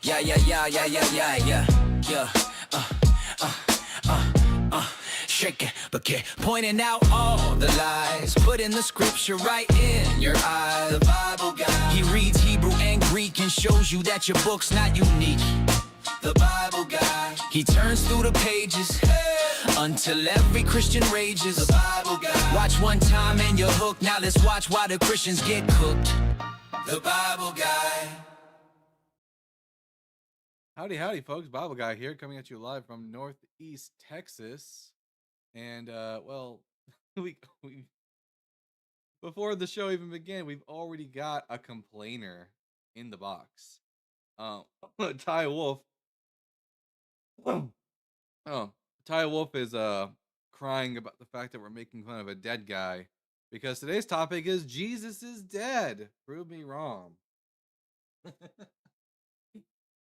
Yeah, yeah, yeah, yeah, yeah, yeah, yeah, yeah. Shaking, but keep pointing out all the lies. Putting the scripture right in your eyes. The Bible guy. He reads Hebrew and Greek and shows you that your book's not unique. The Bible guy. He turns through the pages until every Christian rages. The Bible guy. Watch one time and you're hooked. Now let's watch why the Christians get cooked. The Bible guy. Howdy, folks. Bible Guy here, coming at you live from Northeast Texas. And, well, we before the show even began, we've already got a complainer in the box. Ty Wolf. Ty Wolf is crying about the fact that we're making fun of a dead guy because today's topic is Jesus is dead. Prove me wrong.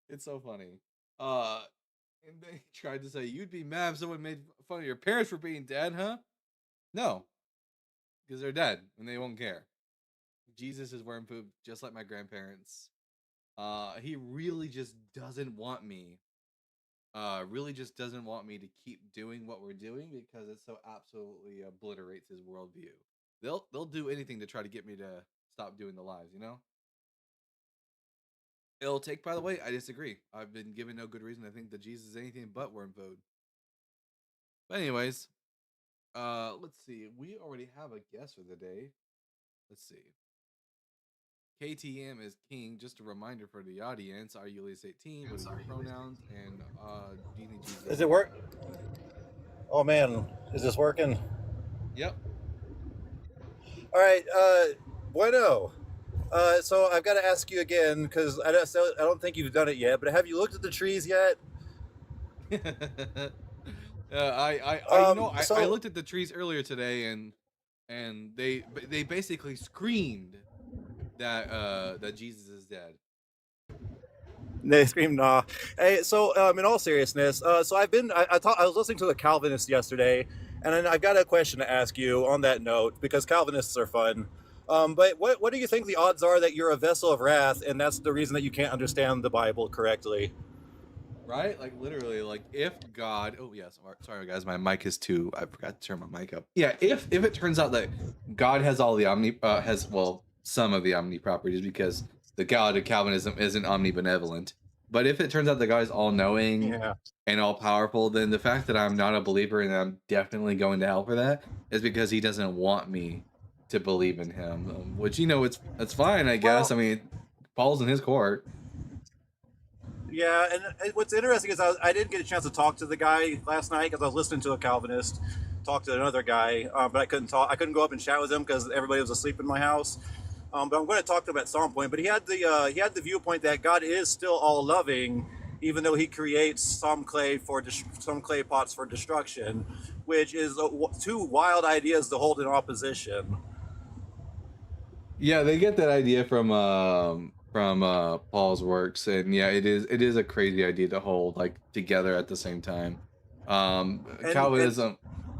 It's so funny. And they tried to say, you'd be mad if someone made fun of your parents for being dead, huh? No, because they're dead and they won't care. Jesus is worm poop, just like my grandparents. He really just doesn't want me. Really just doesn't want me to keep doing what we're doing because it so absolutely obliterates his worldview. They'll do anything to try to get me to stop doing the lives, you know? It'll take, by the way, I disagree. I've been given no good reason to think that Jesus is anything but worm food. But anyways, let's see. We already have a guest for the day. Let's see. KTM is king. Just a reminder for the audience. Are you at least 18? What are your pronouns? And do you need Jesus? Does it work? Oh man, is this working? Yep. All right, bueno. So I've got to ask you again because I don't think you've done it yet. But have you looked at the trees yet? I looked at the trees earlier today, and they basically screamed that Jesus is dead. They screamed, nah. Hey, so in all seriousness, so I was listening to a Calvinist yesterday, and then I've got a question to ask you on that note because Calvinists are fun. But what do you think the odds are that you're a vessel of wrath, and that's the reason that you can't understand the Bible correctly? Right? Like literally, like if God, oh yes, sorry guys, my mic is too, I forgot to turn my mic up. Yeah, if it turns out that God has all the some of the omni properties, because the God of Calvinism isn't omnibenevolent. But if it turns out that God is all-knowing and all-powerful, then the fact that I'm not a believer and I'm definitely going to hell for that is because he doesn't want me to believe in him, which, you know, it's fine, I guess. Well, I mean, Paul's in his court. Yeah, and what's interesting is I didn't get a chance to talk to the guy last night because I was listening to a Calvinist talk to another guy, but I couldn't talk. I couldn't go up and chat with him because everybody was asleep in my house. But I'm going to talk to him at some point. But he had the viewpoint that God is still all loving, even though he creates some clay pots for destruction, which is two wild ideas to hold in opposition. Yeah, they get that idea from Paul's works, and yeah, it is a crazy idea to hold like together at the same time.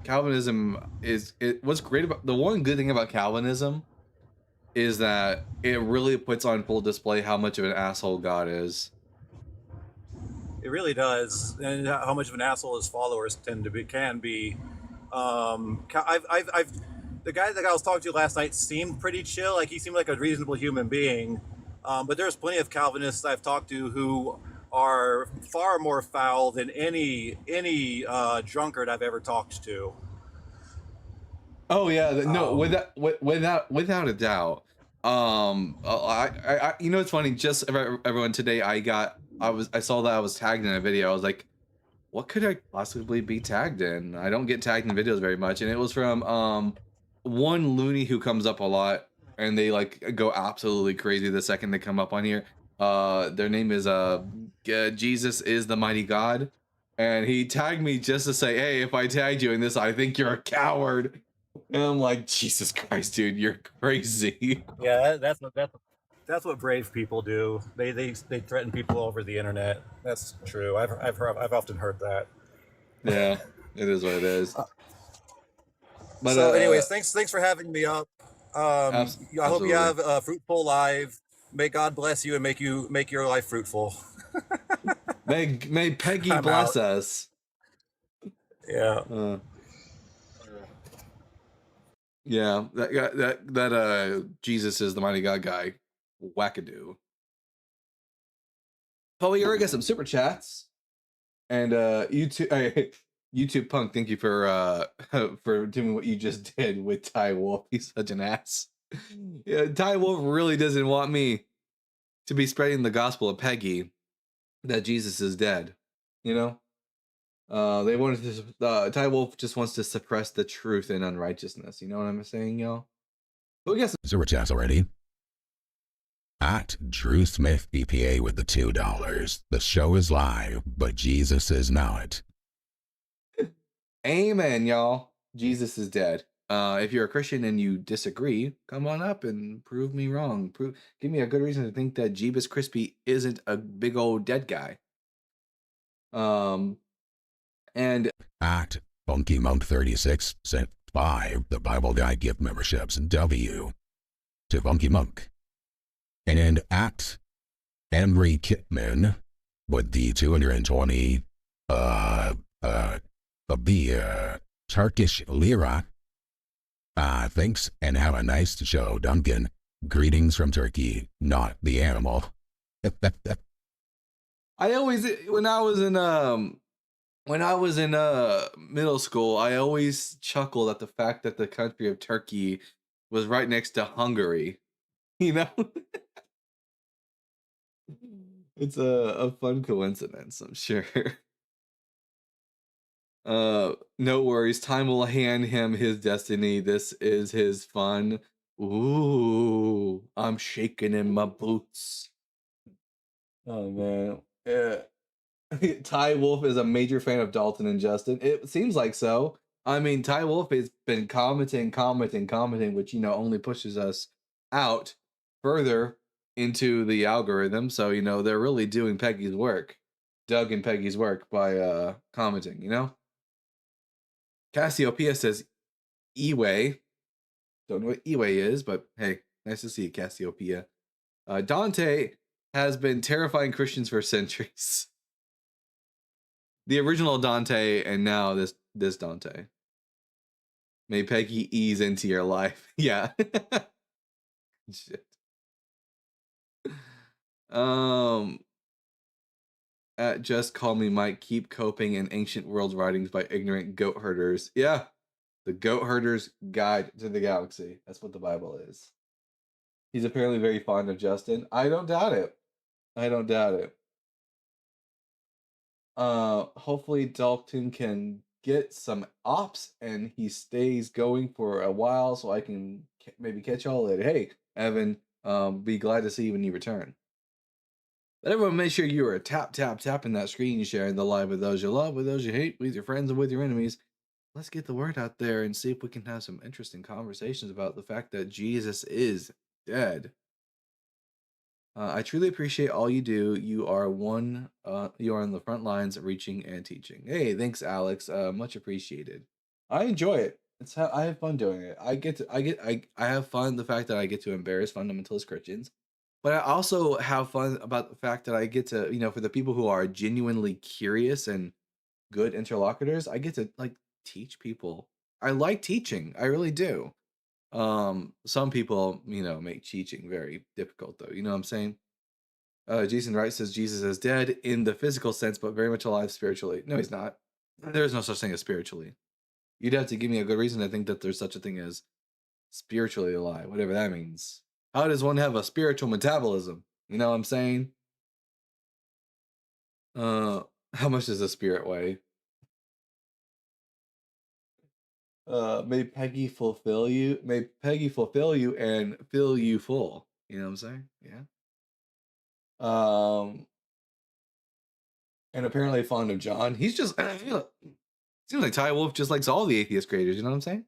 Calvinism is what's great about the one good thing about Calvinism is that it really puts on full display how much of an asshole God is. It really does, and how much of an asshole his followers can be. The guy that I was talking to last night seemed pretty chill. Like he seemed like a reasonable human being. But there's plenty of Calvinists I've talked to who are far more foul than any drunkard I've ever talked to. Oh yeah, no, without a doubt. I you know, it's funny. Just everyone today, I saw that I was tagged in a video. I was like, what could I possibly be tagged in? I don't get tagged in videos very much, and it was from one loony who comes up a lot, and they like go absolutely crazy the second they come up on here. Their name is Jesus is the mighty God, and he tagged me just to say, hey, if I tagged you in this, I think you're a coward. And I'm like, Jesus Christ, dude, you're crazy. Yeah, that's what brave people do. They threaten people over the internet. That's true. I've often heard that. Yeah, it is what it is. But so, anyways, thanks for having me up. I hope you have a fruitful life. May God bless you and make your life fruitful. May Peggy I'm bless out. us. Yeah. Uh, yeah, that guy, that Jesus is the mighty God guy, wackadoo. But we already got some super chats, and YouTube, YouTube Punk, thank you for for doing what you just did with Ty Wolf. He's such an ass. Yeah, Ty Wolf really doesn't want me to be spreading the gospel of Peggy that Jesus is dead. You know, they wanted to. Ty Wolf just wants to suppress the truth and unrighteousness. You know what I'm saying, y'all? But we got some Super chats already. At Drew Smith BPA with the $2. The show is live, but Jesus is not. amen, y'all. Jesus is dead. If you're a Christian and you disagree, come on up and prove me wrong. Give me a good reason to think that Jeebus Crispy isn't a big old dead guy. And At Funky Monk 36 sent 5 the Bible Guy gift memberships W to Funky Monk. And at Henry Kitman with the 220 of the Turkish lira. Thanks and have a nice show, Duncan. Greetings from Turkey, not the animal. I always, when I was in middle school, I always chuckled at the fact that the country of Turkey was right next to Hungary. You know, it's a fun coincidence, I'm sure. No worries. Time will hand him his destiny. This is his fun. Ooh, I'm shaking in my boots. Oh man. Yeah. Ty Wolf is a major fan of Dalton and Justin. It seems like so. I mean, Ty Wolf has been commenting, which, you know, only pushes us out further into the algorithm. So, you know, they're really doing Peggy's work, Doug and Peggy's work by commenting, you know? Cassiopeia says Eway. Don't know what Eway is, but hey, nice to see you, Cassiopeia. Dante has been terrifying Christians for centuries. The original Dante and now this Dante. May Peggy ease into your life. Yeah. Shit. At Just Call Me Mike, keep coping in ancient world writings by ignorant goat herders. Yeah. The Goat Herder's Guide to the Galaxy. That's what the Bible is. He's apparently very fond of Justin. I don't doubt it. Hopefully Dalton can get some ops and he stays going for a while so I can maybe catch y'all later. Hey, Evan, be glad to see you when you return. But everyone, make sure you are tapping that screen, sharing the live with those you love, with those you hate, with your friends and with your enemies. Let's get the word out there and see if we can have some interesting conversations about the fact that Jesus is dead. I truly appreciate all you do. You are you are on the front lines reaching and teaching. Hey, thanks, Alex. Much appreciated. I enjoy it. I have fun doing it. I have fun the fact that I get to embarrass fundamentalist Christians, but I also have fun about the fact that I get to, you know, for the people who are genuinely curious and good interlocutors, I get to like teach people. I like teaching. I really do. Some people, you know, make teaching very difficult though. You know what I'm saying? Jason Wright says Jesus is dead in the physical sense, but very much alive spiritually. No, he's not. There is no such thing as spiritually. You'd have to give me a good reason to think that there's such a thing as spiritually alive, whatever that means. How does one have a spiritual metabolism? You know what I'm saying? How much does a spirit weigh? May Peggy fulfill you. May Peggy fulfill you and fill you full. You know what I'm saying? Yeah. And apparently fond of John. He's just seems like Ty Wolf just likes all the atheist creators. You know what I'm saying?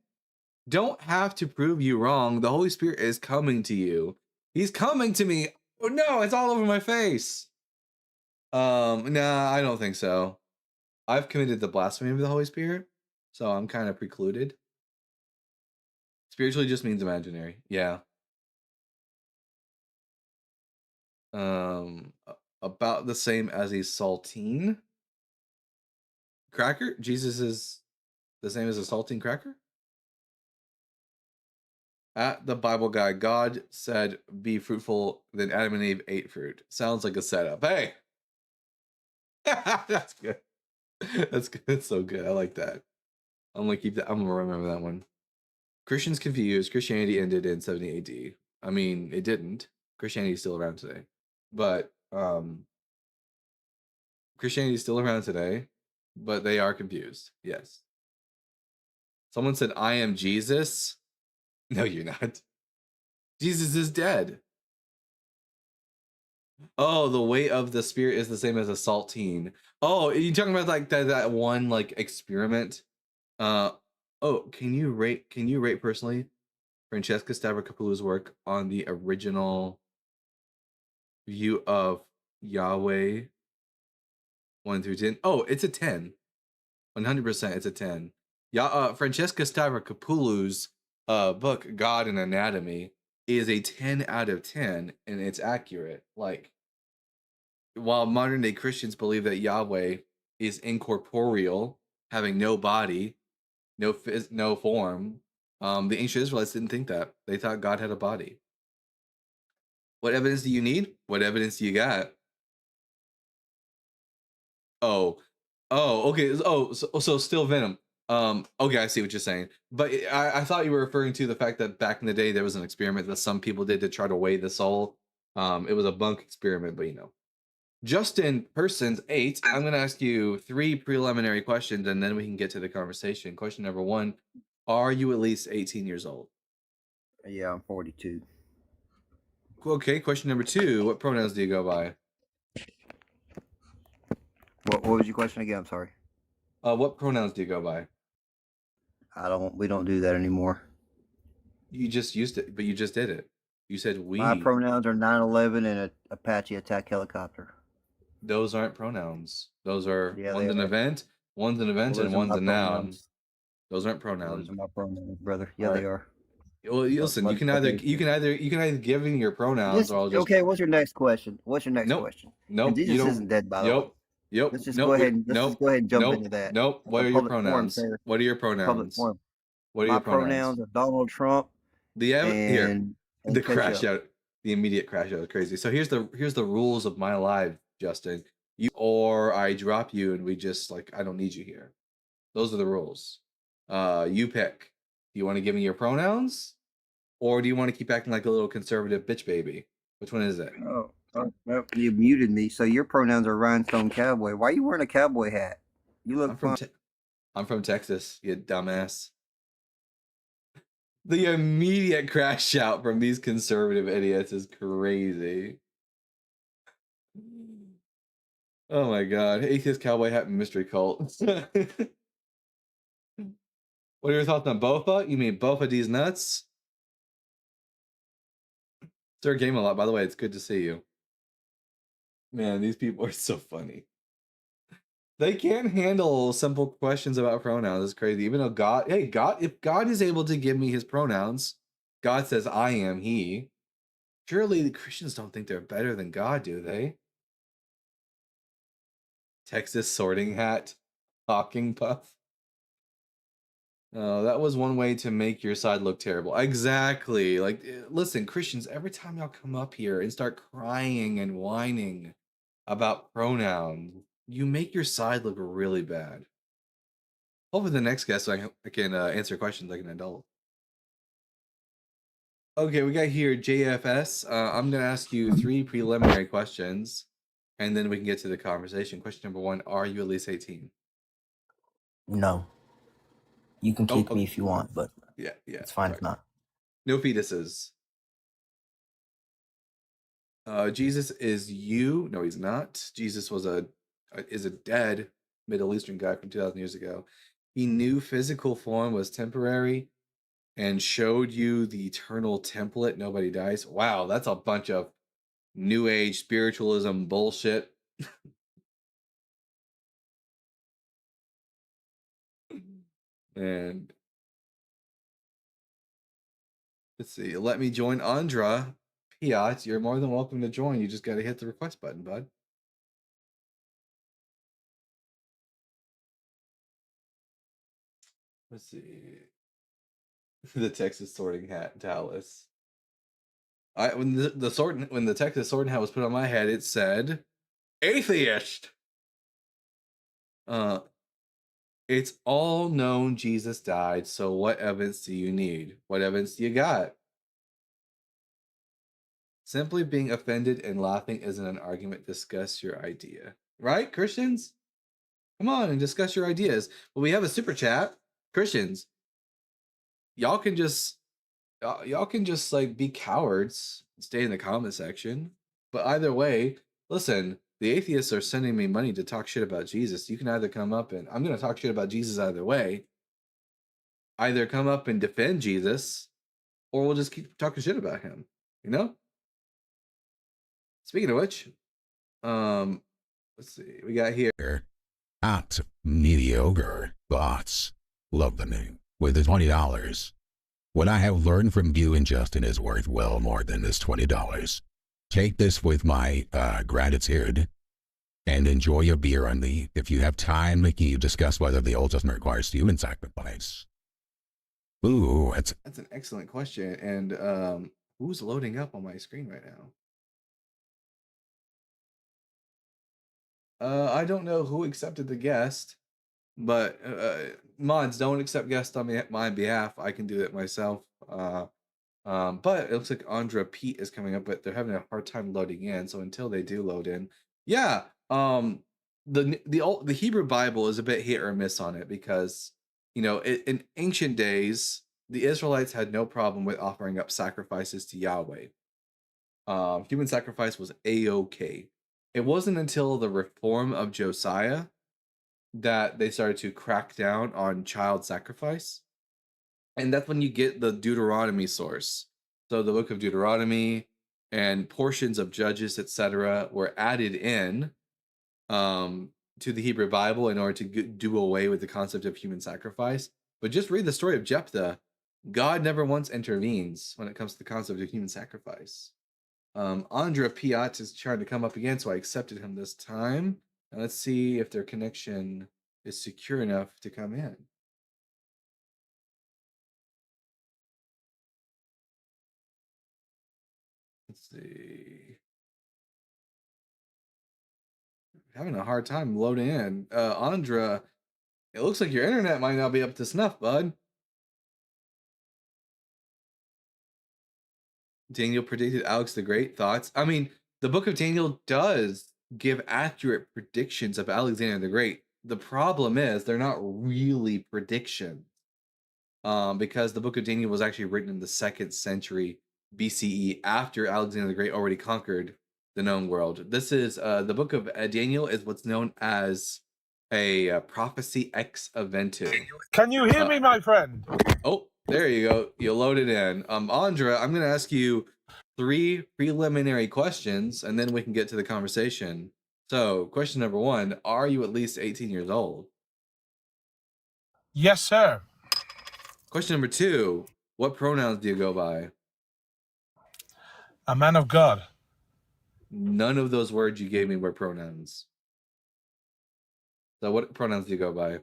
Don't have to prove you wrong. The Holy Spirit is coming to you. He's coming to me. Oh no, it's all over my face. Nah, I don't think so. I've committed the blasphemy of the Holy Spirit, so I'm kind of precluded. Spiritually just means imaginary. Yeah. about the same as a saltine cracker? Jesus is the same as a saltine cracker? At the Bible guy, God said, be fruitful, then Adam and Eve ate fruit. Sounds like a setup. Hey! That's good. That's good. That's so good. I like that. I'm gonna keep that. I'm gonna remember that one. Christians confused. Christianity ended in 70 AD. I mean, it didn't. Christianity is still around today. But Christianity is still around today, but they are confused. Yes. Someone said, I am Jesus. No, you're not. Jesus is dead. Oh, the weight of the spirit is the same as a saltine. Oh, are you talking about like that one like experiment? Oh, can you rate personally Francesca Stavrakopoulos' work on the original view of Yahweh 1 through 10? Oh, it's a 10. 100% it's a 10. Yeah, Francesca Stavrakopoulos' book God and Anatomy is a 10 out of 10, and it's accurate. Like, while modern day Christians believe that Yahweh is incorporeal, having no body, no form, the ancient Israelites didn't think that. They thought God had a body. What evidence do you need? What evidence do you got? Oh, okay. So still Venom. Okay, I see what you're saying. But I thought you were referring to the fact that back in the day there was an experiment that some people did to try to weigh the soul. It was a bunk experiment, but Justin Persons 8. I'm going to ask you 3 preliminary questions, and then we can get to the conversation. Question number 1: are you at least 18 years old? Yeah, I'm 42. Okay. Question number 2: what pronouns do you go by? What was your question again? I'm sorry. What pronouns do you go by? We don't do that anymore. You just used it, but you just did it. You said we. My pronouns are 9/11 and a Apache attack helicopter. Those aren't pronouns. Those are Yeah, one's they an are. event, one's an event, Those and are one's my a noun. pronouns. Those aren't pronouns. Those are my pronouns, brother. Yeah, All they right. are. Well, listen. You can either give me your pronouns, or I'll just. Okay, what's your next question? What's your next Nope. question? Nope. And Jesus isn't dead, by the way. Yep. Let's just nope. go ahead and nope. jump nope. into that. Nope. It's What a are your public forum, pronouns? sir. What are your Public pronouns? forum. What are My your pronouns are Donald Trump Here. and The crash ketchup. out. The immediate crash out is crazy. So here's the rules of my life, Justin. You or I drop you, and we just I don't need you here. Those are the rules. You pick. Do you want to give me your pronouns, or do you want to keep acting like a little conservative bitch baby? Which one is it? Oh, well, you muted me. So your pronouns are rhinestone cowboy. Why are you wearing a cowboy hat? You look fun. I'm from Texas, you dumbass. The immediate crash out from these conservative idiots is crazy. Oh my god. Atheist cowboy hat and mystery cult. What are your thoughts on Bofa? You mean Bofa D's nuts? Sir Game a lot, by the way. It's good to see you. Man, these people are so funny. They can't handle simple questions about pronouns. It's crazy. Even though if God is able to give me his pronouns, God says I am he. Surely the Christians don't think they're better than God, do they? Texas sorting hat, talking puff. Oh, that was one way to make your side look terrible. Exactly. Listen, Christians, every time y'all come up here and start crying and whining about pronouns, you make your side look really bad. Hopefully the next guest I can answer questions like an adult. Okay, we got here JFS. I'm going to ask you 3 preliminary questions, and then we can get to the conversation. Question number 1, are you at least 18? No. You can kick me if you want, but yeah, it's fine right. if not. No fetuses. Jesus is you. No, he's not. Jesus is a dead Middle Eastern guy from 2,000 years ago. He knew physical form was temporary and showed you the eternal template. Nobody dies. Wow, that's a bunch of New Age spiritualism bullshit. And let's see. Let me join Andra. Piat, you're more than welcome to join. You just got to hit the request button, bud. Let's see. The Texas Sorting Hat Dallas. When the Texas Sorting Hat was put on my head, it said atheist. It's all known Jesus died, so what evidence do you need? What evidence do you got? Simply being offended and laughing isn't an argument. Discuss your idea. Right, Christians? Come on and discuss your ideas. Well, we have a super chat. Christians, y'all can just like be cowards and stay in the comment section. But either way, listen, the atheists are sending me money to talk shit about Jesus. You can either come up and I'm going to talk shit about Jesus either way. Either come up and defend Jesus, or we'll just keep talking shit about him. You know? Speaking of which, let's see. We got here At mediocre bots. Love the name. With the $20. What I have learned from you and Justin is worth well more than this $20. Take this with my gratitude and enjoy your beer on me. If you have time, can you discuss whether the Old Testament requires human sacrifice? Ooh, that's an excellent question. And who's loading up on my screen right now? I don't know who accepted the guest, but mods, don't accept guests on my behalf. I can do it myself. But it looks like Andra Pete is coming up, but they're having a hard time loading in. So until they do load in, yeah. The Hebrew Bible is a bit hit or miss on it because in ancient days the Israelites had no problem with offering up sacrifices to Yahweh. Human sacrifice was a-okay. It wasn't until the reform of Josiah that they started to crack down on child sacrifice. And that's when you get the Deuteronomy source. So the book of Deuteronomy and portions of Judges, etc., were added in to the Hebrew Bible in order to do away with the concept of human sacrifice. But just read the story of Jephthah. God never once intervenes when it comes to the concept of human sacrifice. Andra Piat is trying to come up again, so I accepted him this time. And let's see if their connection is secure enough to come in. Let's see. Having a hard time loading in. Andra, it looks like your internet might not be up to snuff, bud. Daniel predicted Alex the Great. Thoughts? I mean, the book of Daniel does give accurate predictions of Alexander the Great. The problem is they're not really predictions. Because the book of Daniel was actually written in the 2nd century BCE after Alexander the Great already conquered the known world. This is the book of Daniel is what's known as a prophecy ex eventu. Can you hear me, my friend? Oh, there you go. You loaded in. Andra, I'm going to ask you 3 preliminary questions, and then we can get to the conversation. So, question number 1, are you at least 18 years old? Yes, sir. Question number 2, what pronouns do you go by? A man of God. None of those words you gave me were pronouns. So what pronouns do you go by?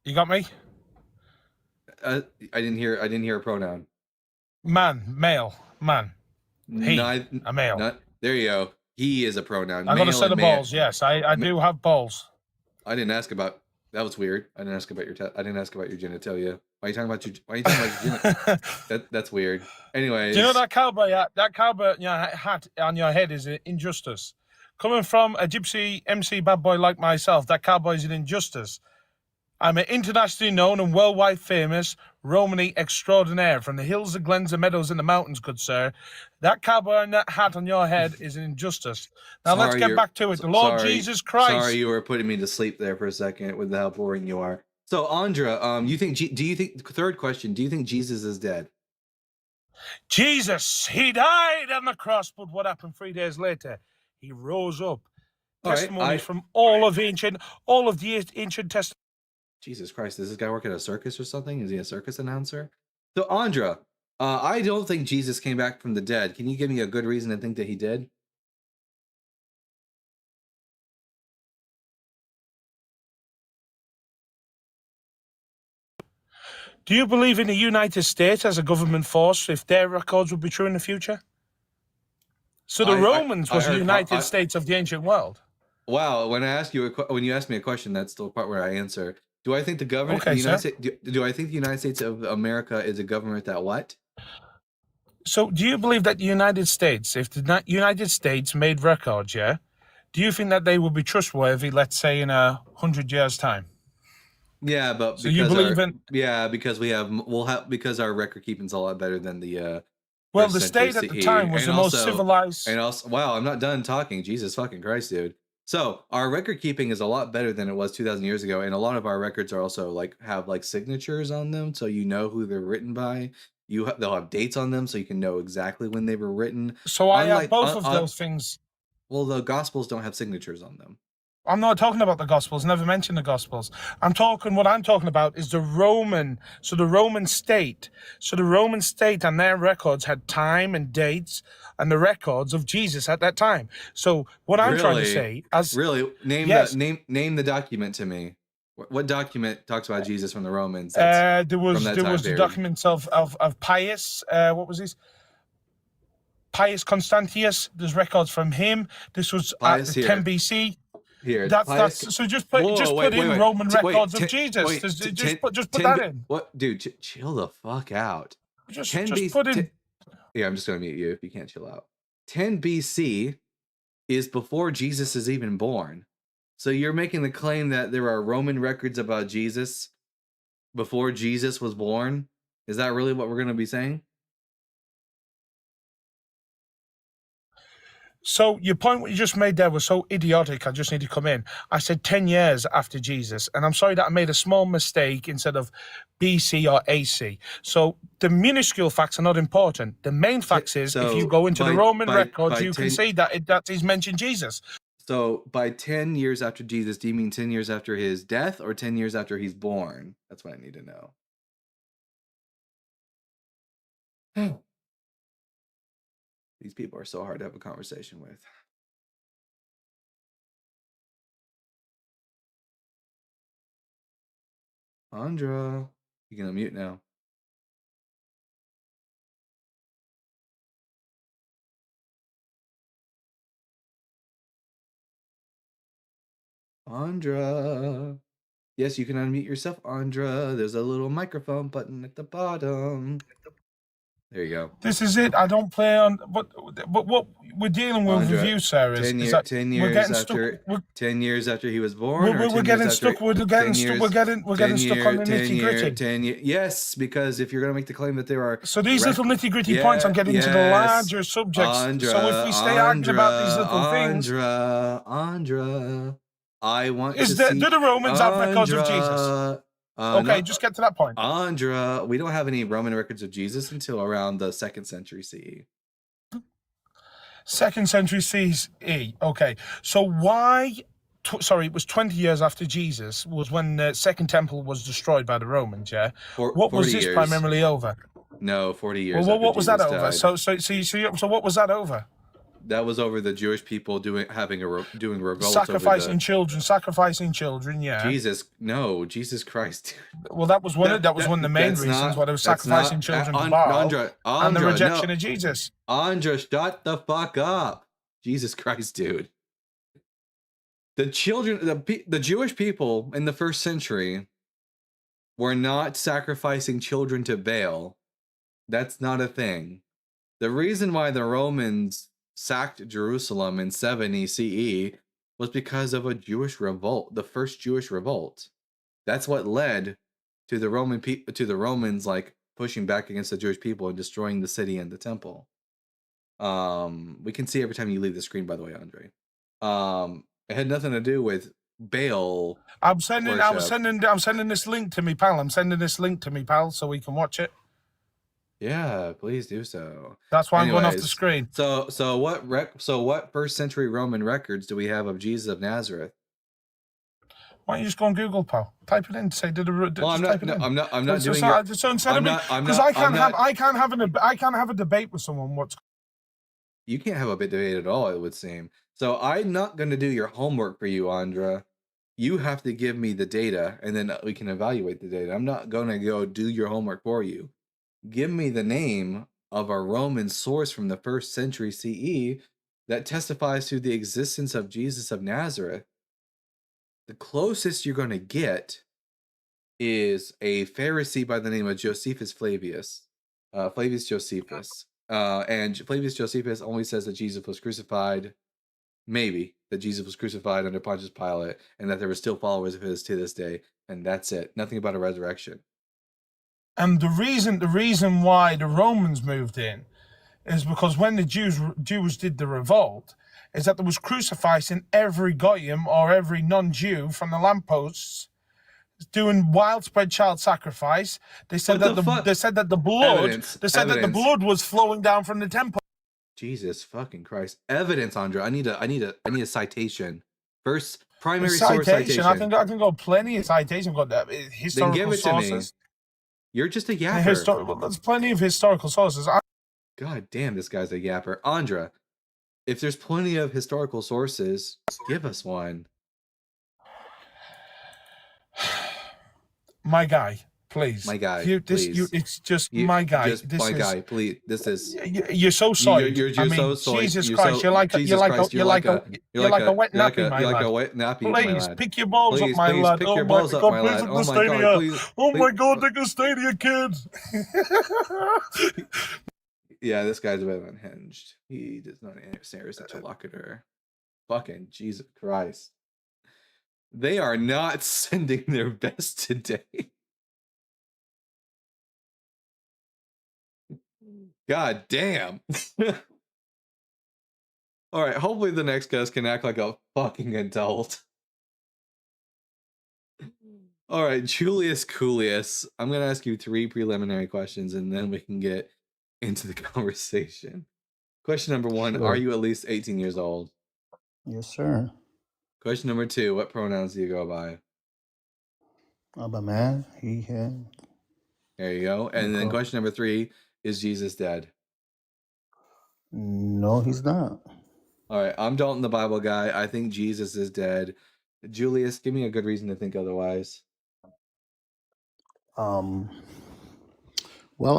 You got me? I didn't hear a pronoun. Man, male, man. He, a male. There you go. He is a pronoun. I got a set of balls. Yes, I do have balls. I didn't ask about. That was weird. I didn't ask about your. I didn't ask about your genitalia. Why are you talking about your? Why are you talking about your genitalia? That's weird. Anyways, do you know that cowboy hat? That cowboy hat on your head is an injustice. Coming from a gypsy MC bad boy like myself, that cowboy is an injustice. I'm an internationally known and worldwide famous Romany extraordinaire from the hills, the glens, the meadows, and the mountains, good sir. That cowboy and that hat on your head is an injustice. Now let's get back to it. The Lord Jesus Christ. Sorry, you were putting me to sleep there for a second with how boring you are. So, Andra, do you think? Third question: do you think Jesus is dead? Jesus, he died on the cross, but what happened 3 days later? He rose up. Testimonies from all of the ancient testimonies. Jesus Christ, does this guy work at a circus or something? Is he a circus announcer? So, Andra, I don't think Jesus came back from the dead. Can you give me a good reason to think that he did? Do you believe in the United States as a government force if their records would be true in the future? So the Romans was the United States of the ancient world. Wow, when you ask me a question, that's the part where I answer. Do I think the government, Okay, the United sir. States, do I think the United States of America is a government that what? So do you believe that the United States, if the United States made records, yeah, do you think that they will be trustworthy, let's say in 100 years' time? Yeah, but So you believe in? because because our record keeping's a lot better than the Well, first the century state at the CE. time was the most civilized. And also, wow, I'm not done talking. Jesus fucking Christ, dude. So our record keeping is a lot better than it was 2,000 years ago, and a lot of our records are also like have like signatures on them, so you know who they're written by. They'll have dates on them, so you can know exactly when they were written. So I have both of those things. Well, the Gospels don't have signatures on them. I'm not talking about the Gospels, never mentioned the Gospels. What I'm talking about is the Roman state. So the Roman state and their records had time and dates and the records of Jesus at that time. So what I'm trying to say name the document to me. What document talks about Jesus from the Romans? There was the documents of Pius, what was his? Pius Constantius. There's records from him. This was at the 10 BC. Here, so just put in Roman records of Jesus. Just put that in. What, dude? Chill the fuck out. Just put in. Yeah, I'm just gonna mute you if you can't chill out. 10 BC is before Jesus is even born. So you're making the claim that there are Roman records about Jesus before Jesus was born? Is that really what we're gonna be saying? So your point, what you just made there, was so idiotic. I just need to come in. I said 10 years after Jesus, and I'm sorry that I made a small mistake instead of BC or AC. So the minuscule facts are not important. The main facts is if you go into the Roman records, you can see that he's mentioned Jesus. So by 10 years after Jesus, do you mean 10 years after his death or 10 years after he's born? That's what I need to know. These people are so hard to have a conversation with. Andra, you can unmute now. Andra. Yes, you can unmute yourself, Andra. There's a little microphone button at the bottom. There you go. This is it. I don't play on, but what we're dealing with Andra, review, Sarah, is that 10 we're years getting after stuck. 10 years after he was born. We're getting stuck. We're getting stuck on the nitty gritty. Yes, because if you're going to make the claim that there are these little nitty gritty points, I'm getting into the larger subjects. Andra, so if we stay arguing about these little things, Andra, I want do the Romans have records of Jesus? Okay, just get to that point. Andra, we don't have any Roman records of Jesus until around the 2nd century CE. 2nd century CE. Okay, so why? It was 20 years after Jesus was when the Second Temple was destroyed by the Romans. Yeah. What was this years. primarily over? No, 40 years. Well, what was that over? Died. So what was that over? That was over the Jewish people doing revolt, sacrificing children. Yeah. Jesus Christ. Well, that was one of the main reasons why they were sacrificing children to Baal, and the rejection of Jesus. Andra, shut the fuck up. Jesus Christ, dude. The Jewish people in the 1st century were not sacrificing children to Baal. That's not a thing. The reason why the Romans sacked Jerusalem in 70 CE was because of a Jewish revolt, the first Jewish revolt. That's what led to the Romans like pushing back against the Jewish people and destroying the city and the temple. We can see every time you leave the screen, by the way, Andre. It had nothing to do with Baal. I'm sending this link to me, pal. So we can watch it. Yeah, please do so. That's why I'm going off the screen. So what 1st century Roman records do we have of Jesus of Nazareth? Why don't you just go on Google, pal? Type it in. Say, I'm not doing it. Because I can't have a debate with someone. You can't have a debate at all, it would seem. So I'm not going to do your homework for you, Andra. You have to give me the data, and then we can evaluate the data. I'm not going to go do your homework for you. Give me the name of a Roman source from the 1st century CE that testifies to the existence of Jesus of Nazareth. The closest you're going to get is a Pharisee by the name of Josephus Flavius, Flavius Josephus. And Flavius Josephus only says that Jesus was crucified, maybe, that Jesus was crucified under Pontius Pilate, and that there were still followers of his to this day, and that's it. Nothing about a resurrection. And the reason why the Romans moved in is because when the Jews did the revolt, is that there was crucifix in every goyim or every non-Jew from the lampposts doing widespread child sacrifice. They said that the blood was flowing down from the temple. Jesus fucking Christ! Evidence, Andra. I need a citation. First, primary Citation. source citation. I can go plenty of citations. Got that historical then give it sources. To me. You're just a yapper. There's plenty of historical sources. God damn, this guy's a yapper. Andra, if there's plenty of historical sources, give us one. My guy, please. My guy, please. It's just my guy. Just my guy, please. This is. You're so sorry. You're so sorry. Jesus Christ, you're like a wet nappy, my lad. You're like a wet nappy, please pick your balls up, my lad. Pick your balls up, my lad. Oh my God, please. Oh my God, take a Stadia, kids. Yeah, this guy's a bit unhinged. He does not answer his interlocutor. Fucking Jesus Christ. They are not sending their best today. God damn. All right, hopefully the next guest can act like a fucking adult. All right, Julius Coolius. I'm going to ask you 3 preliminary questions and then we can get into the conversation. Question number 1, Sure. Are you at least 18 years old? Yes, sir. Question number 2, what pronouns do you go by? I'm a man, he, him. There you go. And then question number 3, is Jesus dead? No, he's not. All right, I'm Dalton the Bible guy. I think Jesus is dead. Julius, give me a good reason to think otherwise. Well,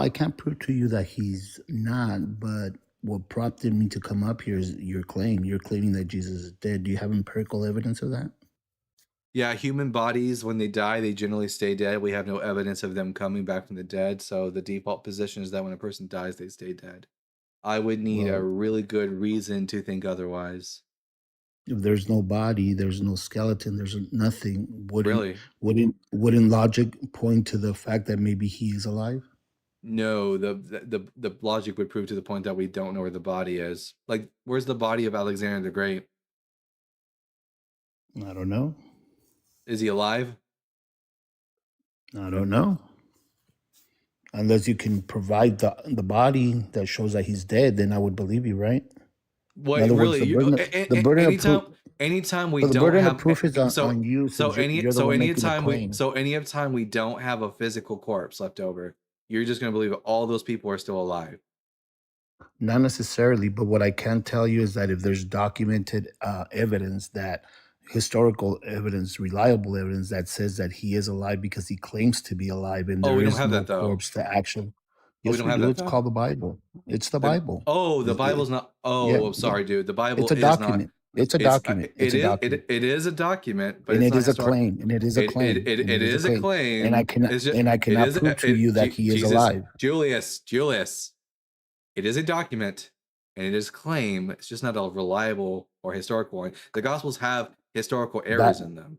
I can't prove to you that he's not, but what prompted me to come up here is your claim. You're claiming that Jesus is dead. Do you have empirical evidence of that? Yeah, human bodies, when they die, they generally stay dead. We have no evidence of them coming back from the dead. So the default position is that when a person dies, they stay dead. I would need a really good reason to think otherwise. If there's no body, there's no skeleton, there's nothing. Really? Wouldn't logic point to the fact that maybe he is alive? No, the logic would prove to the point that we don't know where the body is. Like, where's the body of Alexander the Great? I don't know. Is he alive? I don't know. Unless you can provide the body that shows that he's dead, then I would believe you, right? What really? Anytime we don't have the proof is on you. So anytime we don't have a physical corpse left over, you're just going to believe all those people are still alive. Not necessarily, but what I can tell you is that if there's documented evidence, that historical evidence, reliable evidence that says that he is alive because he claims to be alive, and there is no corpse to actually. Yes, we do. It's called the Bible. It's the Bible. Oh, the Bible's not. Oh, I'm sorry, dude. The Bible is document. It's a document. It is a document, but it is a claim. And it is a claim. It is a claim. And I cannot prove to you that he is alive. Julius, it is a document and it is a claim. It's just not a reliable or historical one. The Gospels have historical errors in them.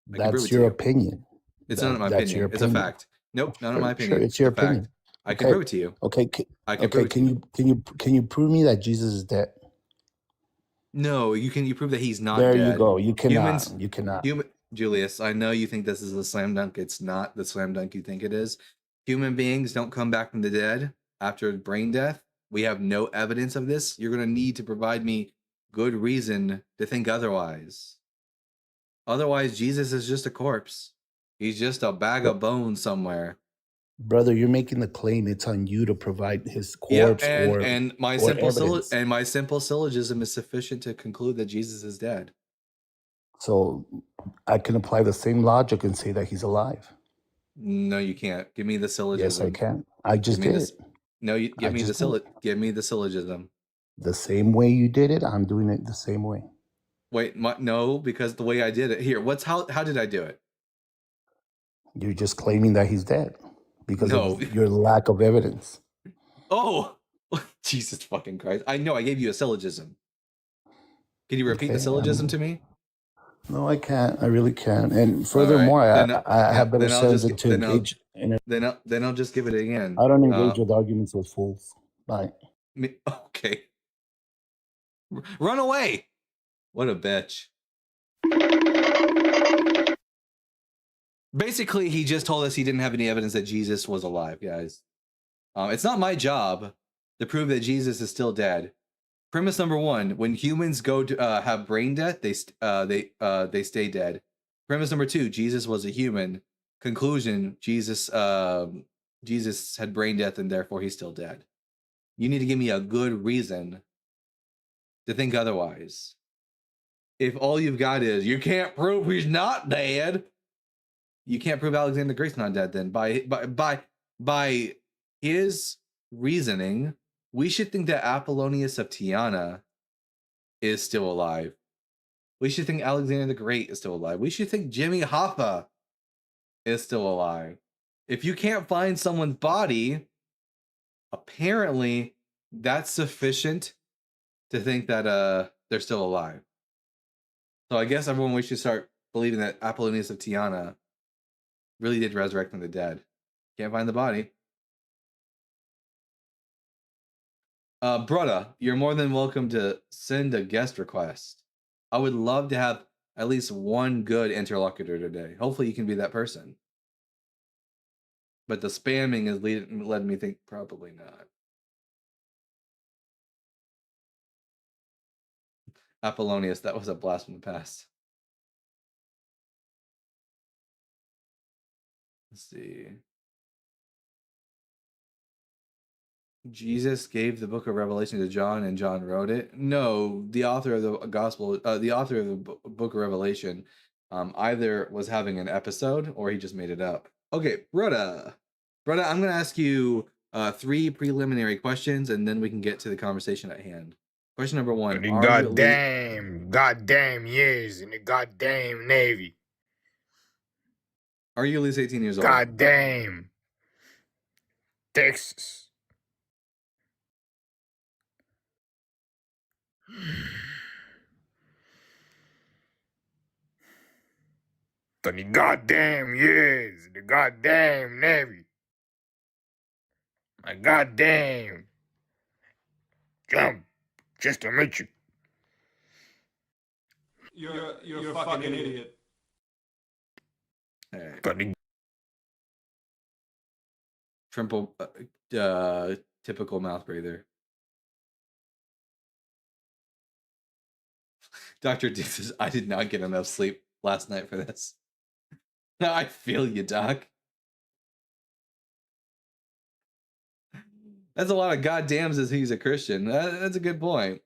That's your opinion. It's not my opinion. It's a fact. Nope, not my opinion. It's your opinion. I can prove it to you. Okay. Can you prove me that Jesus is dead? No, you prove that he's not dead. There you go. You cannot. Julius, I know you think this is a slam dunk. It's not the slam dunk you think it is. Human beings don't come back from the dead after brain death. We have no evidence of this. You're going to need to provide me good reason to think otherwise. Otherwise, Jesus is just a corpse. He's just a bag of bones somewhere. Brother, you're making the claim. It's on you to provide his corpse and my simple syllogism is sufficient to conclude that Jesus is dead. So I can apply the same logic and say that he's alive. No, you can't. Give me the Yes, I syllogism. can. I just Give me did this. it. No, you I give me the just did. give me the syllogism. The same way you did it, I'm doing it the same way. Wait, no, because the way I did it here. How did I do it? You're just claiming that he's dead because No. of your lack of evidence. Oh, Jesus fucking Christ! I know I gave you a syllogism. Can you repeat the syllogism to me? No, I can't. I really can't. And All right, furthermore, then I have better then I'll sense just to engage. then I'll just give it again. I don't engage with arguments with fools. Bye. Okay. Run away! What a bitch. Basically, he just told us he didn't have any evidence that Jesus was alive, guys. It's not my job to prove that Jesus is still dead. Premise number one: when humans go to have brain death, they stay dead. Premise number two: Jesus was a human. Conclusion: Jesus had brain death and therefore he's still dead. You need to give me a good reason to think otherwise. If all you've got is you can't prove he's not dead, you can't prove Alexander the Great's not dead. Then by his reasoning, we should think that Apollonius of Tyana is still alive. We should think Alexander the Great is still alive. We should think Jimmy Hoffa is still alive. If you can't find someone's body, apparently that's sufficient to think that they're still alive. So I guess everyone, we should start believing that Apollonius of Tyana really did resurrect from the dead. Can't find the body. Brutta, you're more than welcome to send a guest request. I would love to have at least one good interlocutor today. Hopefully you can be that person. But the spamming is led me think probably not. Apollonius, that was a blast from the past. Let's see. Jesus gave the book of Revelation to John and John wrote it. No, the author of the gospel, the author of the book of Revelation, either was having an episode or he just made it up. Okay, Brutta, I'm going to ask you 3 preliminary questions and then we can get to the conversation at hand. Question number 1. The goddamn years in the goddamn Navy. Are you at least 18 years old? Goddamn Texas. The goddamn years in the goddamn Navy. My goddamn jump just to meet you. You're a fucking idiot. Hey. Triple, typical mouth breather. Dr. D says, I did not get enough sleep last night for this. No, I feel you, Doc. That's a lot of goddams as he's a Christian. That's a good point.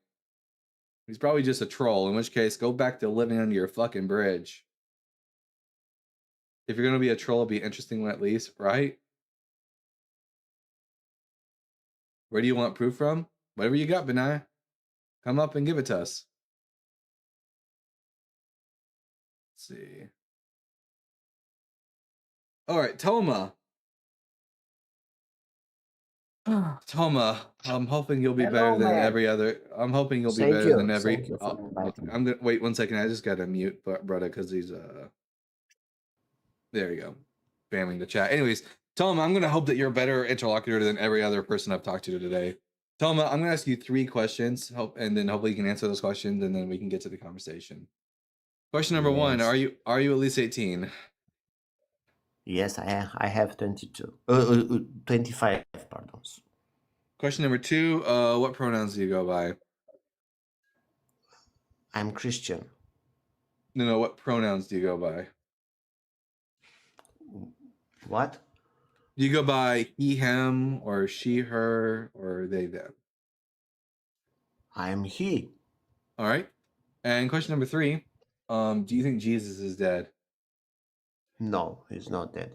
He's probably just a troll, in which case, go back to living under your fucking bridge. If you're going to be a troll, be an interesting one at least, right? Where do you want proof from? Whatever you got, Benai. Come up and give it to us. Let's see. All right, Toma. Toma, I'm hoping you'll be better than every other. I'm hoping you'll be better than every. I'm gonna wait 1 second. I just gotta mute brother because he's There you go, spamming the chat. Anyways, Toma, I'm gonna hope that you're a better interlocutor than every other person I've talked to today. Toma, I'm gonna ask you 3 questions, and then hopefully you can answer those questions, and then we can get to the conversation. Question number 1: Are you at least 18? Yes, I have 22. 25, pardon. Question number 2, what pronouns do you go by? I'm Christian. No, what pronouns do you go by? What? Do you go by he, him, or she, her, or they, them? I am he. All right. And question number 3, Do you think Jesus is dead? No, he's not dead.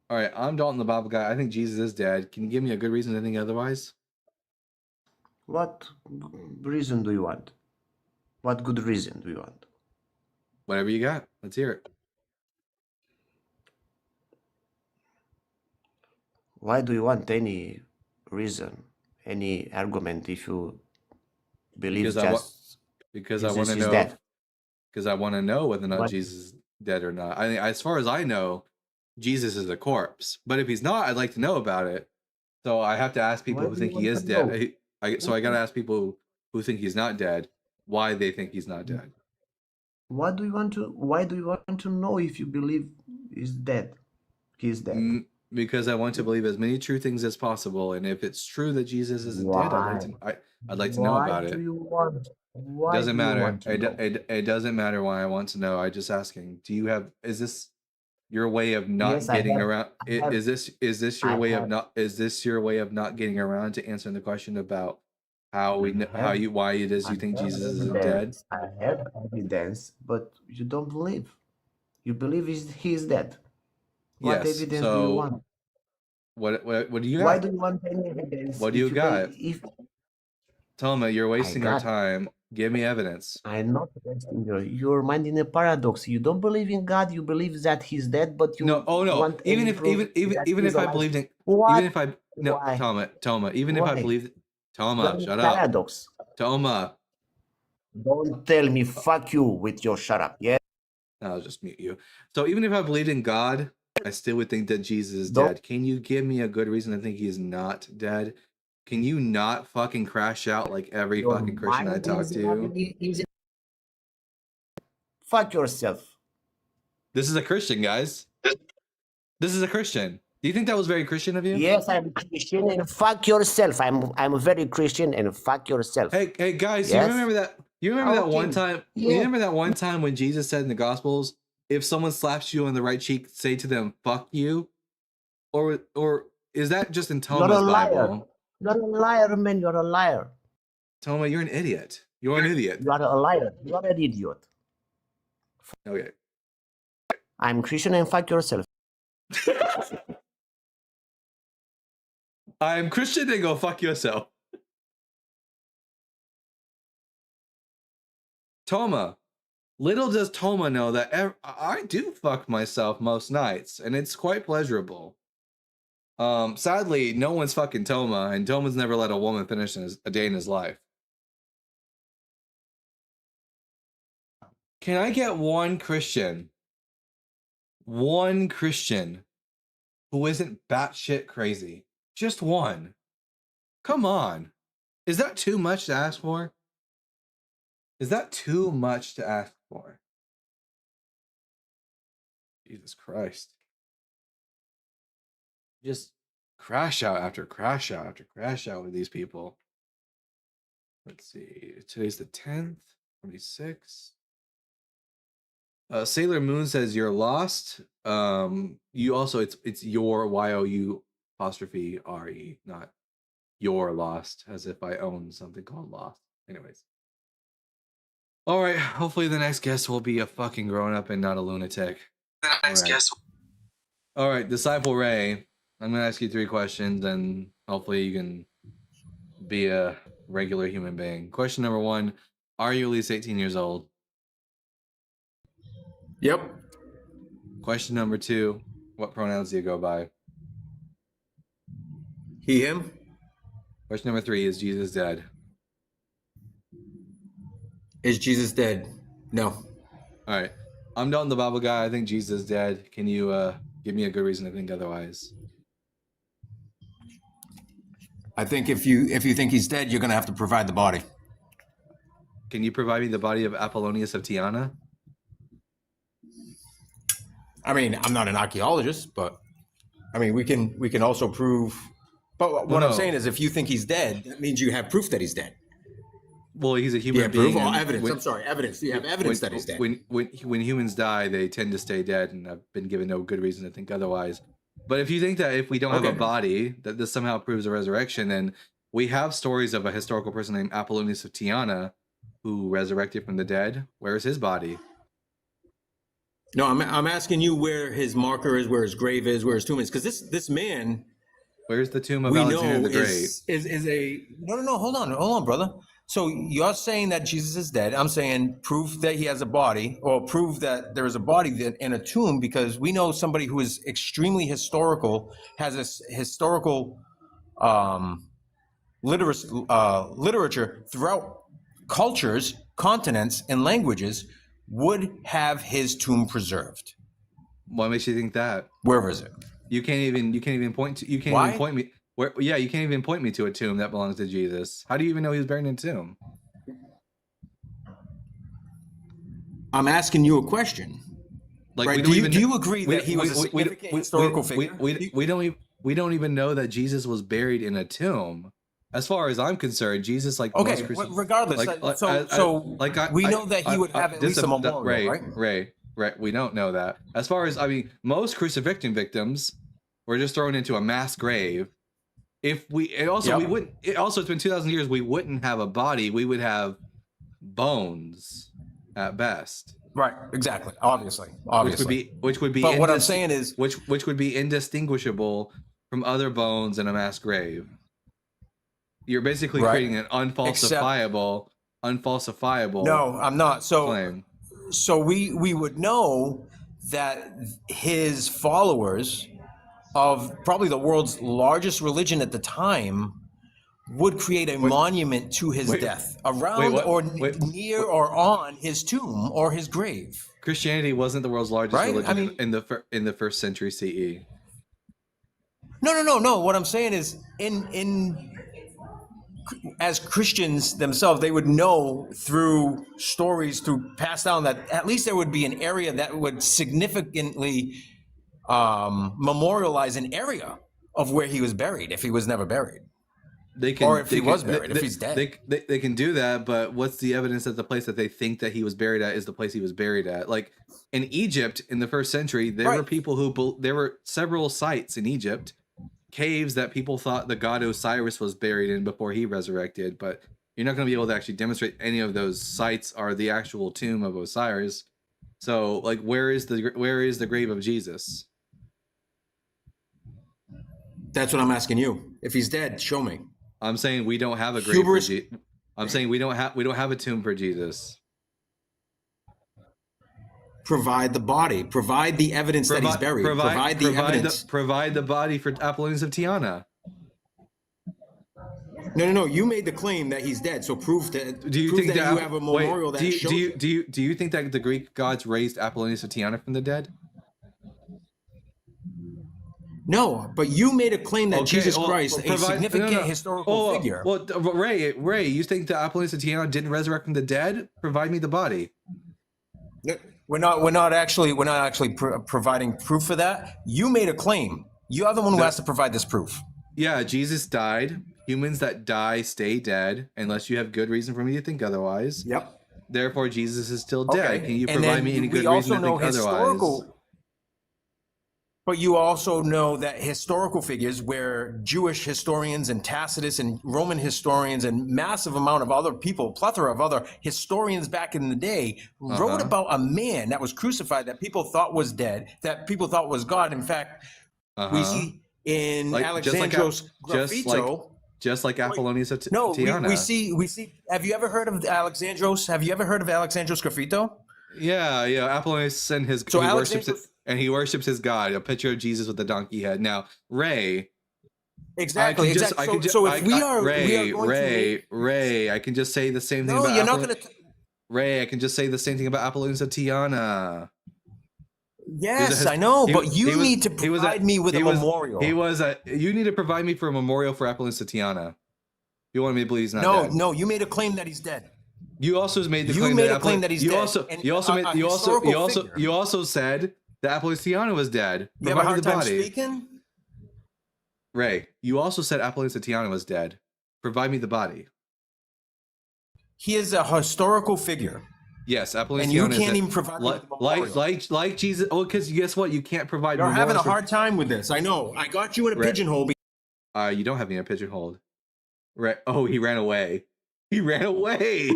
All right, I'm Dalton the Bible guy. I think Jesus is dead. Can you give me a good reason to think otherwise? What reason do you want? What good reason do you want? Whatever you got. Let's hear it. Why do you want any reason, any argument if you believe Because I Jesus want to is know dead? because I want to know whether or not What? Jesus is dead or not. I think, as far as I know, Jesus is a corpse. But if he's not, I'd like to know about it. So I have to ask people Why who do you think he want is to know? dead. So I got to ask people who think he's not dead why they think he's not dead. Why do you want to know if you believe he's dead? He's dead. Because I want to believe as many true things as possible, and if it's true that Jesus isn't dead, I'd like to know Why about do it. you want? Why Doesn't do you matter. want to know? It doesn't matter why I want to know. I'm just asking. Is this your way of not Yes, I getting have. around? I have. Is this your I way of have. not? Is this your way of not getting around to answering the question about how we I have. why it is I you think have Jesus isn't dead? evidence. I have evidence, but you don't believe. You believe he is dead. What Yes. evidence do you So want? what do you Why got? do you want any evidence What do if you you got? if Tell me, you're I wasting our got time. Give me evidence. I'm not wasting your mind in a paradox. You don't believe in God, you believe that he's dead, but you No, oh no. want any proof that Even he's if I alive. believed in What? even if I no Why? Toma, even if I Why? believed You're Toma, in a shut up. paradox. Toma. Don't tell me fuck you with your shut up, yeah? I'll just mute you. So even if I believed in God, I still would think that Jesus is Don't dead. Can you give me a good reason to think he's not dead? Can you not fucking crash out like every your fucking Christian I mind talk is to? fuck yourself. This is a Christian, guys. This is a Christian. Do you think that was very Christian of you? Yes, I'm Christian and fuck yourself. I'm very Christian and fuck yourself. Hey guys, Yes? you remember that? You remember that one Okay. time? You Yeah. remember that one time when Jesus said in the Gospels, "If someone slaps you on the right cheek, say to them, fuck you," or is that just in You're a Toma's liar. Bible? You're a liar, man. You're a liar. Toma, you're an idiot. You're an idiot. You are a liar. You are an idiot. Okay. I'm Christian and fuck yourself. I'm Christian and go fuck yourself. Toma. Little does Toma know that I do fuck myself most nights, and it's quite pleasurable. Sadly, no one's fucking Toma, and Toma's never let a woman finish a day in his life. Can I get one Christian who isn't batshit crazy? Just one. Come on. Is that too much to ask for? Is that too much to ask for? Jesus Christ. Just crash out after crash out after crash out with these people. Let's see. Today's the 10th, 26th. Sailor Moon says you're lost. You also it's your YOU apostrophe RE, not you're lost, as if I own something called Lost. Anyways. All right. Hopefully the next guest will be a fucking grown up and not a lunatic. All right, Disciple Ray. I'm gonna ask you 3 questions, and hopefully you can be a regular human being. Question number 1: are you at least 18 years old? Yep. Question number 2: what pronouns do you go by? He, him. Question number 3: is Jesus dead? Is Jesus dead? No. All right. I'm Dalton the Bible guy. I think Jesus is dead. Can you give me a good reason to think otherwise? I think if you think he's dead, you're gonna have to provide the body. Can you provide me the body of Apollonius of Tyana? I mean, I'm not an archaeologist, but I mean, we can also prove. But what I'm saying is, if you think he's dead, that means you have proof that he's dead. Well, he's a You human have being. proof or evidence. I'm sorry, evidence. You have evidence that he's dead. When humans die, they tend to stay dead, and I've been given no good reason to think otherwise. But if you think that if we don't have a body, that this somehow proves a resurrection, then we have stories of a historical person named Apollonius of Tyana who resurrected from the dead. Where's his body? No, I'm asking you where his marker is, where his grave is, where his tomb is, because this man Where's the tomb of we Alexander know the Great? is a no. Hold on, brother. So you're saying that Jesus is dead. I'm saying proof that he has a body, or prove that there is a body in a tomb, because we know somebody who is extremely historical, has this historical literature throughout cultures, continents, and languages, would have his tomb preserved. What makes you think that? Where is it? You can't even point to. You can't Why? even point me. Where? Yeah, you can't even point me to a tomb that belongs to Jesus. How do you even know he was buried in a tomb? I'm asking you a question. Like, right? Do you agree that he was a significant historical figure? We don't even know that Jesus was buried in a tomb. As far as I'm concerned, Jesus, like, okay, regardless. We know that he would have at least a memorial, right? Right. We don't know that. As far as, I mean, most crucifixion victims were just thrown into a mass grave. If we, we wouldn't. It's been 2,000 years. We wouldn't have a body. We would have bones, at best. Right. Exactly. Obviously. Which would be. But what I'm saying is, which would be indistinguishable from other bones in a mass grave. You're basically creating an unfalsifiable. No, I'm not. So claim. So we would know that his followers of probably the world's largest religion at the time would create a monument to his death around near or on his tomb or his grave. Christianity wasn't the world's largest religion in the first century CE. No. What I'm saying is, as Christians themselves, they would know through stories, through passed down, that at least there would be an area that would significantly memorialize an area of where he was buried if he was never buried. If he's dead. They can do that, but what's the evidence that the place that they think that he was buried at is the place he was buried at? Like in Egypt in the first century, there were people there were several sites in Egypt, caves that people thought the god Osiris was buried in before he resurrected, but you're not going to be able to actually demonstrate any of those sites are the actual tomb of Osiris. So, like, where is the grave of Jesus? That's what I'm asking you. If he's dead, show me. I'm saying we don't have a grave for Jesus. I'm saying we don't have a tomb for Jesus. Provide the body. Provide the evidence that he's buried. Provide the evidence. Provide the body for Apollonius of Tyana. No. You made the claim that he's dead. So prove that. Do you think that you have a memorial that shows? Do you think that the Greek gods raised Apollonius of Tyana from the dead? No, but you made a claim that Jesus Christ, a significant historical figure. Well, Ray, you think that Apollonius of Tyana didn't resurrect from the dead? Provide me the body. We're not actually providing proof for that. You made a claim. You are the one who has to provide this proof. Yeah, Jesus died. Humans that die stay dead unless you have good reason for me to think otherwise. Yep. Therefore, Jesus is still dead. Can you provide me any good reason to think otherwise? But you also know that historical figures, where Jewish historians and Tacitus and Roman historians and massive amount of other people, plethora of other historians back in the day, wrote about a man that was crucified that people thought was dead, that people thought was God. In fact, we see in Alexandros Graffito. Just like Apollonius of Tyana. No, we see. Have you ever heard of Alexandros? Have you ever heard of Alexandros Graffito? Yeah. Apollonius and his he worships his god, a picture of Jesus with the donkey head. Now, Ray. Exactly. Ray, I can just say the same thing. No, you're not going to. Ray, I can just say the same thing about Apollonius of Tyana. Yes, I know, but you need to provide me with a memorial. You need to provide me for a memorial for Apollonius of Tyana. You want me to believe he's not dead? No, you made a claim that he's dead. You also made the claim that he's dead. You also said that Apollonius of Tyana was dead. You have a hard time speaking? Ray, you also said Apollonius of Tyana was dead. Provide me the body. He is a historical figure. Yes, Apollonius. And you can't even provide me with the like Jesus. Oh, because guess what? You can't provide. You're having a hard time with this. I know. I got you in a pigeonhole. You don't have me in a pigeonhole. Right? Oh, he ran away. He ran away.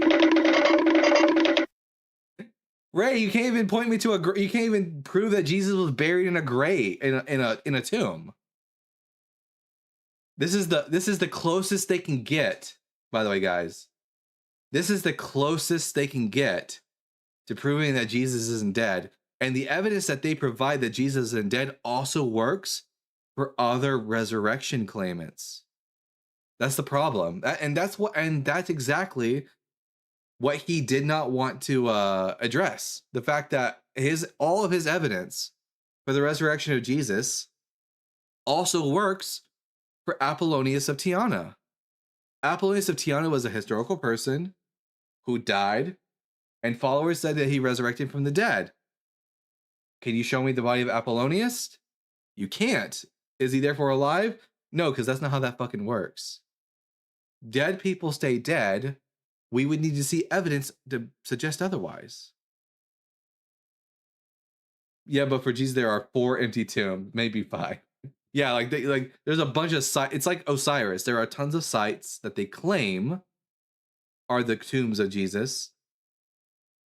Ray, you can't even point me to you can't even prove that Jesus was buried in a grave in a tomb. This is the closest they can get, by the way, guys. This is the closest they can get to proving that Jesus isn't dead. And the evidence that they provide that Jesus isn't dead also works for other resurrection claimants. That's the problem. And that's exactly what he did not want to address. The fact that all of his evidence for the resurrection of Jesus also works for Apollonius of Tyana. Apollonius of Tyana was a historical person who died, and followers said that he resurrected from the dead. Can you show me the body of Apollonius? You can't. Is he therefore alive? No, because that's not how that fucking works. Dead people stay dead. We would need to see evidence to suggest otherwise. Yeah, but for Jesus, there are 4 empty tombs, maybe 5. Yeah, like there's a bunch of sites. It's like Osiris. There are tons of sites that they claim are the tombs of Jesus,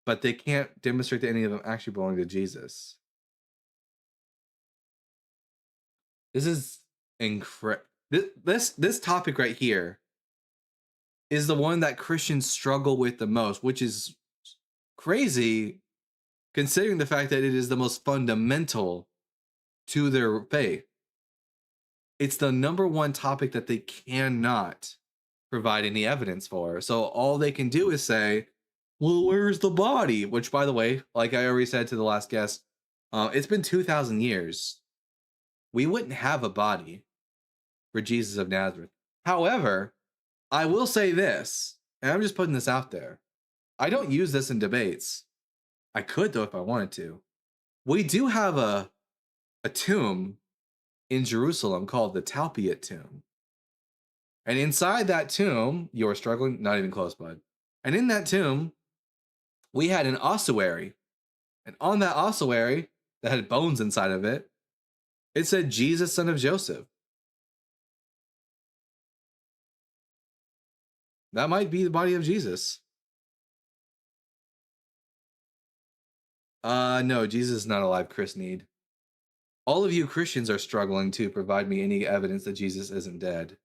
but they can't demonstrate that any of them actually belong to Jesus. This is incredible. This topic right here is the one that Christians struggle with the most, which is crazy considering the fact that it is the most fundamental to their faith. It's the number one topic that they cannot provide any evidence for. So all they can do is say, well, where's the body? Which, by the way, like I already said to the last guest, it's been 2,000 years. We wouldn't have a body for Jesus of Nazareth. However, I will say this, and I'm just putting this out there. I don't use this in debates. I could, though, if I wanted to. We do have a tomb in Jerusalem called the Talpiot tomb. And inside that tomb, you're struggling, not even close, bud. And in that tomb, we had an ossuary. And on that ossuary that had bones inside of it, it said Jesus, son of Joseph. That might be the body of Jesus. No, Jesus is not alive, Chris Need. All of you Christians are struggling to provide me any evidence that Jesus isn't dead.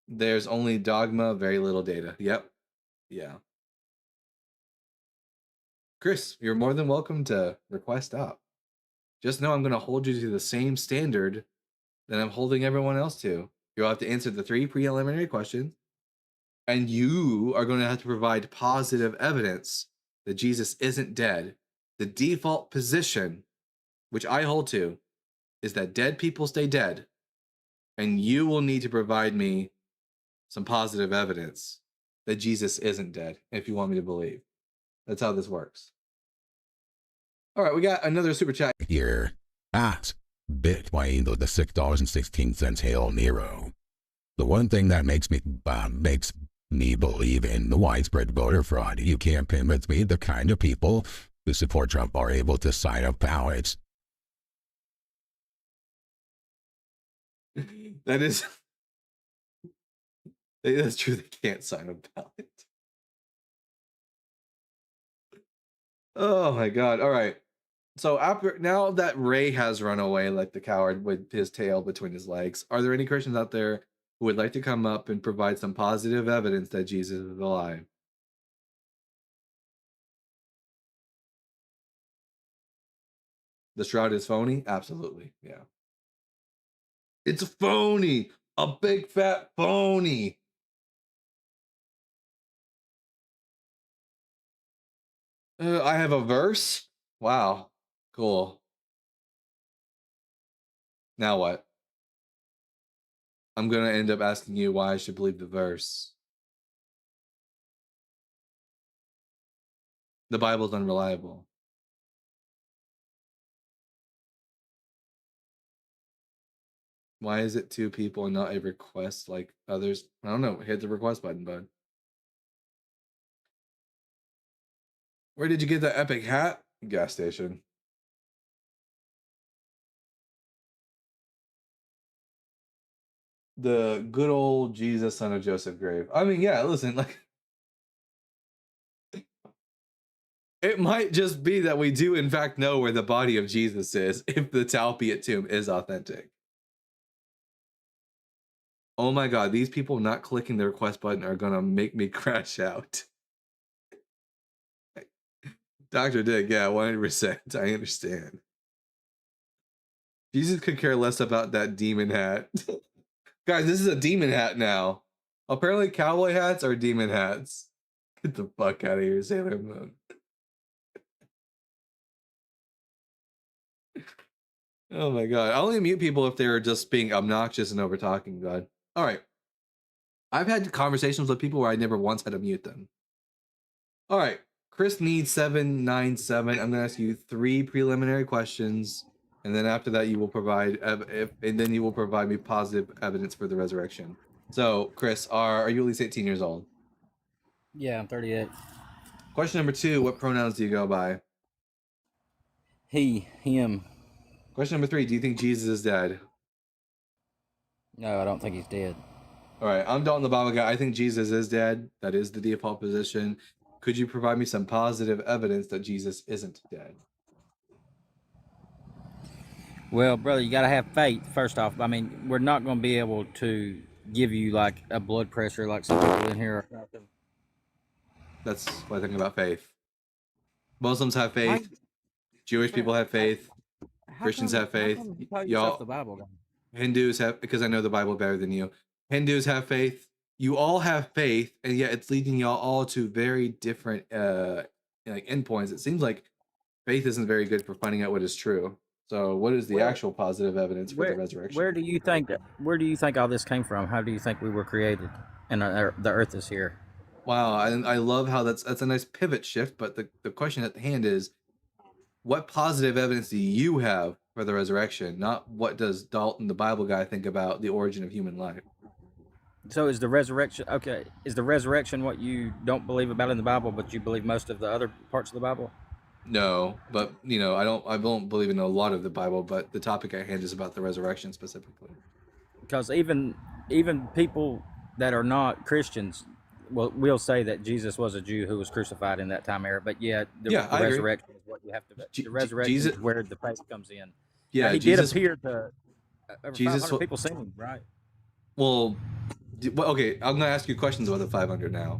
There's only dogma, very little data. Yep. Yeah. Chris, you're more than welcome to request up. Just know I'm going to hold you to the same standard that I'm holding everyone else to. You'll have to answer the 3 preliminary questions, and you are going to have to provide positive evidence that Jesus isn't dead. The default position, which I hold to, is that dead people stay dead, and you will need to provide me some positive evidence that Jesus isn't dead, if you want me to believe. That's how this works. All right, we got another super chat here. At Bitcoin to the $6.16 Hail Nero. The one thing that makes me believe in the widespread voter fraud. You can't convince me the kind of people who support Trump are able to sign up ballots. That's true. They can't sign a ballot. Oh my god. All right. So now that Ray has run away like the coward with his tail between his legs, are there any Christians out there who would like to come up and provide some positive evidence that Jesus is alive? The shroud is phony? Absolutely. Yeah. It's a phony. A big fat phony. I have a verse? Wow. Cool. Now what? I'm going to end up asking you why I should believe the verse. The Bible's unreliable. Why is it 2 people and not a request like others? I don't know. Hit the request button, bud. Where did you get that epic hat? Gas station. The good old Jesus, son of Joseph grave. I mean, yeah, listen, like, It might just be that we do in fact know where the body of Jesus is if the Talpiot tomb is authentic. Oh my god, these people not clicking the request button are gonna make me crash out. Dr. Dick, yeah, 100%. I understand. Jesus could care less about that demon hat. Guys, this is a demon hat now. Apparently cowboy hats are demon hats. Get the fuck out of here, Sailor Moon. Oh my god. I only mute people if they're just being obnoxious and over talking, God. Alright. I've had conversations with people where I never once had to mute them. Alright. Chris needs 797. I'm gonna ask you 3 preliminary questions, and then after that you will provide and then you will provide me positive evidence for the resurrection. So, Chris, are you at least 18 years old? Yeah, I'm 38. Question number 2, what pronouns do you go by? He, him. Question number 3, do you think Jesus is dead? No, I don't think he's dead. All right, I'm Dalton the Bible Guy. I think Jesus is dead. That is the default position. Could you provide me some positive evidence that Jesus isn't dead? Well, brother, you got to have faith, first off. I mean, we're not going to be able to give you like a blood pressure like some people in here. That's what I think about faith. Muslims have faith. Jewish people have faith. Christians have faith. Y'all, the Bible guy? Hindus have, because I know the Bible better than you. Hindus have faith. You all have faith, and yet it's leading y'all all to very different like endpoints. It seems like faith isn't very good for finding out what is true. So, what is the actual positive evidence for the resurrection? Where do you think all this came from? How do you think we were created, and the Earth is here? Wow, I love how that's a nice pivot shift. But the question at hand is, what positive evidence do you have for the resurrection? Not what does Dalton, the Bible guy, think about the origin of human life? So is the resurrection okay? Is the resurrection what you don't believe about in the Bible, but you believe most of the other parts of the Bible? No, but I don't believe in a lot of the Bible, but the topic at hand is about the resurrection specifically. Because even people that are not Christians will say that Jesus was a Jew who was crucified in that time era. But the resurrection is what you have to. The resurrection is where the faith comes in. Yeah, now, he did appear to over Jesus. 500 people seen him, right? Well, okay. I'm gonna ask you questions about the 500 now.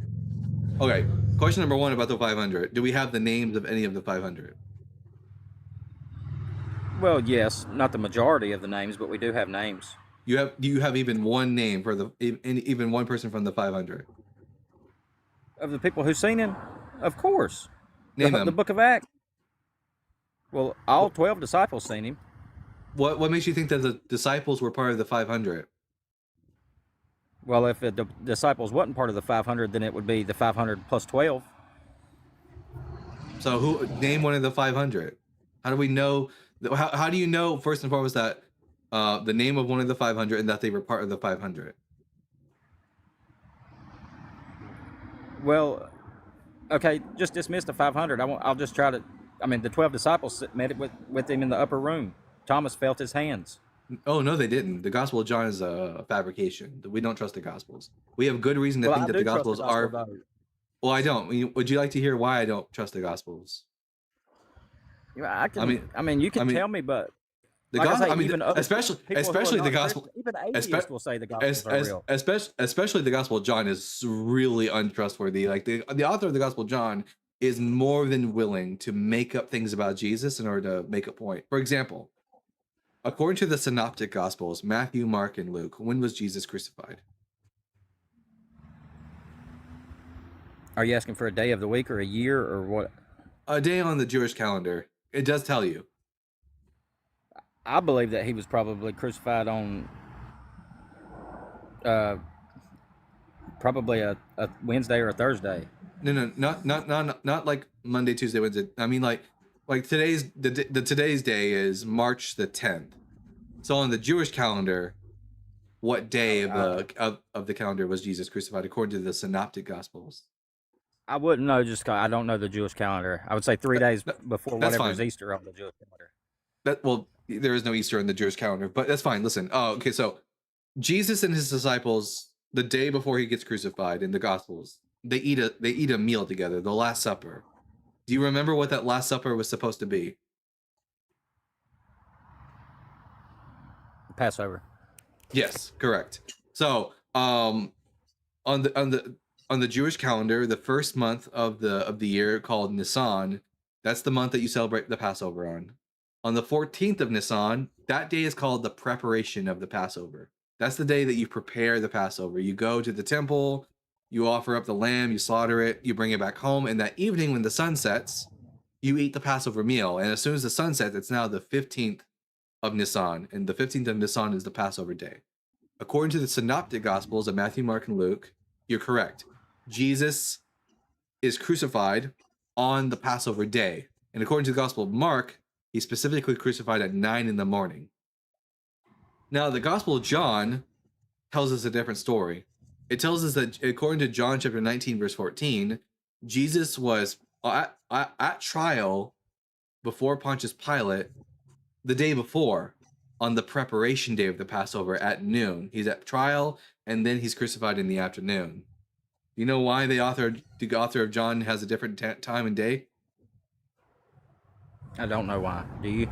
Okay, question number 1 about the 500. Do we have the names of any of the 500? Well, yes, not the majority of the names, but we do have names. Do you have even one name for even one person from the 500? Of the people who seen him? Of course. Name them. The book of Acts. Well, all 12 disciples seen him. What makes you think that the disciples were part of the 500? Well, if the disciples wasn't part of the 500, then it would be the 500 plus 12. So name one of the 500? How do we know? How do you know, first and foremost, that the name of one of the 500 and that they were part of the 500? Well, okay, just dismiss the 500. I'll just try to. I mean, the 12 disciples met it with him in the upper room. Thomas felt his hands. Oh, no, they didn't. The Gospel of John is a fabrication. We don't trust the Gospels. We have good reason to think that the Gospels are. Well, I don't. Would you like to hear why I don't trust the Gospels? Yeah, I mean, you can tell me, but the like gospel. say, I mean, even especially the gospel. Even atheists will say the Gospels are real. Especially the Gospel of John is really untrustworthy. Like the author of the Gospel of John is more than willing to make up things about Jesus in order to make a point. For example, according to the Synoptic Gospels, Matthew, Mark, and Luke, when was Jesus crucified? Are you asking for a day of the week or a year or what? A day on the Jewish calendar. It does tell you. I believe that he was probably crucified on probably a Wednesday or a Thursday. No, not like Monday, Tuesday, Wednesday. I mean like today's today's day is March the 10th. So on the Jewish calendar, what day of the calendar was Jesus crucified according to the Synoptic Gospels? I wouldn't know, just 'cause I don't know the Jewish calendar. I would say 3 days before whatever is Easter on the Jewish calendar. There is no Easter in the Jewish calendar, but that's fine. Listen. Oh, okay. So Jesus and his disciples, the day before he gets crucified in the Gospels, they eat a meal together, the Last Supper. Do you remember what that Last Supper was supposed to be? Passover. Yes, correct. So, on the Jewish calendar, the first month of the year called Nisan, that's the month that you celebrate the Passover on. On the 14th of Nisan, that day is called the preparation of the Passover. That's the day that you prepare the Passover. You go to the temple, you offer up the lamb, you slaughter it, you bring it back home, and that evening when the sun sets, you eat the Passover meal. And as soon as the sun sets, it's now the 15th of Nisan, and the 15th of Nisan is the Passover day. According to the synoptic gospels of Matthew, Mark, and Luke, you're correct. Jesus is crucified on the Passover day. And according to the Gospel of Mark, he's specifically crucified at 9 in the morning. Now, the Gospel of John tells us a different story. It tells us that according to John chapter 19, verse 14, Jesus was at trial before Pontius Pilate the day before, on the preparation day of the Passover at noon. He's at trial, and then he's crucified in the afternoon. Do you know why the author of John has a different time and day? I don't know why. Do you?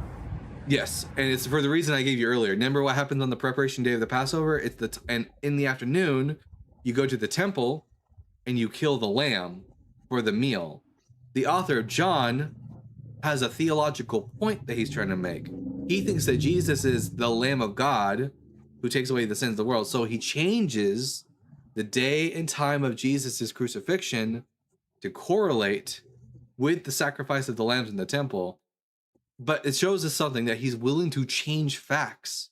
Yes, and it's for the reason I gave you earlier. Remember what happens on the preparation day of the Passover? It's and in the afternoon, you go to the temple and you kill the lamb for the meal. The author of John has a theological point that he's trying to make. He thinks that Jesus is the Lamb of God who takes away the sins of the world. So he changes the day and time of Jesus' crucifixion to correlate with the sacrifice of the lambs in the temple. But it shows us something, that he's willing to change facts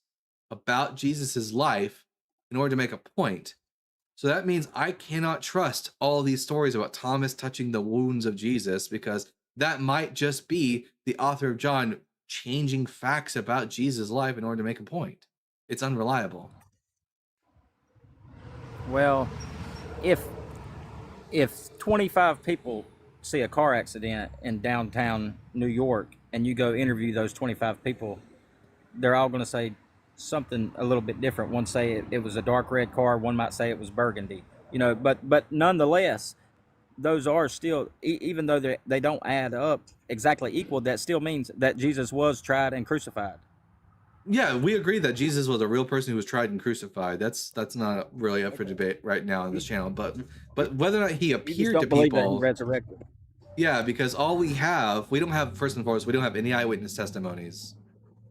about Jesus' life in order to make a point. So that means I cannot trust all these stories about Thomas touching the wounds of Jesus, because that might just be the author of John changing facts about Jesus' life in order to make a point. It's unreliable. Well, if 25 people see a car accident in downtown New York and you go interview those 25 people, they're all going to say something a little bit different. One say it was a dark red car, one might say it was burgundy. But nonetheless, those are still, even though they don't add up exactly equal, that still means that Jesus was tried and crucified. Yeah, we agree that Jesus was a real person who was tried and crucified. That's not really up for debate right now on this channel. But whether or not he appeared to people, that he resurrected. Yeah, because we don't have, first and foremost, we don't have any eyewitness testimonies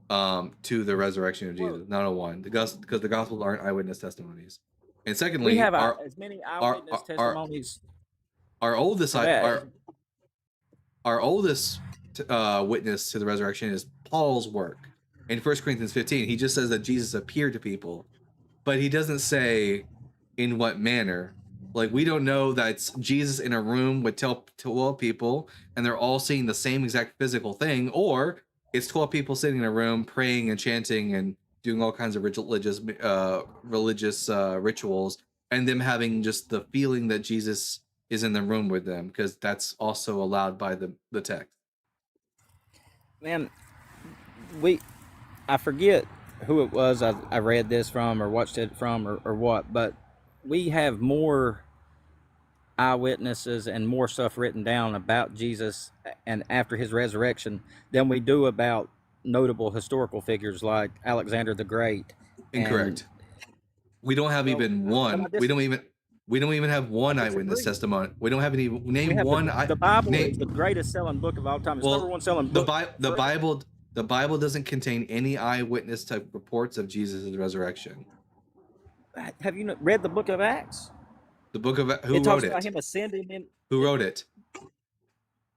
to the resurrection of Jesus. Not a one, because the Gospels aren't eyewitness testimonies. And secondly, we have as many eyewitness testimonies. Our oldest witness to the resurrection is Paul's work. In 1 Corinthians 15, he just says that Jesus appeared to people, but he doesn't say in what manner. Like, we don't know that it's Jesus in a room with 12 people and they're all seeing the same exact physical thing, or it's 12 people sitting in a room praying and chanting and doing all kinds of religious rituals, and them having just the feeling that Jesus is in the room with them, because that's also allowed by the text. Man, I forget who it was I read this from or watched it from or what, but we have more eyewitnesses and more stuff written down about Jesus and after his resurrection than we do about notable historical figures like Alexander the Great. Incorrect. We don't have even one. We don't even have one eyewitness testimony. We don't have any. The Bible is the greatest selling book of all time. It's number one selling book. The Bible doesn't contain any eyewitness type reports of Jesus' resurrection. Have you read the book of Acts? The book of who it talks wrote about it? Him ascending in. Who wrote it?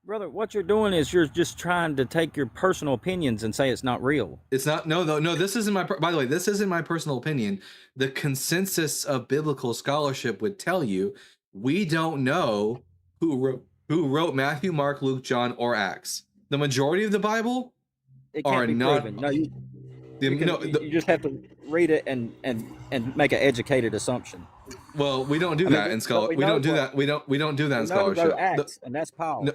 Brother, what you're doing is you're just trying to take your personal opinions and say it's not real. It's not. No. This isn't my. By the way, this isn't my personal opinion. The consensus of biblical scholarship would tell you we don't know who wrote Matthew, Mark, Luke, John, or Acts. The majority of the Bible it can't be not. Proven. No, you just have to read it and make an educated assumption. Well, we don't do that in scholarship. We don't do that. We don't do that in scholarship. Acts, and that's Paul. No,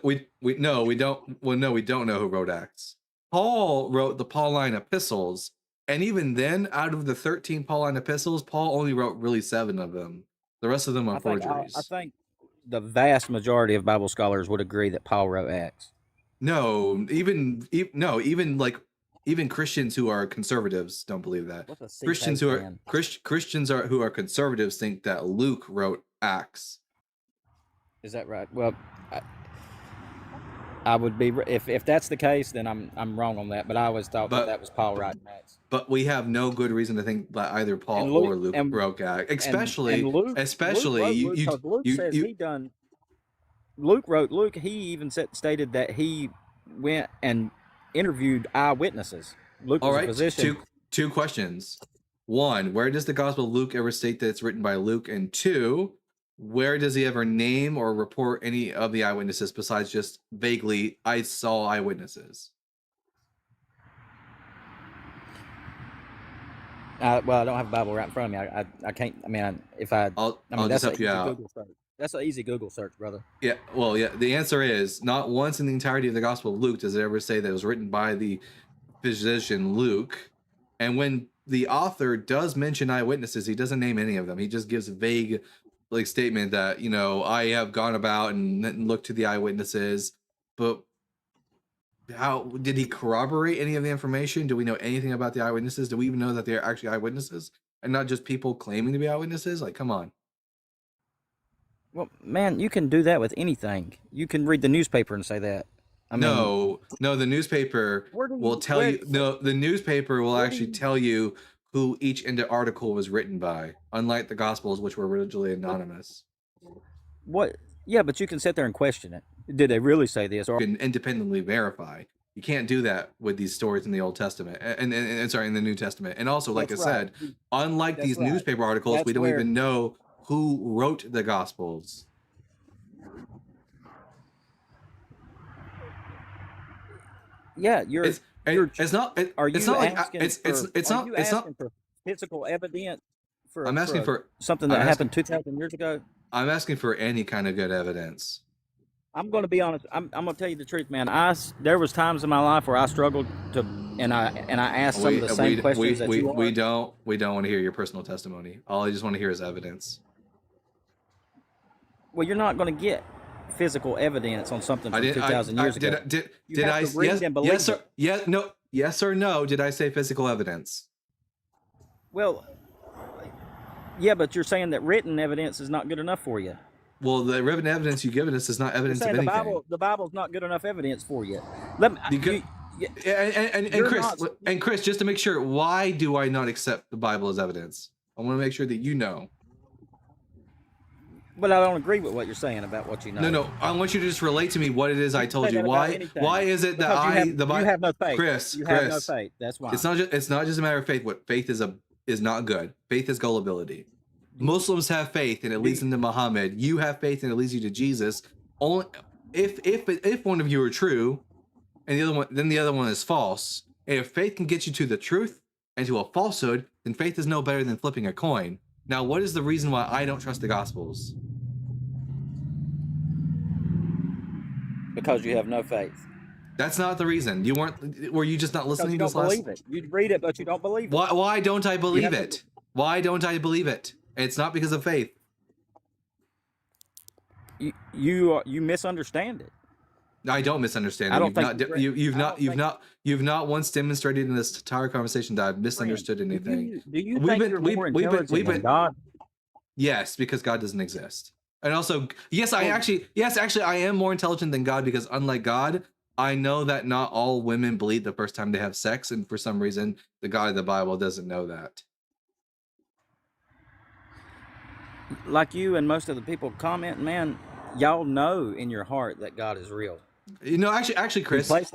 we don't. Well, no, we don't know who wrote Acts. Paul wrote the Pauline epistles, and even then, out of the 13 Pauline epistles, Paul only wrote really 7 of them. The rest of them are forgeries. I think the vast majority of Bible scholars would agree that Paul wrote Acts. No, even Christians who are conservatives don't believe that. Christians who are who are conservatives think that Luke wrote Acts. Is that right? Well, I would be if that's the case, then I'm wrong on that. But I always thought that was Paul writing Acts. But we have no good reason to think that either Paul or Luke wrote Acts, especially Luke says he done. Luke. He even stated that he went and interviewed eyewitnesses. Luke was a physician. Two questions. One, where does the Gospel of Luke ever state that it's written by Luke? And two, where does he ever name or report any of the eyewitnesses besides just vaguely, I saw eyewitnesses? Well, I don't have a Bible right in front of me. I can't. I mean, I'll just help you out. That's an easy Google search, brother. Yeah. Well, yeah. The answer is not once in the entirety of the Gospel of Luke does it ever say that it was written by the physician Luke. And when the author does mention eyewitnesses, he doesn't name any of them. He just gives a vague statement that, I have gone about and looked to the eyewitnesses. But how did he corroborate any of the information? Do we know anything about the eyewitnesses? Do we even know that they're actually eyewitnesses and not just people claiming to be eyewitnesses? Come on. Well, man, you can do that with anything. You can read the newspaper and say that. No, the newspaper will tell you. No, the newspaper will actually tell you who each article was written by, unlike the Gospels, which were originally anonymous. What? Yeah, but you can sit there and question it. Did they really say this? Or you can independently verify. You can't do that with these stories in the Old Testament, and sorry, in the New Testament. And also, like I said, unlike these newspaper articles, we don't even know who wrote the Gospels. Yeah, it's not for physical evidence I'm asking for something that happened 2,000 years ago. I'm asking for any kind of good evidence. I'm going to be honest. I'm going to tell you the truth, man. There was times in my life where I struggled to, and I asked some of the same questions that you are. We don't want to hear your personal testimony. All I just want to hear is evidence. Well, you're not going to get physical evidence on something from 2,000 years ago. Did I? Yes or no? Did I say physical evidence? Well, yeah, but you're saying that written evidence is not good enough for you. Well, the written evidence you've given us is not evidence of anything. The Bible's not good enough evidence for you. Chris, just to make sure, why do I not accept the Bible as evidence? I want to make sure that you know. But I don't agree with what you're saying about what you know. No. I want you to just relate to me what it is I told you. Why is it that you have no faith? Chris, you have no faith. That's why. It's not just a matter of faith. What faith is not good. Faith is gullibility. Muslims have faith and it leads them to Muhammad. You have faith and it leads you to Jesus. Only if one of you are true, and the other one is false. And if faith can get you to the truth and to a falsehood, then faith is no better than flipping a coin. Now, what is the reason why I don't trust the Gospels? Because you have no faith. That's not the reason. Were you just not listening to this last? You don't believe it. You read it, but you don't believe it. Why don't I believe it? Why don't I believe it? It's not because of faith. You misunderstand it. I don't misunderstand it. I don't think you've not once demonstrated in this entire conversation that I've misunderstood anything. Do you think you're more intelligent than God? Yes, because God doesn't exist. And also, actually I am more intelligent than God, because unlike God, I know that not all women bleed the first time they have sex, and for some reason, the God of the Bible doesn't know that. Like you and most of the people comment, man, y'all know in your heart that God is real. Actually, Chris, Chris,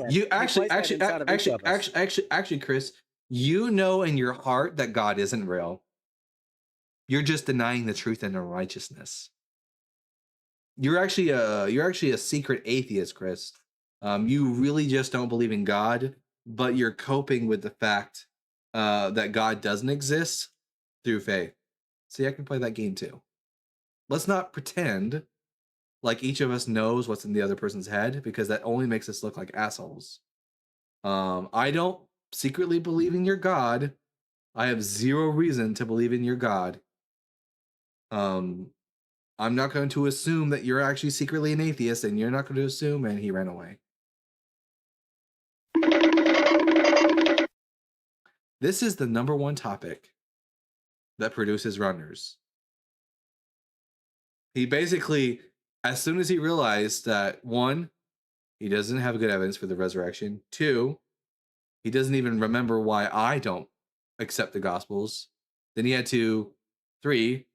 you know in your heart that God isn't real. You're just denying the truth and the righteousness. You're actually a secret atheist, Chris. You really just don't believe in God, but you're coping with the fact that God doesn't exist through faith. See, I can play that game too. Let's not pretend like each of us knows what's in the other person's head, because that only makes us look like assholes. I don't secretly believe in your God. I have zero reason to believe in your God. I'm not going to assume that you're actually secretly an atheist, and you're not going to assume, and he ran away. This is the number one topic that produces runners. He basically, as soon as he realized that, one, he doesn't have good evidence for the resurrection. Two, he doesn't even remember why I don't accept the Gospels. Then he had to, three,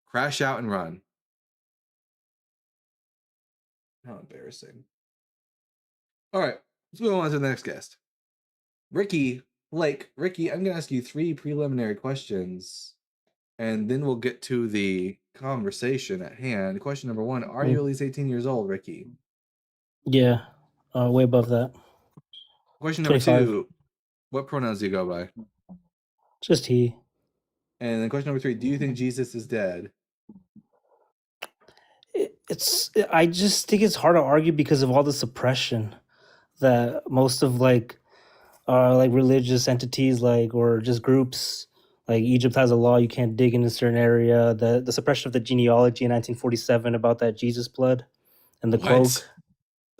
crash out and run. How embarrassing. All right, let's move on to the next guest. Ricky Blake. Ricky, I'm going to ask you 3 preliminary questions, and then we'll get to the conversation at hand. Question number 1, are you at least 18 years old, Ricky? Yeah, way above that. Question number 25. 2, what pronouns do you go by? Just he. And then question number 3, do you think Jesus is dead? I just think it's hard to argue because of all the suppression that most of like religious entities or just groups like Egypt has a law you can't dig in a certain area. The suppression of the genealogy in 1947 about that Jesus blood and the cloak.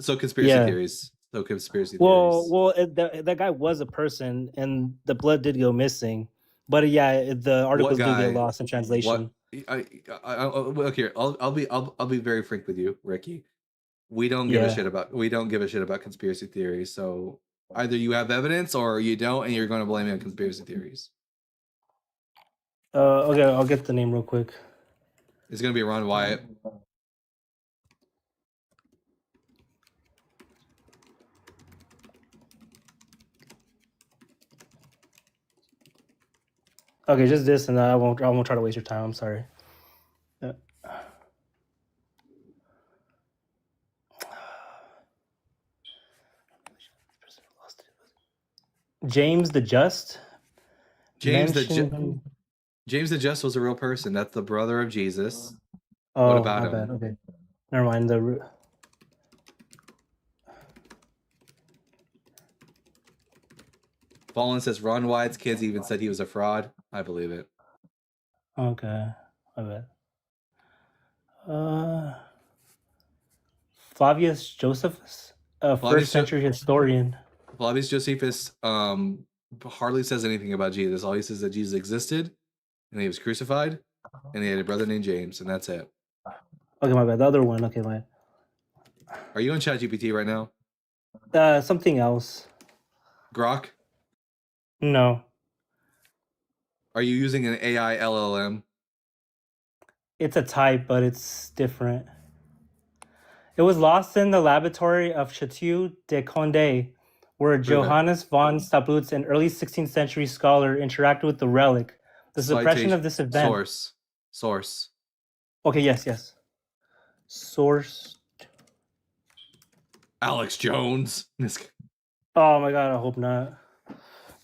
So conspiracy theories. So conspiracy theories. Well, that guy was a person, and the blood did go missing. But the articles do get lost in translation. Okay, I'll be very frank with you, Ricky. We don't give a shit about conspiracy theories. So either you have evidence or you don't, and you're going to blame me on conspiracy theories. Okay, I'll get the name real quick. It's going to be Ron Wyatt. Okay, just this, and I won't try to waste your time. I'm sorry. James the Just. James the Just was a real person. That's the brother of Jesus. Oh, what about him? Bad. Okay, never mind. Fallen says Ron Wyatt's kids even said he was a fraud. I believe it. Okay, my bad. Flavius Josephus, first century historian. Flavius Josephus hardly says anything about Jesus. All he says is that Jesus existed, and he was crucified, and he had a brother named James, and that's it. Okay, my bad. The other one. Okay, my. Are you on ChatGPT right now? Something else. Grok? No. Are you using an AI LLM? It's a type, but it's different. It was lost in the laboratory of Chateau de Condé, where Johannes von Stablitz, an early 16th century scholar, interacted with the relic. The suppression of this event. Source. Okay, yes. Source. Alex Jones. Oh my god, I hope not.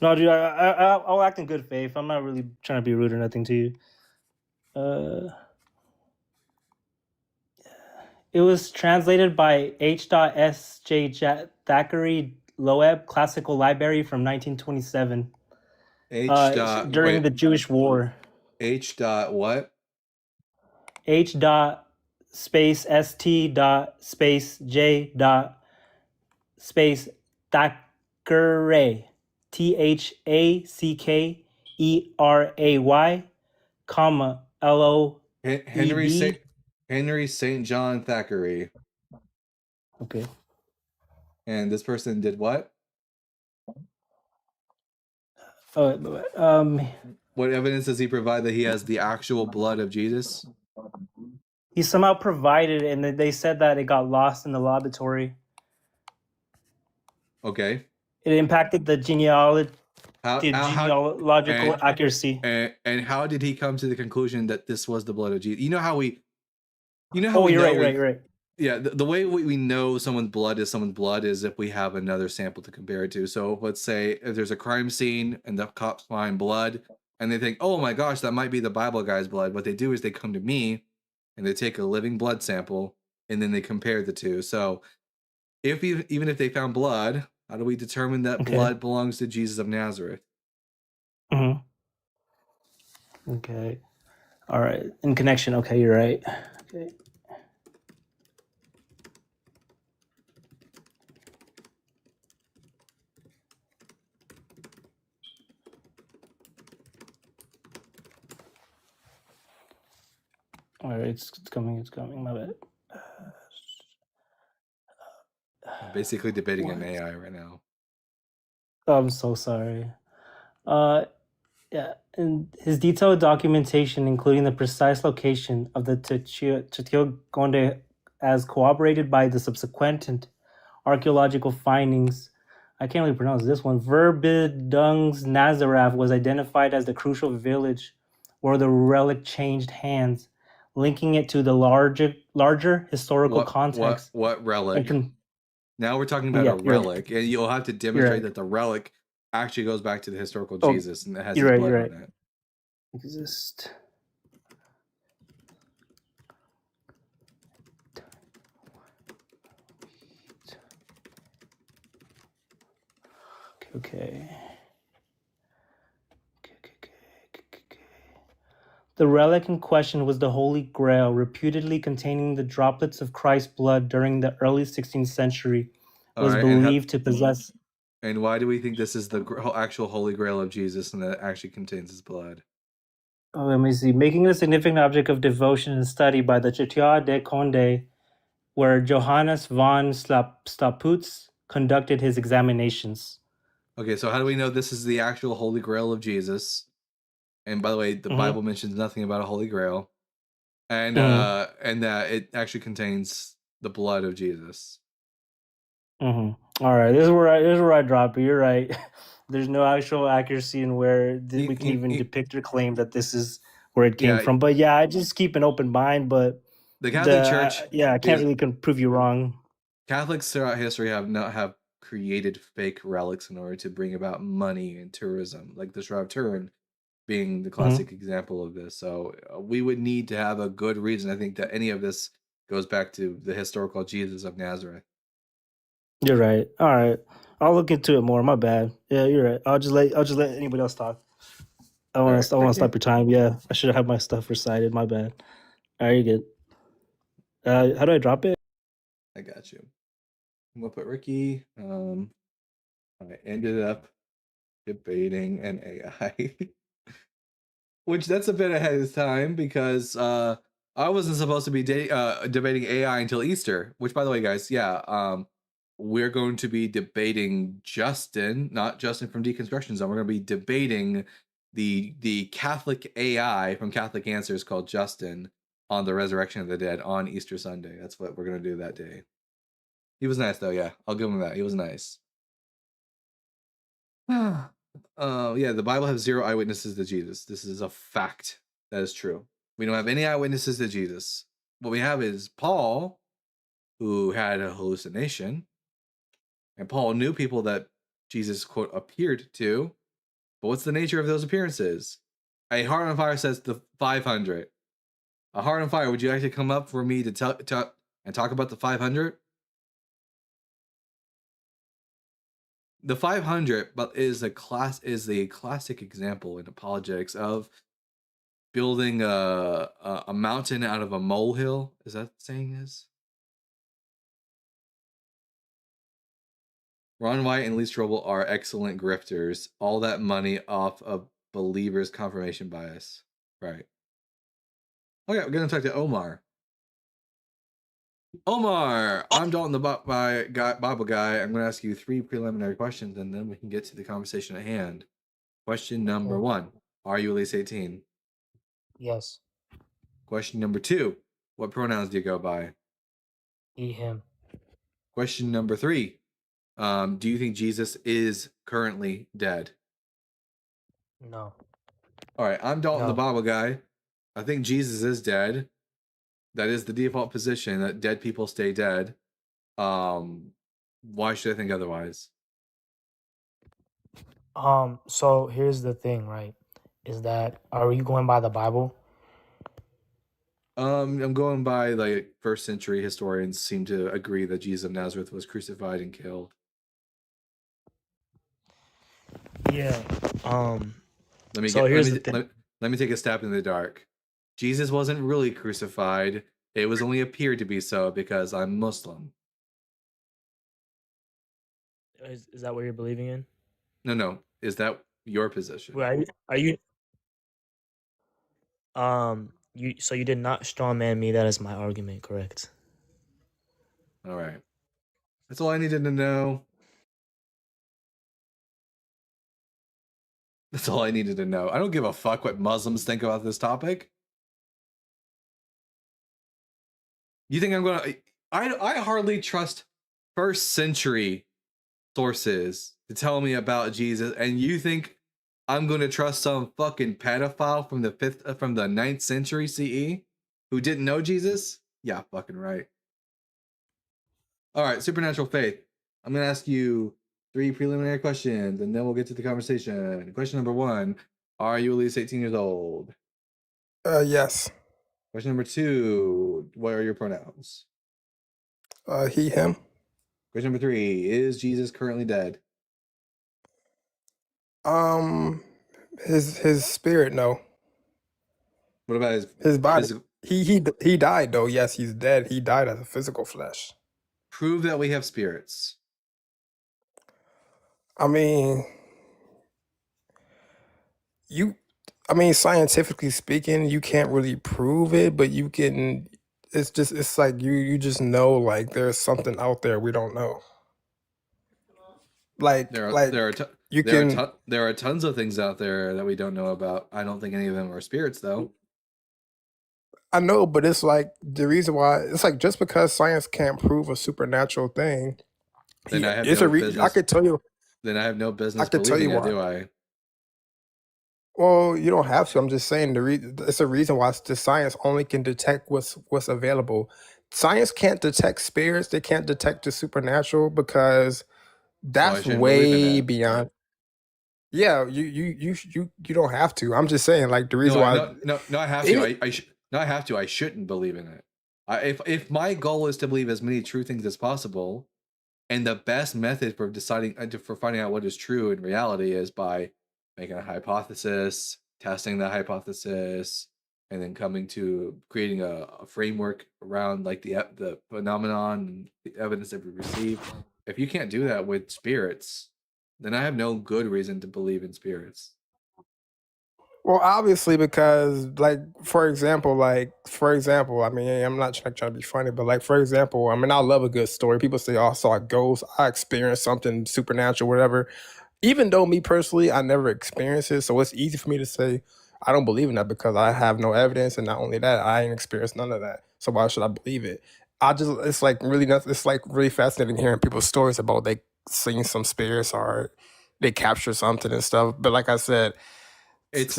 No, dude, I'll act in good faith. I'm not really trying to be rude or nothing to you. It was translated by H.S.J. Thackeray Loeb Classical Library from 1927. During the Jewish War. H. What? H. Space St. Space J. Space Thackeray. Thackeray, comma Loeb. Henry St. John Thackeray. Okay. And this person did what? What evidence does he provide that he has the actual blood of Jesus? He somehow provided it, and they said that it got lost in the laboratory. Okay. It impacted the genealogical accuracy. And how did he come to the conclusion that this was the blood of Jesus? You're right. Yeah, the way we know someone's blood is if we have another sample to compare it to. So let's say if there's a crime scene and the cops find blood and they think, oh my gosh, that might be the Bible guy's blood. What they do is they come to me and they take a living blood sample and then they compare the two. So even if they found blood, how do we determine that blood belongs to Jesus of Nazareth? Mm-hmm. Okay. All right. In connection. Okay, you're right. Okay. All right, it's coming. It's coming. My bad. I'm basically debating an AI right now. Oh, I'm so sorry. Yeah, and his detailed documentation, including the precise location of the Chitiogondé, as corroborated by the subsequent archaeological findings. I can't really pronounce this one. Verbidungs Nazareth was identified as the crucial village where the relic changed hands, linking it to the larger historical context. What relic? Now we're talking about Yeah, a relic, and you'll have to demonstrate that the relic actually goes back to the historical Jesus and it has his blood on it. Exist. Okay. The relic in question was the Holy Grail, reputedly containing the droplets of Christ's blood during the early 16th century. Was believed to possess. And why do we think this is the actual Holy Grail of Jesus and that it actually contains his blood? Oh, let me see. Making it a significant object of devotion and study by the Château de Condé, where Johannes von Staputz conducted his examinations. Okay, so how do we know this is the actual Holy Grail of Jesus? And by the way, the Bible mentions nothing about a Holy Grail, and that it actually contains the blood of Jesus. All right, this is where I drop it. You're right. There's no actual accuracy in where we can even depict or claim that this is where it came from. But yeah, I just keep an open mind. But the Catholic Church, I can't really prove you wrong. Catholics throughout history have created fake relics in order to bring about money and tourism, like the Shroud of Turin being the classic example of this. So we would need to have a good reason. I think that any of this goes back to the historical Jesus of Nazareth. You're right. All right, I'll look into it more. My bad. Yeah, you're right. I'll just let anybody else talk. I want to stop your time. Yeah, I should have my stuff recited. My bad. All right, you're good. How do I drop it? I got you. I'm gonna put Ricky. I ended up debating an AI, which that's a bit ahead of time because I wasn't supposed to be debating AI until Easter. Which, by the way, guys, we're going to be debating Justin, not Justin from Deconstruction Zone. We're going to be debating the Catholic AI from Catholic Answers called Justin on the Resurrection of the Dead on Easter Sunday. That's what we're going to do that day. He was nice, though. Yeah, I'll give him that. He was nice. Yeah, the Bible has 0 eyewitnesses to Jesus. This is a fact. That is true. We don't have any eyewitnesses to Jesus. What we have is Paul, who had a hallucination. And Paul knew people that Jesus, quote, appeared to. But what's the nature of those appearances? A Heart on Fire says the 500. A Heart on Fire, would you actually come up for me to talk about the 500? The 500 is the classic example in apologetics of building a mountain out of a molehill. Is that the saying is? Ron White and Lee Strobel are excellent grifters. All that money off of believers' confirmation bias. Right. Okay, we're going to talk to Omar. Omar, I'm Dalton, the Bible guy. I'm going to ask you 3 preliminary questions, and then we can get to the conversation at hand. Question number 1. Are you at least 18? Yes. Question number 2. What pronouns do you go by? He, him. Question number 3. Do you think Jesus is currently dead? No. All right, I'm Dalton, the Bible guy. I think Jesus is dead. That is the default position, that dead people stay dead. Why should I think otherwise? So here's the thing, right? Is that, are you going by the Bible? I'm going by like first century historians seem to agree that Jesus of Nazareth was crucified and killed. Yeah. Let me take a stab in the dark. Jesus wasn't really crucified. It was only appeared to be so because I'm Muslim. Is that what you're believing in? No. Is that your position? Well, are you you did not strawman me. That is my argument, correct? All right. That's all I needed to know. That's all I needed to know. I don't give a fuck what Muslims think about this topic. You think I'm gonna? I hardly trust first century sources to tell me about Jesus, and you think I'm gonna trust some fucking pedophile from the 9th century CE who didn't know Jesus? Yeah, fucking right. All right, supernatural faith. I'm gonna ask you 3 preliminary questions, and then we'll get to the conversation. Question number 1: Are you at least 18 years old? Yes. Question number 2: What are your pronouns? He, him. Question number 3: Is Jesus currently dead? His spirit, no. What about his body? He died though. Yes, he's dead. He died as a physical flesh. Prove that we have spirits. I mean, scientifically speaking, you can't really prove it, but you can. It's like you just know, like there's something out there we don't know. There are tons of things out there that we don't know about. I don't think any of them are spirits, though. I know, but it's like the reason why it's like just because science can't prove a supernatural thing, then I have no business. I could tell you. Then I have no business believing it, do I? Well, you don't have to. I'm just saying it's a reason why the science only can detect what's available. Science can't detect spirits. They can't detect the supernatural because that's way beyond. Yeah, you don't have to. I'm just saying, like the reason why. No, I have to. I have to. I shouldn't believe in it. If my goal is to believe as many true things as possible, and the best method for deciding for finding out what is true in reality is by making a hypothesis, testing the hypothesis, and then coming to creating a framework around like the phenomenon and the evidence that we receive. If you can't do that with spirits, then I have no good reason to believe in spirits. Well, obviously, because for example, I mean, I'm not trying to be funny, but for example, I mean, I love a good story. People say, "Oh, I saw a ghost. I experienced something supernatural, whatever." Even though me personally, I never experienced it, so it's easy for me to say I don't believe in that because I have no evidence, and not only that, I ain't experienced none of that. So why should I believe it? It's like really nothing. It's like really fascinating hearing people's stories about they seeing some spirits or they capture something and stuff. But like I said. It's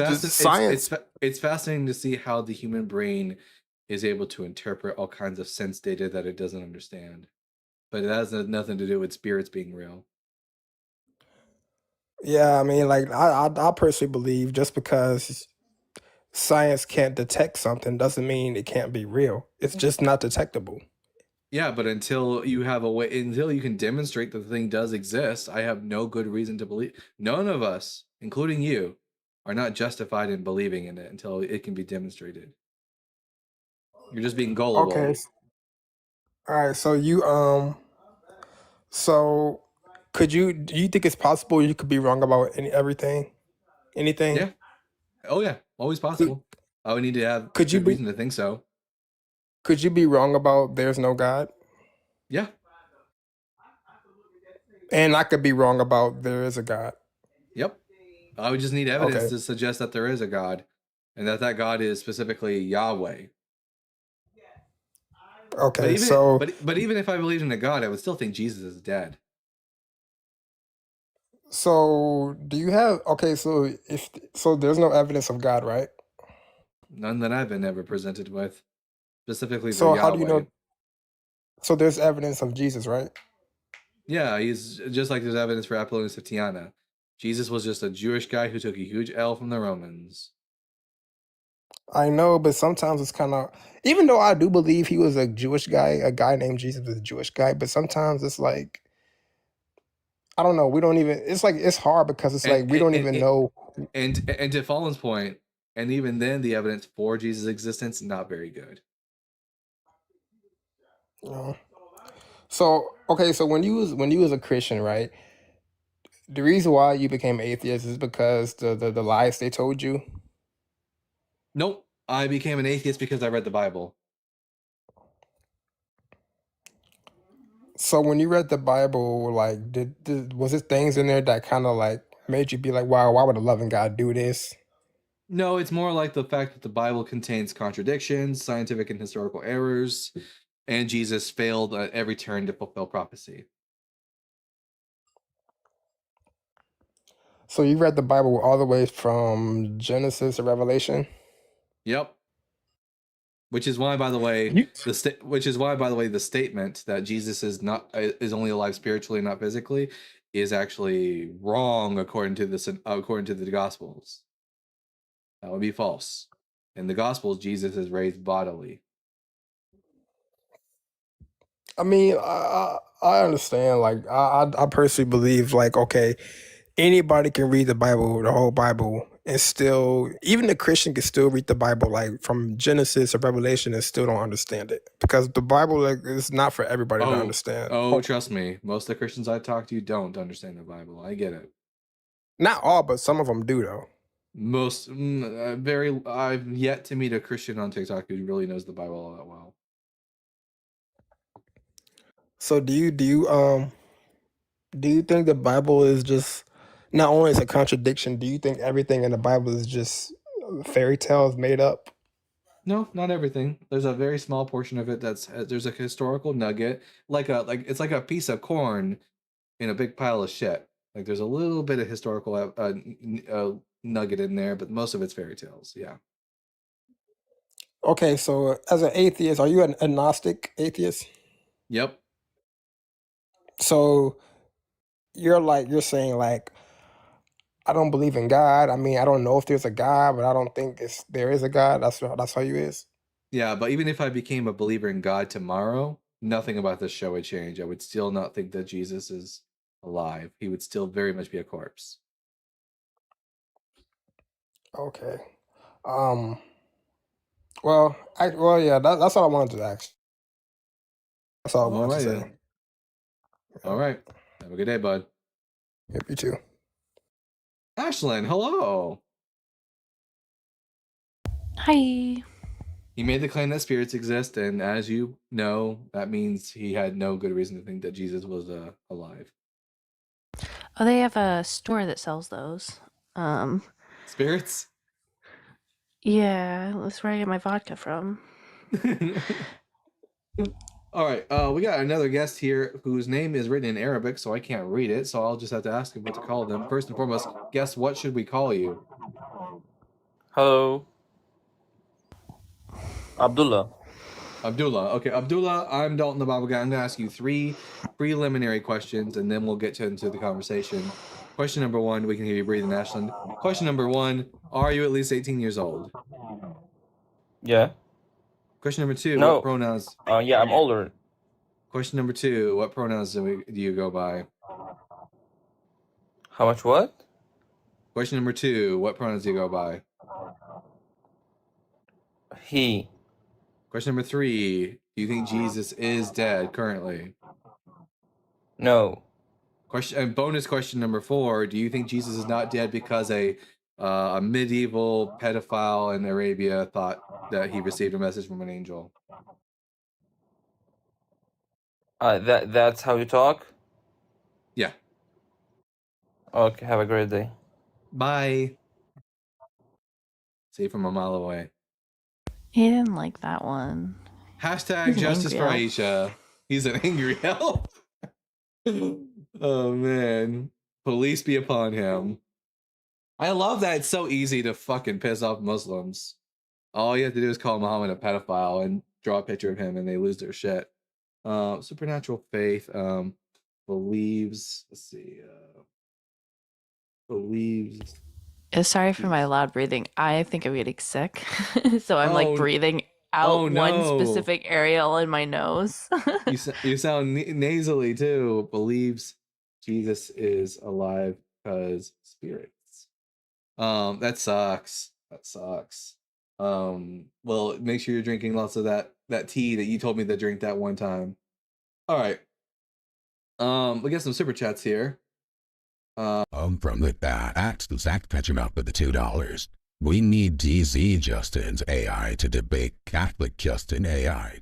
fascinating to see how the human brain is able to interpret all kinds of sense data that it doesn't understand. But it has nothing to do with spirits being real. Yeah, I mean, I personally believe just because science can't detect something doesn't mean it can't be real. It's just not detectable. Yeah, but until you can demonstrate that the thing does exist, I have no good reason to believe. None of us, including you, are not justified in believing in it until it can be demonstrated. You're just being gullible. Okay. All right. So do you think it's possible you could be wrong about everything? Anything? Yeah. Oh yeah. Always possible. I would need to have good reason to think so. Could you be wrong about there's no God? Yeah. And I could be wrong about there is a God. Yep. I would just need evidence to suggest that there is a God, and that God is specifically Yahweh. Okay, but even if I believed in a God, I would still think Jesus is dead. So do you have so there's no evidence of God, right? None that I've been ever presented with, specifically for So Yahweh. How do you know? So there's evidence of Jesus, right? Yeah, he's just like there's evidence for Apollonius of Tyana. Jesus was just a Jewish guy who took a huge L from the Romans. I know, but sometimes it's kind of, even though I do believe he was a Jewish guy, a guy named Jesus was a Jewish guy, but sometimes it's like, I don't know. We don't even, it's like, it's hard because it's we don't even know. And to Fallen's point, and even then the evidence for Jesus' existence, not very good. So okay, so when you was a Christian, right? The reason why you became atheist is because the lies they told you. Nope, I became an atheist because I read the Bible. So when you read the Bible, like, was it things in there that kind of like made you be like, wow, why would a loving God do this? No, it's more like the fact that the Bible contains contradictions, scientific and historical errors, and Jesus failed at every turn to fulfill prophecy. So you read the Bible all the way from Genesis to Revelation? Yep. Which is why, by the way, the statement that Jesus is only alive spiritually, not physically, is actually wrong according to the Gospels. That would be false. In the Gospels, Jesus is raised bodily. I mean, I understand. Like, I personally believe, like, okay, anybody can read the Bible, the whole Bible, and still, even the Christian can still read the Bible, like from Genesis to Revelation, and still don't understand it because the Bible, like, is not for everybody to understand. Oh, trust me, most of the Christians I talk to don't understand the Bible. I get it. Not all, but some of them do, though. I've yet to meet a Christian on TikTok who really knows the Bible all that well. So do you think the Bible is just not only is a contradiction? Do you think everything in the Bible is just fairy tales made up? No, not everything. There's a very small portion of it there's a historical nugget, it's like a piece of corn in a big pile of shit. Like there's a little bit of historical nugget in there, but most of it's fairy tales. Yeah. Okay, so as an atheist, are you an agnostic atheist? Yep. So you're saying like, I don't believe in God. I mean, I don't know if there's a God, but I don't think there is a God. That's how you is. Yeah, but even if I became a believer in God tomorrow, nothing about this show would change. I would still not think that Jesus is alive. He would still very much be a corpse. Okay. Well, yeah. That's all I wanted to ask. That's all I wanted to say. Then. All right. Have a good day, bud. Yep, you too. Ashlyn, hello. Hi. He made the claim that spirits exist, and as you know, that means he had no good reason to think that Jesus was alive. Oh, they have a store that sells those. Spirits? Yeah, that's where I get my vodka from. All right, we got another guest here whose name is written in Arabic, so I can't read it, so I'll just have to ask him what to call them. First and foremost, guess what should we call you? Hello. Abdullah. Abdullah. Okay, Abdullah, I'm Dalton the Bible Guy. I'm going to ask you 3 preliminary questions, and then we'll get into the conversation. Question number 1, we can hear you breathing, Ashland. Question number 1, are you at least 18 years old? Yeah. Question number 2, No. what pronouns? Yeah, I'm older. Question number 2, what pronouns do you go by? How much what? Question number 2, what pronouns do you go by? He. Question number 3, do you think Jesus is dead currently? No. Bonus question number 4, do you think Jesus is not dead because a medieval pedophile in Arabia thought that he received a message from an angel? That's how you talk? Yeah. Okay, have a great day. Bye. See from a mile away. He didn't like that one. Hashtag justice for Aisha. He's an angry elf. Oh man. Police be upon him. I love that it's so easy to fucking piss off Muslims. All you have to do is call Muhammad a pedophile and draw a picture of him and they lose their shit. Supernatural faith believes, let's see, believes. Sorry for my loud breathing. I think I'm getting sick. So I'm like breathing out one specific area in my nose. You sound nasally too. Believes Jesus is alive because spirits. That sucks. That sucks. Well, make sure you're drinking lots of that tea that you told me to drink that one time. All right. We got some super chats here. From the axe to Zach catching up with the $2. We need DZ Justin's AI to debate Catholic Justin AI.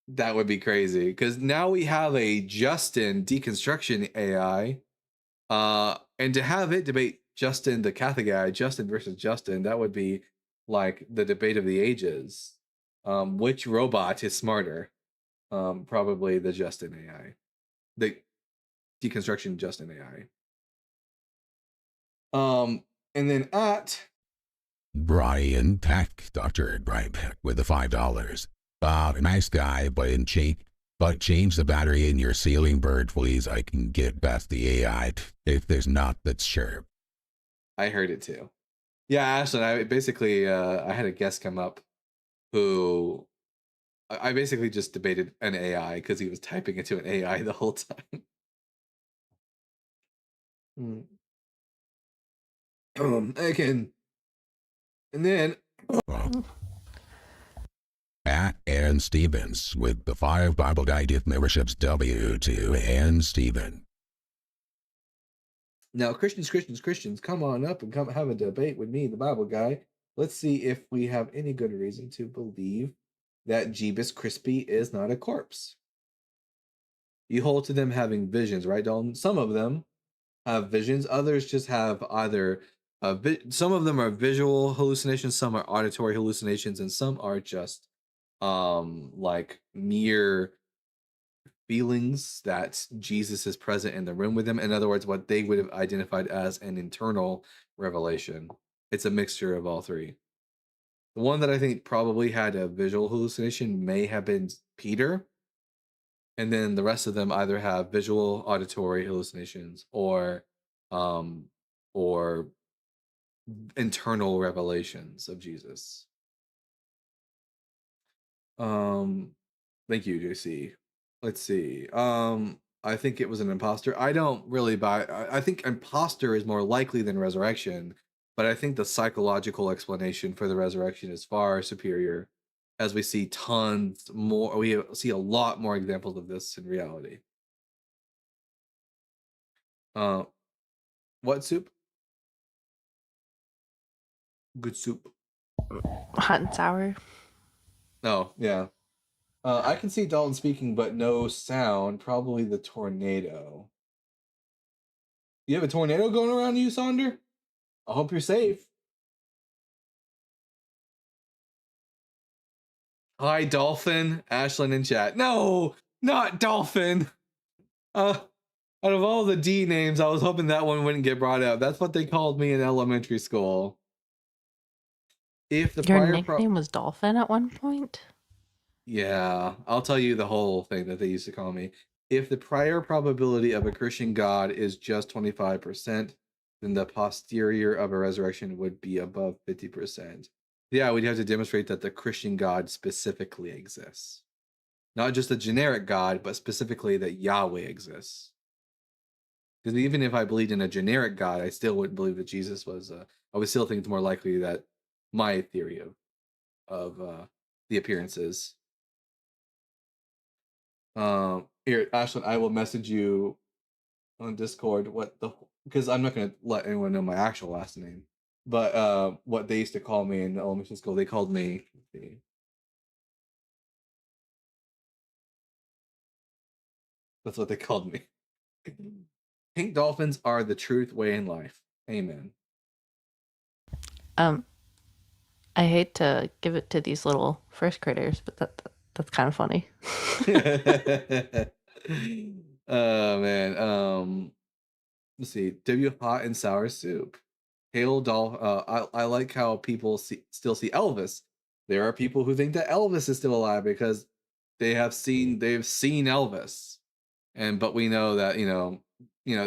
That would be crazy because now we have a Justin deconstruction AI, and to have it debate Justin the Catholic AI, Justin versus Justin, that would be like the debate of the ages. Which robot is smarter? Probably the Justin AI, the deconstruction Justin AI. And then at Brian Tech, Dr. Brian Peck with the $5. Nice guy, but change the battery in your ceiling bird, please. I can get past the AI. If there's not, that's sure. I heard it too. Yeah, Ashley, I basically I had a guest come up who I basically just debated an AI because he was typing into an AI the whole time. Again, and then At Aaron Stevens with the 5 Bible Guy gift memberships. W to Aaron Steven. Now, Christians, come on up and come have a debate with me, the Bible Guy. Let's see if we have any good reason to believe that Jeebus Crispy is not a corpse. You hold to them having visions, right, Dalton? Some of them have visions. Others just have either some of them are visual hallucinations, some are auditory hallucinations, and some are just like mere feelings that Jesus is present in the room with them. In other words, what they would have identified as an internal revelation. It's a mixture of all three. The one that I think probably had a visual hallucination may have been Peter. And then the rest of them either have visual, auditory hallucinations or internal revelations of Jesus. Thank you, JC. Let's see. I think it was an imposter. I don't really buy. I think imposter is more likely than resurrection, but I think the psychological explanation for the resurrection is far superior, as we see tons more. We see a lot more examples of this in reality. What soup? Good soup. Hot and sour. Oh, yeah. I can see Dalton speaking, but no sound. Probably the tornado. You have a tornado going around you, Sonder? I hope you're safe. Hi, Dolphin. Ashlyn in chat. No, not Dolphin. Out of all the D names, I was hoping that one wouldn't get brought up. That's what they called me in elementary school. If the Your prior nickname was Dolphin at one point? Yeah, I'll tell you the whole thing that they used to call me. If the prior probability of a Christian God is just 25%, then the posterior of a resurrection would be above 50%. Yeah, we'd have to demonstrate that the Christian God specifically exists. Not just a generic God, but specifically that Yahweh exists. Because even if I believed in a generic God, I still wouldn't believe that Jesus was. I would still think it's more likely that my theory of the appearances. Here, Ashlyn, I will message you on Discord because I'm not gonna let anyone know my actual last name, but what they used to call me in elementary school, they called me. That's what they called me. Pink dolphins are the truth, way, and life. Amen. I hate to give it to these little first graders, but that's kind of funny. Oh man. Let's see. W hot and sour soup. Hail doll. I like how people still see Elvis. There are people who think that Elvis is still alive because they've seen Elvis, but we know that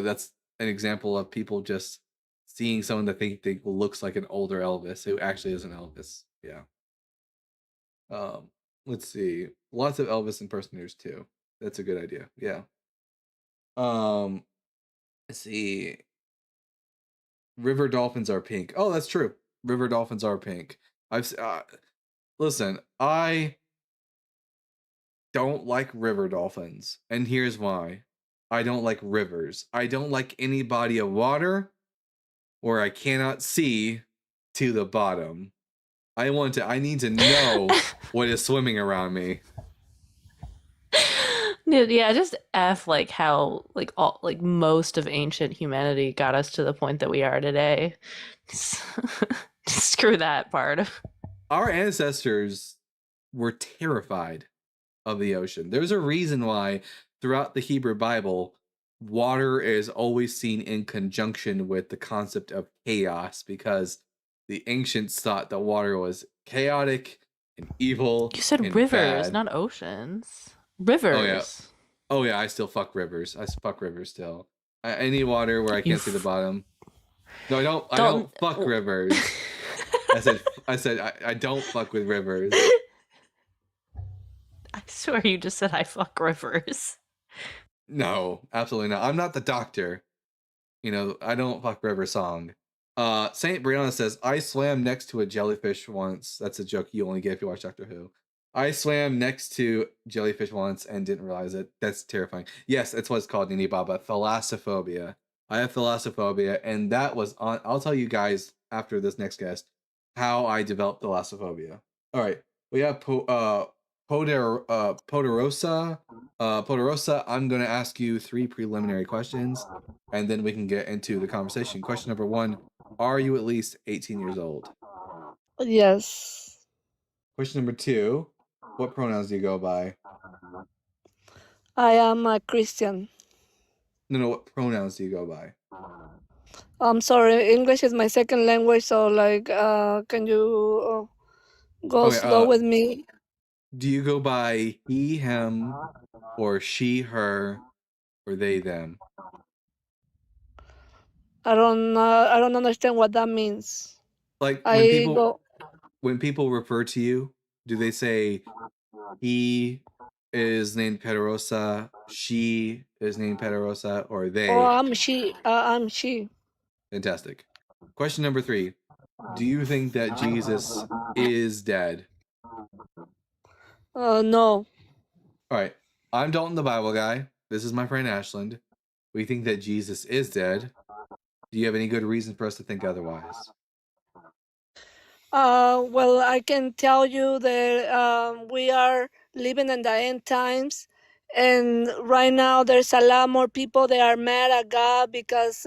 that's an example of people just seeing someone that they looks like an older Elvis who actually isn't Elvis. Yeah. Let's see. Lots of Elvis impersonators too. That's a good idea. Yeah. Let's see. River dolphins are pink. Oh, that's true. River dolphins are pink. Listen, I don't like river dolphins, and here's why. I don't like rivers. I don't like any body of water where I cannot see to the bottom. I need to know what is swimming around me. Dude, yeah, just F like how like all like most of ancient humanity got us to the point that we are today. Screw that part. Our ancestors were terrified of the ocean. There's a reason why throughout the Hebrew Bible, water is always seen in conjunction with the concept of chaos, because the ancients thought that water was chaotic and evil. You said and rivers, bad. not oceans. Rivers. Oh yeah, I still fuck rivers. I fuck rivers still. Any water where I can't see the bottom. No, I don't. I don't fuck rivers. I said I don't fuck with rivers. I swear you just said I fuck rivers. No, absolutely not. I'm not the doctor. You know, I don't fuck river song. Saint Brianna says, I swam next to a jellyfish once. That's a joke you only get if you watch Doctor Who. I swam next to jellyfish once and didn't realize it. That's terrifying. Yes, that's what it's called, Nini Baba. Thalassophobia. I have thalassophobia, and that was on. I'll tell you guys after this next guest how I developed thalassophobia. All right, we have Poderosa. Poderosa, I'm going to ask you 3 preliminary questions, and then we can get into the conversation. Question number 1: are you at least 18 years old? Yes. Question number 2: what pronouns do you go by? I am a Christian. No, what pronouns do you go by? I'm sorry, English is my second language, so like, can you go slow with me? Do you go by he, him, or she, her, or they, them? I don't understand what that means. Like when people refer to you, do they say he is named Pederosa, she is named Pederosa, or they? Oh, I'm she. I'm she. Fantastic. Question number 3: do you think that Jesus is dead? No. All right. I'm Dalton, the Bible guy. This is my friend Ashland. We think that Jesus is dead. Do you have any good reason for us to think otherwise? Well, I can tell you that we are living in the end times, and right now there's a lot more people that are mad at God because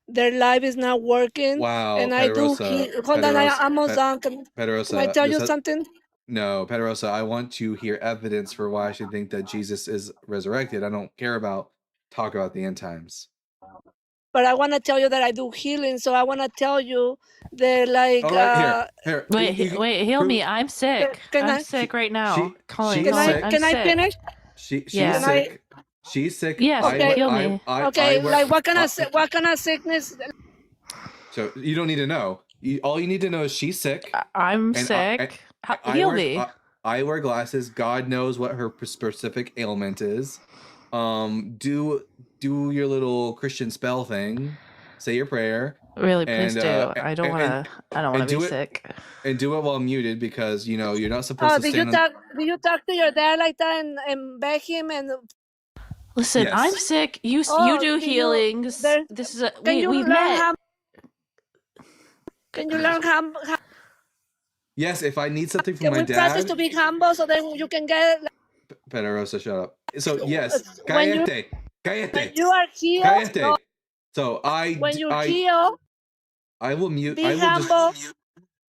their life is not working. Wow, and Pederosa. Hold on, I'm almost done. Pederosa, can I tell you something? No, Pederosa, I want to hear evidence for why I should think that Jesus is resurrected. I don't care about talk about the end times. But I want to tell you that I do healing, so I want to tell you that, like, here. Wait, heal me. I'm sick. I'm sick right now. Can I finish? She's sick. She's sick. Yes, heal me. Okay, like what kind of sickness? So you don't need to know. All you need to know is she's sick. I'm sick. Heal me. I wear glasses. God knows what her specific ailment is. Do your little Christian spell thing. Say your prayer. Really, please do. I don't want to be sick. And do it while muted, because you know you're not supposed to stand. Do you talk to your dad like that and beg him and? Listen, yes. I'm sick. You do healings. This is we've met. Can you learn how? Yes, if I need something from my dad. Can we practice to be humble so then you can get? Pederosa, shut up. So yes, cállate. When you are healed. Cállate. No. So when you're healed, I will mute. Be humble.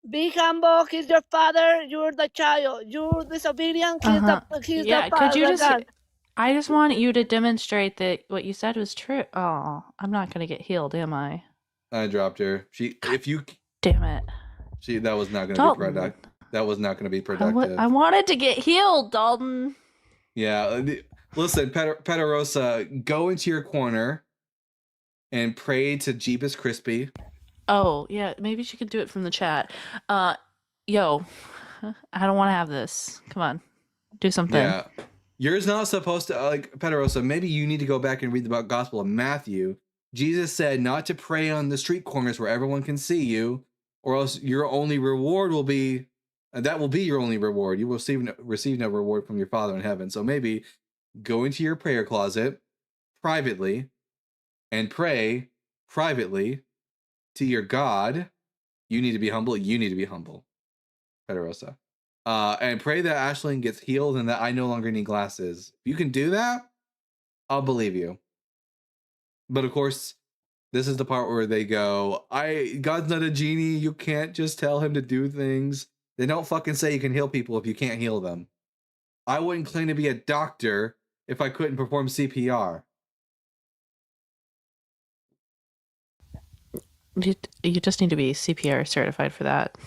Be humble. He's your father. You're the child. You're disobedient. He's the father. Could you just? I just want you to demonstrate that what you said was true. Oh, I'm not gonna get healed, am I? I dropped her. Damn it. That was not gonna be productive. That was not gonna be productive. I wanted to get healed, Dalton. Yeah. Listen, Pederosa, go into your corner and pray to Jeebus Crispy. Oh, yeah, maybe she could do it from the chat. Yo, I don't want to have this. Come on, do something. Yeah, you're not supposed to, like, Pederosa, maybe you need to go back and read the Gospel of Matthew. Jesus said not to pray on the street corners where everyone can see you, or else your only reward will be, and that will be your only reward. You will receive no reward from your Father in heaven. So maybe go into your prayer closet privately and pray privately to your God. You need to be humble. You need to be humble, Pederosa. And pray that Ashling gets healed and that I no longer need glasses. If you can do that, I'll believe you. But of course, this is the part where they go, God's not a genie. You can't just tell him to do things. They don't fucking say you can heal people if you can't heal them. I wouldn't claim to be a doctor if I couldn't perform CPR. You just need to be CPR certified for that.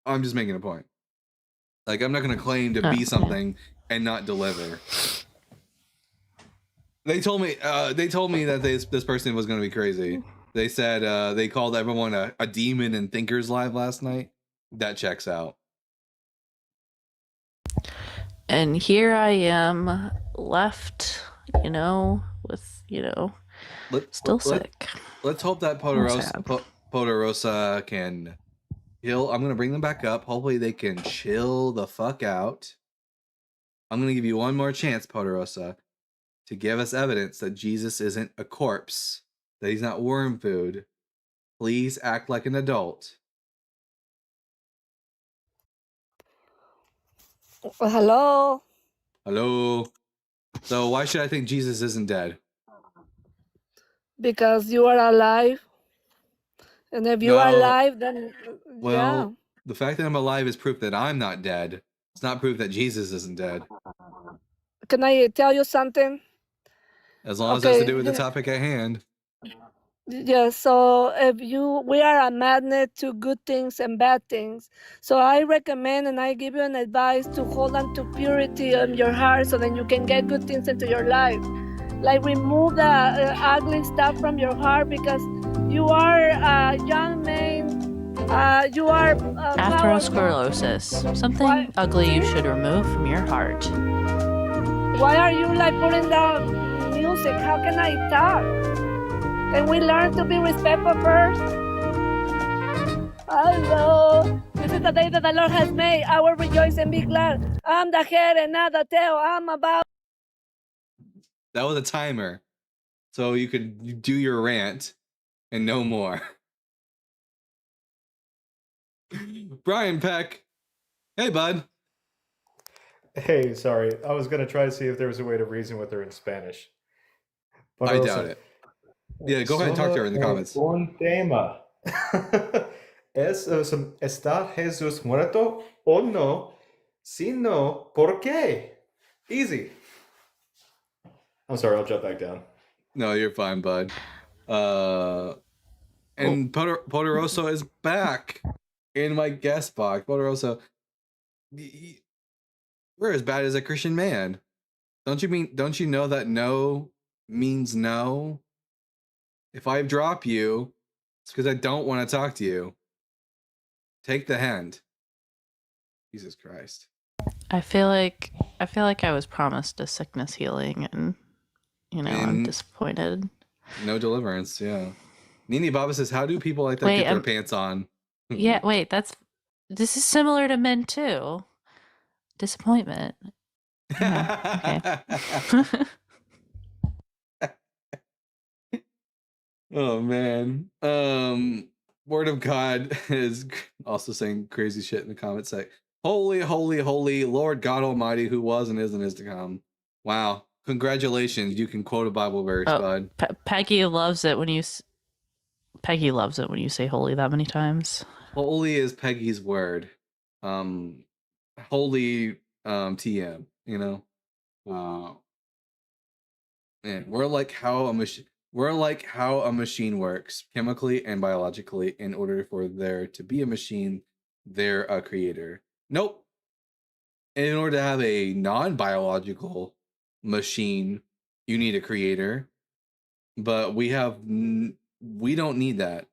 I'm just making a point. Like, I'm not going to claim to be something and not deliver. They told me that this person was going to be crazy. They said they called everyone a demon in Thinkers Live last night. That checks out. And here I am left, with, still sick. Let's hope that Poderosa can heal. I'm going to bring them back up. Hopefully they can chill the fuck out. I'm going to give you one more chance, Poderosa, to give us evidence that Jesus isn't a corpse, that he's not worm food. Please act like an adult. Hello? Hello? So why should I think Jesus isn't dead? Because you are alive. And if you are alive, then well, the fact that I'm alive is proof that I'm not dead. It's not proof that Jesus isn't dead. Can I tell you something? As long as it has to do with the topic at hand. Yeah, so we are a magnet to good things and bad things. So I recommend and I give you an advice to hold on to purity in your heart so that you can get good things into your life. Like remove the ugly stuff from your heart because you are a young man. You are Atherosclerosis. Something ugly you should remove from your heart. Why are you like putting down music? How can I talk? Can we learn to be respectful first? Hello. This is the day that the Lord has made. I will rejoice and be glad. I'm the head and not the tail. I'm about. That was a timer. So you could do your rant and no more. Brian Peck. Hey, bud. Hey, sorry. I was going to try to see if there was a way to reason with her in Spanish. But I doubt it. Yeah, go ahead and talk to her in the comments. Un tema. ¿Está Jesús muerto o no? Si no, ¿por qué? Easy. I'm sorry, I'll jump back down. No, you're fine, bud. And Poderoso is back in my guest box. Poderoso, we're as bad as a Christian man. Don't you know that no means no? If I drop you, it's because I don't want to talk to you. Take the hand. Jesus Christ. I feel like I was promised a sickness healing and I'm disappointed. No deliverance, yeah. Nini Baba says, how do people like that get their pants on? Yeah, wait, this is similar to men too. Disappointment. Yeah, okay. Oh man. Word of God is also saying crazy shit in the comment section. Holy, holy, holy Lord God Almighty, who was and is to come. Wow. Congratulations. You can quote a Bible verse, bud. Peggy loves it when you say holy that many times. Holy is Peggy's word. Holy TM, Yeah, we're like how a machine works chemically and biologically. In order for there to be a machine, they're a creator. Nope. In order to have a non-biological machine, you need a creator. But we don't need that.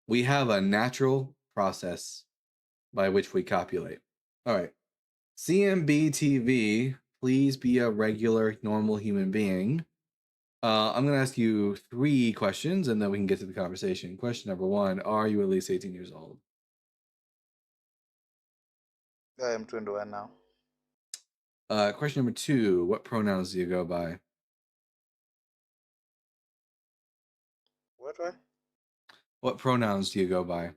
We have a natural process by which we copulate. All right. CMB TV, please be a regular, normal human being. I'm going to ask you 3 questions, and then we can get to the conversation. Question number 1, are you at least 18 years old? I am 21 now. Question number 2, what pronouns do you go by? What? What pronouns do you go by?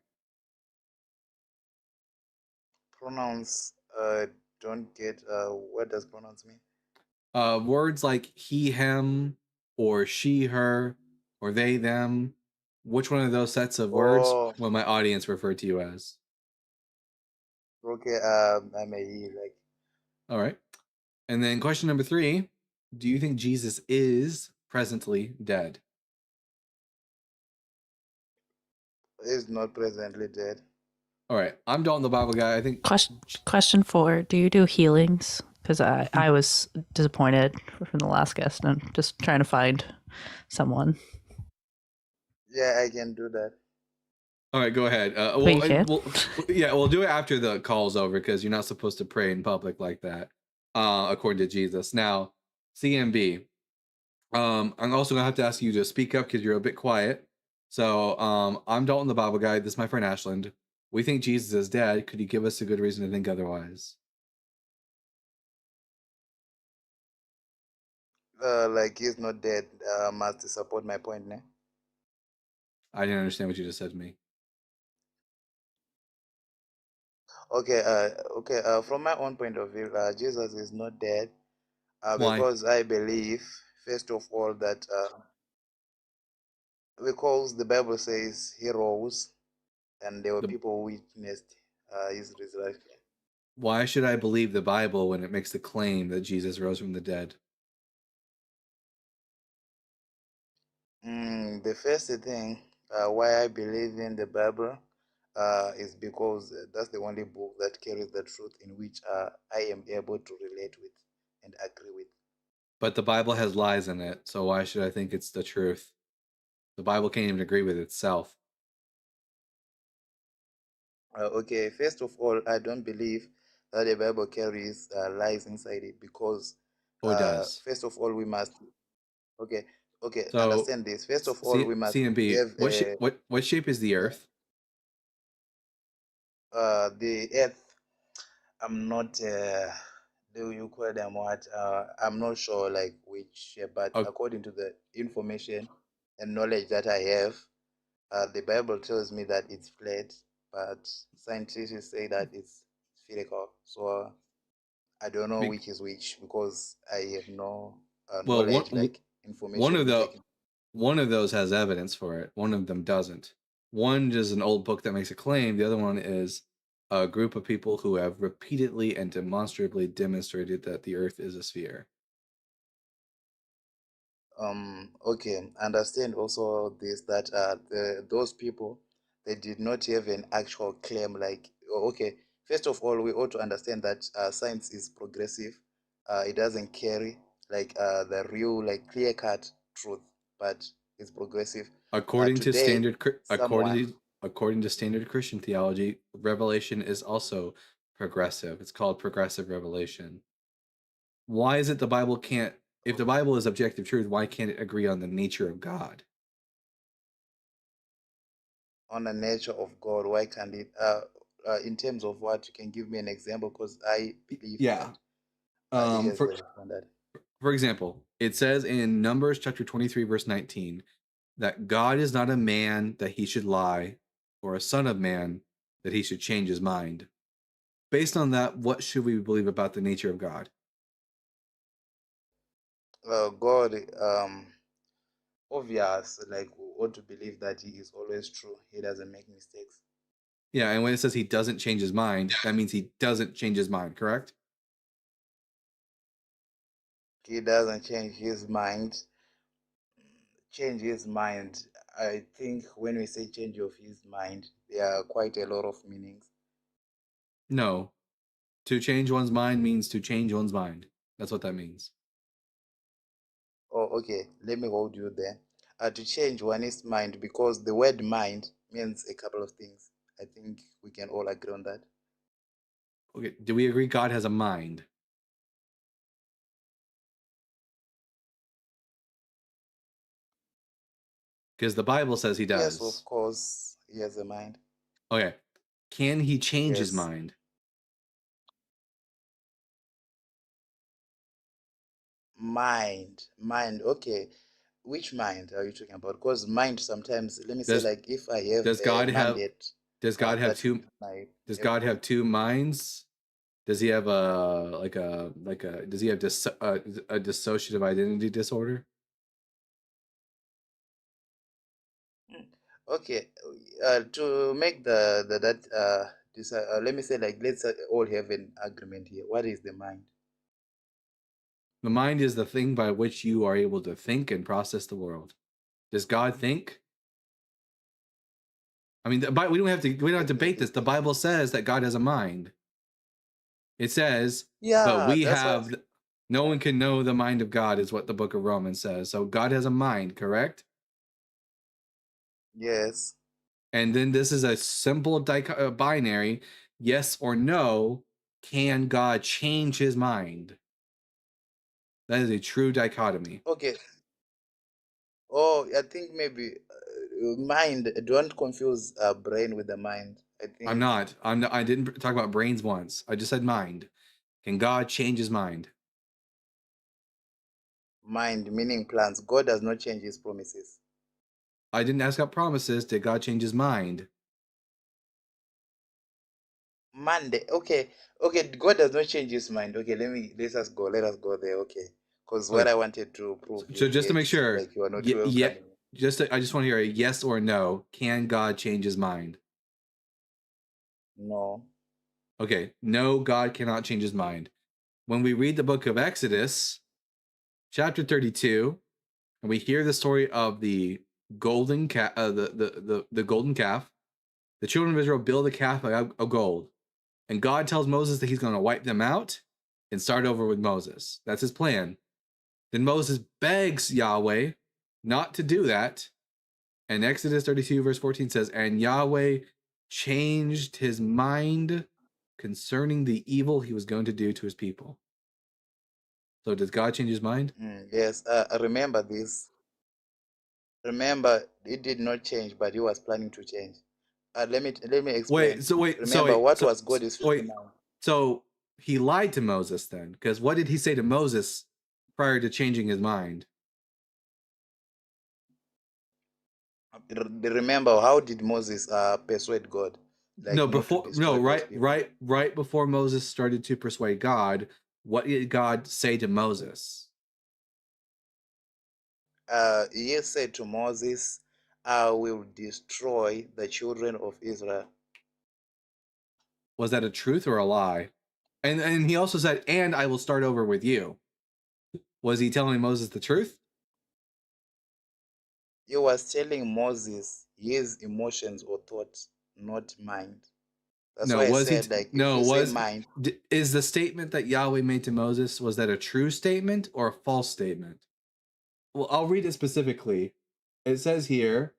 Pronouns, don't get, what does pronouns mean? Words like he, him, or she, her, or they, them. Which one of those sets of words will my audience refer to you as? Okay, I'm a he, like. All right. And then question number 3, do you think Jesus is presently dead? He's not presently dead. All right. I'm Dalton the Bible guy. I think Question 4, do you do healings? Because I was disappointed from the last guest, and I'm just trying to find someone. Yeah, I can do that. All right, go ahead. Wait, you can? We'll do it after the call's over because you're not supposed to pray in public like that, according to Jesus. Now, CMB, I'm also gonna have to ask you to speak up because you're a bit quiet. So, I'm Dalton the Bible guy. This is my friend Ashland. We think Jesus is dead. Could you give us a good reason to think otherwise? Like he's not dead. Must support my point, ne? I didn't understand what you just said to me. Okay, from my own point of view, Jesus is not dead. Why? Because I believe, first of all, that because the Bible says he rose, and there were people who witnessed his resurrection. Why should I believe the Bible when it makes the claim that Jesus rose from the dead? The first thing why I believe in the Bible is because that's the only book that carries the truth in which I am able to relate with and agree with. But the Bible has lies in it, so why should I think it's the truth? The Bible can't even agree with itself. Okay, first of all, I don't believe that the Bible carries lies inside it because, it does. first of all, we must. Okay, So, understand this. First of all, we must CMB, have what shape is the Earth? the Earth. I'm not. Do you call them what? I'm not sure like which, but according to the information and knowledge that I have, the Bible tells me that it's flat, but scientists say that it's spherical. So I don't know which is which because I have no Well, knowledge, like information. one of those has evidence for it. One of them doesn't. One is an old book that makes a claim. The other one is a group of people who have repeatedly and demonstrably demonstrated that the Earth is a sphere. Okay, understand also this that those people, they did not have an actual claim like okay, first of all we ought to understand that science is progressive. It doesn't carry like the real like clear cut truth, but it's progressive. According to Today, according to standard Christian theology, revelation is also progressive. It's called progressive revelation. Why is it the Bible can't, if the Bible is objective truth, why can't it agree on the nature of God? On the nature of God, why can't it? In terms of what, you can give me an example because I believe that he has that. For example, it says in Numbers chapter 23, verse 19, that God is not a man that he should lie, or a son of man that he should change his mind. Based on that, what should we believe about the nature of God? God, obvious, like we ought to believe that he is always true. He doesn't make mistakes. Yeah, and when it says he doesn't change his mind, that means he doesn't change his mind, correct? He doesn't change his mind. Change his mind. I think when we say change of his mind, there are quite a lot of meanings. No. To change one's mind means to change one's mind. That's what that means. Oh, okay. Let me hold you there. To change one's mind, because the word mind means a couple of things. I think we can all agree on that. Okay, do we agree God has a mind? Because the Bible says he does. Yes, of course, he has a mind. Okay. Can he change his Yes. mind? Mind. Okay. Which mind are you talking about? Because mind sometimes, let me say, like if I have Does a God have mandate, does God have that two is my does God have two minds? Does he have a does he have a dissociative identity disorder? Okay, to make this, let me say, like, let's all have an agreement here. What is the mind? The mind is the thing by which you are able to think and process the world. Does God think? I mean, we don't have to debate this. The Bible says that God has a mind. It says, Yeah, but we that's have what. no one can know the mind of God, is what the book of Romans says. So God has a mind, correct? Yes. And then this is a simple binary, yes or no. Can God change his mind? That is a true dichotomy. Okay. Oh, I think maybe mind. Don't confuse brain with the mind. I think I'm not. I didn't talk about brains once. I just said mind. Can God change his mind? mind meaning plans. God does not change his promises. I didn't ask about promises. Did God change his mind? Monday. Okay. God does not change his mind. Okay, let us go there. Okay, because what Okay. I wanted to prove, So just to make sure, like you are not yeah, welcoming. I just want to hear a yes or no. Can God change his mind? No. Okay, no, God cannot change his mind. When we read the book of Exodus, chapter 32, and we hear the story of the golden calf, the golden calf, the children of Israel build a calf of gold, and God tells Moses that he's going to wipe them out and start over with Moses. That's his plan. Then Moses begs Yahweh not to do that. And Exodus 32, verse 14 says, and Yahweh changed his mind concerning the evil he was going to do to his people. So does God change his mind? Yes, remember this. Remember, it did not change, but he was planning to change. Let me explain. Remember, what was God's mind? So he lied to Moses then, because what did he say to Moses prior to changing his mind? Remember, how did Moses persuade God? Like, right before Moses started to persuade God, what did God say to Moses? He said to Moses, I will destroy the children of Israel. Was that a truth or a lie? And he also said, and I will start over with you. Was he telling Moses the truth? He was telling Moses his emotions or thoughts, not mind. That's why I said, like, if you say mind. Is the statement that Yahweh made to Moses, was that a true statement or a false statement? Well, I'll read it specifically. It says here,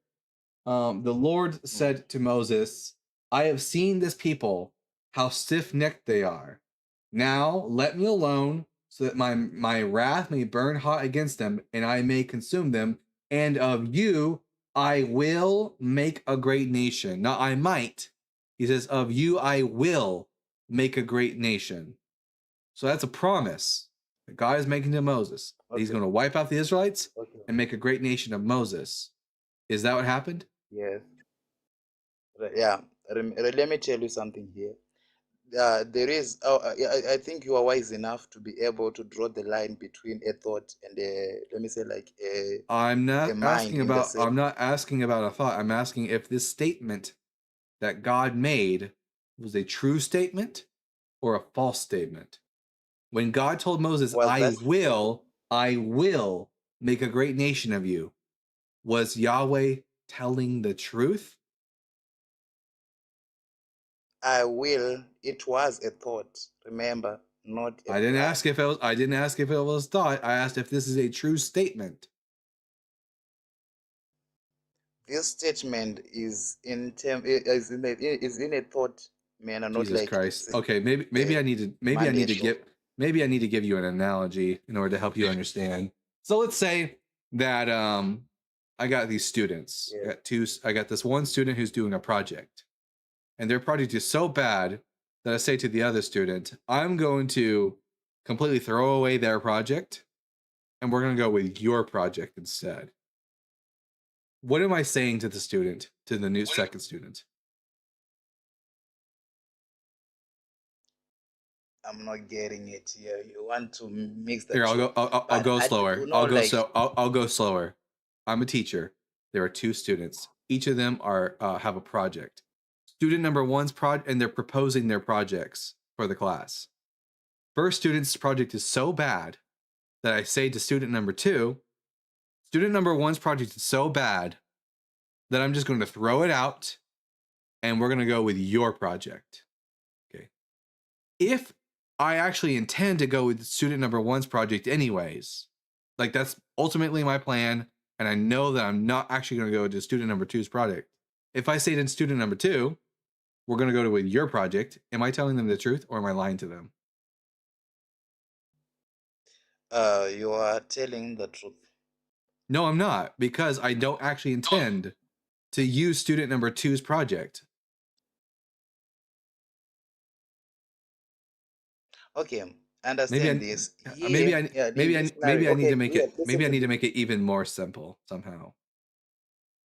the Lord said to Moses, I have seen this people, how stiff-necked they are. Now let me alone, so that my wrath may burn hot against them, and I may consume them, and of you I will make a great nation. Not I might. He says, of you I will make a great nation. So that's a promise that God is making to Moses. Okay. He's going to wipe out the Israelites and make a great nation of Moses. Is that what happened? Yes. Yeah. Let me tell you something here. There is, I think you are wise enough to be able to draw the line between a thought and let me say, like I'm not asking about a thought. I'm asking if this statement that God made was a true statement or a false statement. When God told Moses, I will make a great nation of you, was Yahweh telling the truth? I will. It was a thought. Remember, not. I didn't ask if it was thought. I asked if this is a true statement. This statement is in a thought manner, not Jesus like Christ. Okay, maybe I need to give you an analogy in order to help you understand. So let's say that I got these students. Yeah. I got this one student who's doing a project, and their project is so bad that I say to the other student, I'm going to completely throw away their project, and we're going to go with your project instead. What am I saying to the student, to the new second student? I'm not getting it here. You want to mix the Here, truth. I'll go slower. You know, I'll go slower. I'm a teacher. There are two students. Each of them are have a project. Student number one's project, and they're proposing their projects for the class. First student's project is so bad that I say to student number two, student number one's project is so bad that I'm just going to throw it out, and we're going to go with your project. Okay. If I actually intend to go with student number one's project anyways, like that's ultimately my plan, and I know that I'm not actually going to go to student number two's project. If I say to student number two, we're going to go with your project, am I telling them the truth or am I lying to them? you are telling the truth. No, I'm not, because I don't actually intend to use student number two's project. Okay, understand this. Maybe I need to make it. listen Maybe I to need to this. make it even more simple somehow.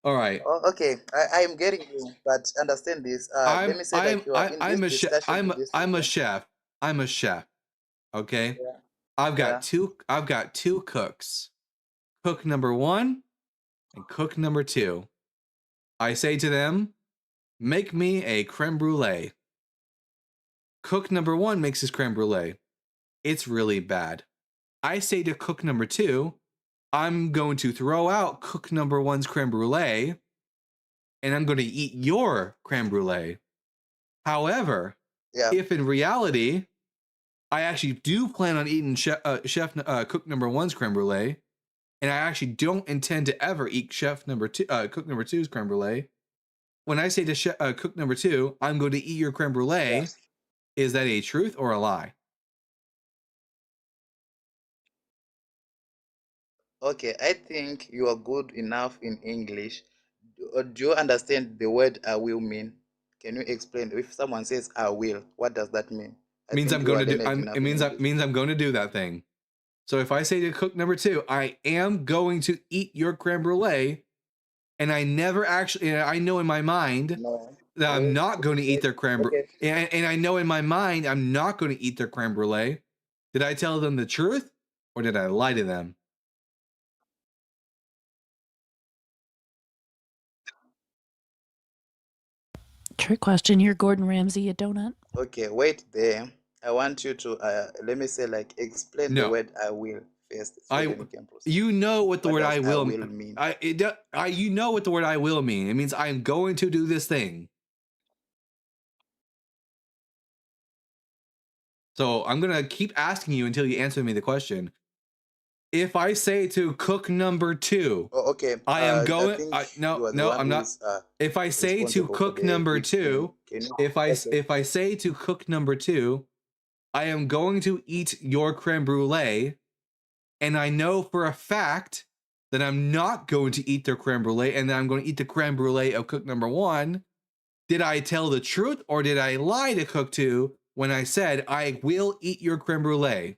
All right. Oh, okay, I'm getting you, but understand this. Let me say like you are in this discussion. I'm a chef. I'm a chef. Okay. Yeah. I've got two cooks. Cook number one and cook number two. I say to them, make me a creme brulee. Cook number one makes his creme brulee. It's really bad. I say to cook number two, I'm going to throw out cook number one's creme brulee, and I'm going to eat your creme brulee. However, if in reality, I actually do plan on eating cook number one's creme brulee, and I actually don't intend to ever eat cook number two's creme brulee. When I say to cook number two, I'm going to eat your creme brulee, is that a truth or a lie? Okay, I think you are good enough in English. Do you understand the word "I will" mean? Can you explain? If someone says "I will," what does that mean? It means I'm going to do. It means I'm going to do that thing. So if I say to cook number two, I am going to eat your creme brulee, and I never actually, and I know in my mind that I'm not going to eat their creme brulee, and I know in my mind I'm not going to eat their creme brulee. Did I tell them the truth, or did I lie to them? Trick question. You're Gordon Ramsay, a donut. Okay, wait there. I want you to let me say like explain the word "I will" first. So then we can proceed. You know what the word "I will" mean? You know what the word "I will" mean. It means I'm going to do this thing. So I'm gonna keep asking you until you answer me the question. If I say to cook number two, I am going. No, I'm not. If I say to cook number two, if I say to cook number two, I am going to eat your creme brulee, and I know for a fact that I'm not going to eat their creme brulee, and that I'm going to eat the creme brulee of cook number one. Did I tell the truth, or did I lie to cook two when I said I will eat your creme brulee?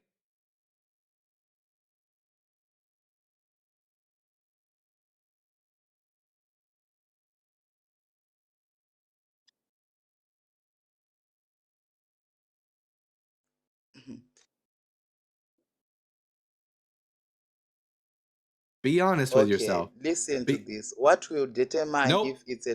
Be honest with yourself. Listen to this. What will determine if it's a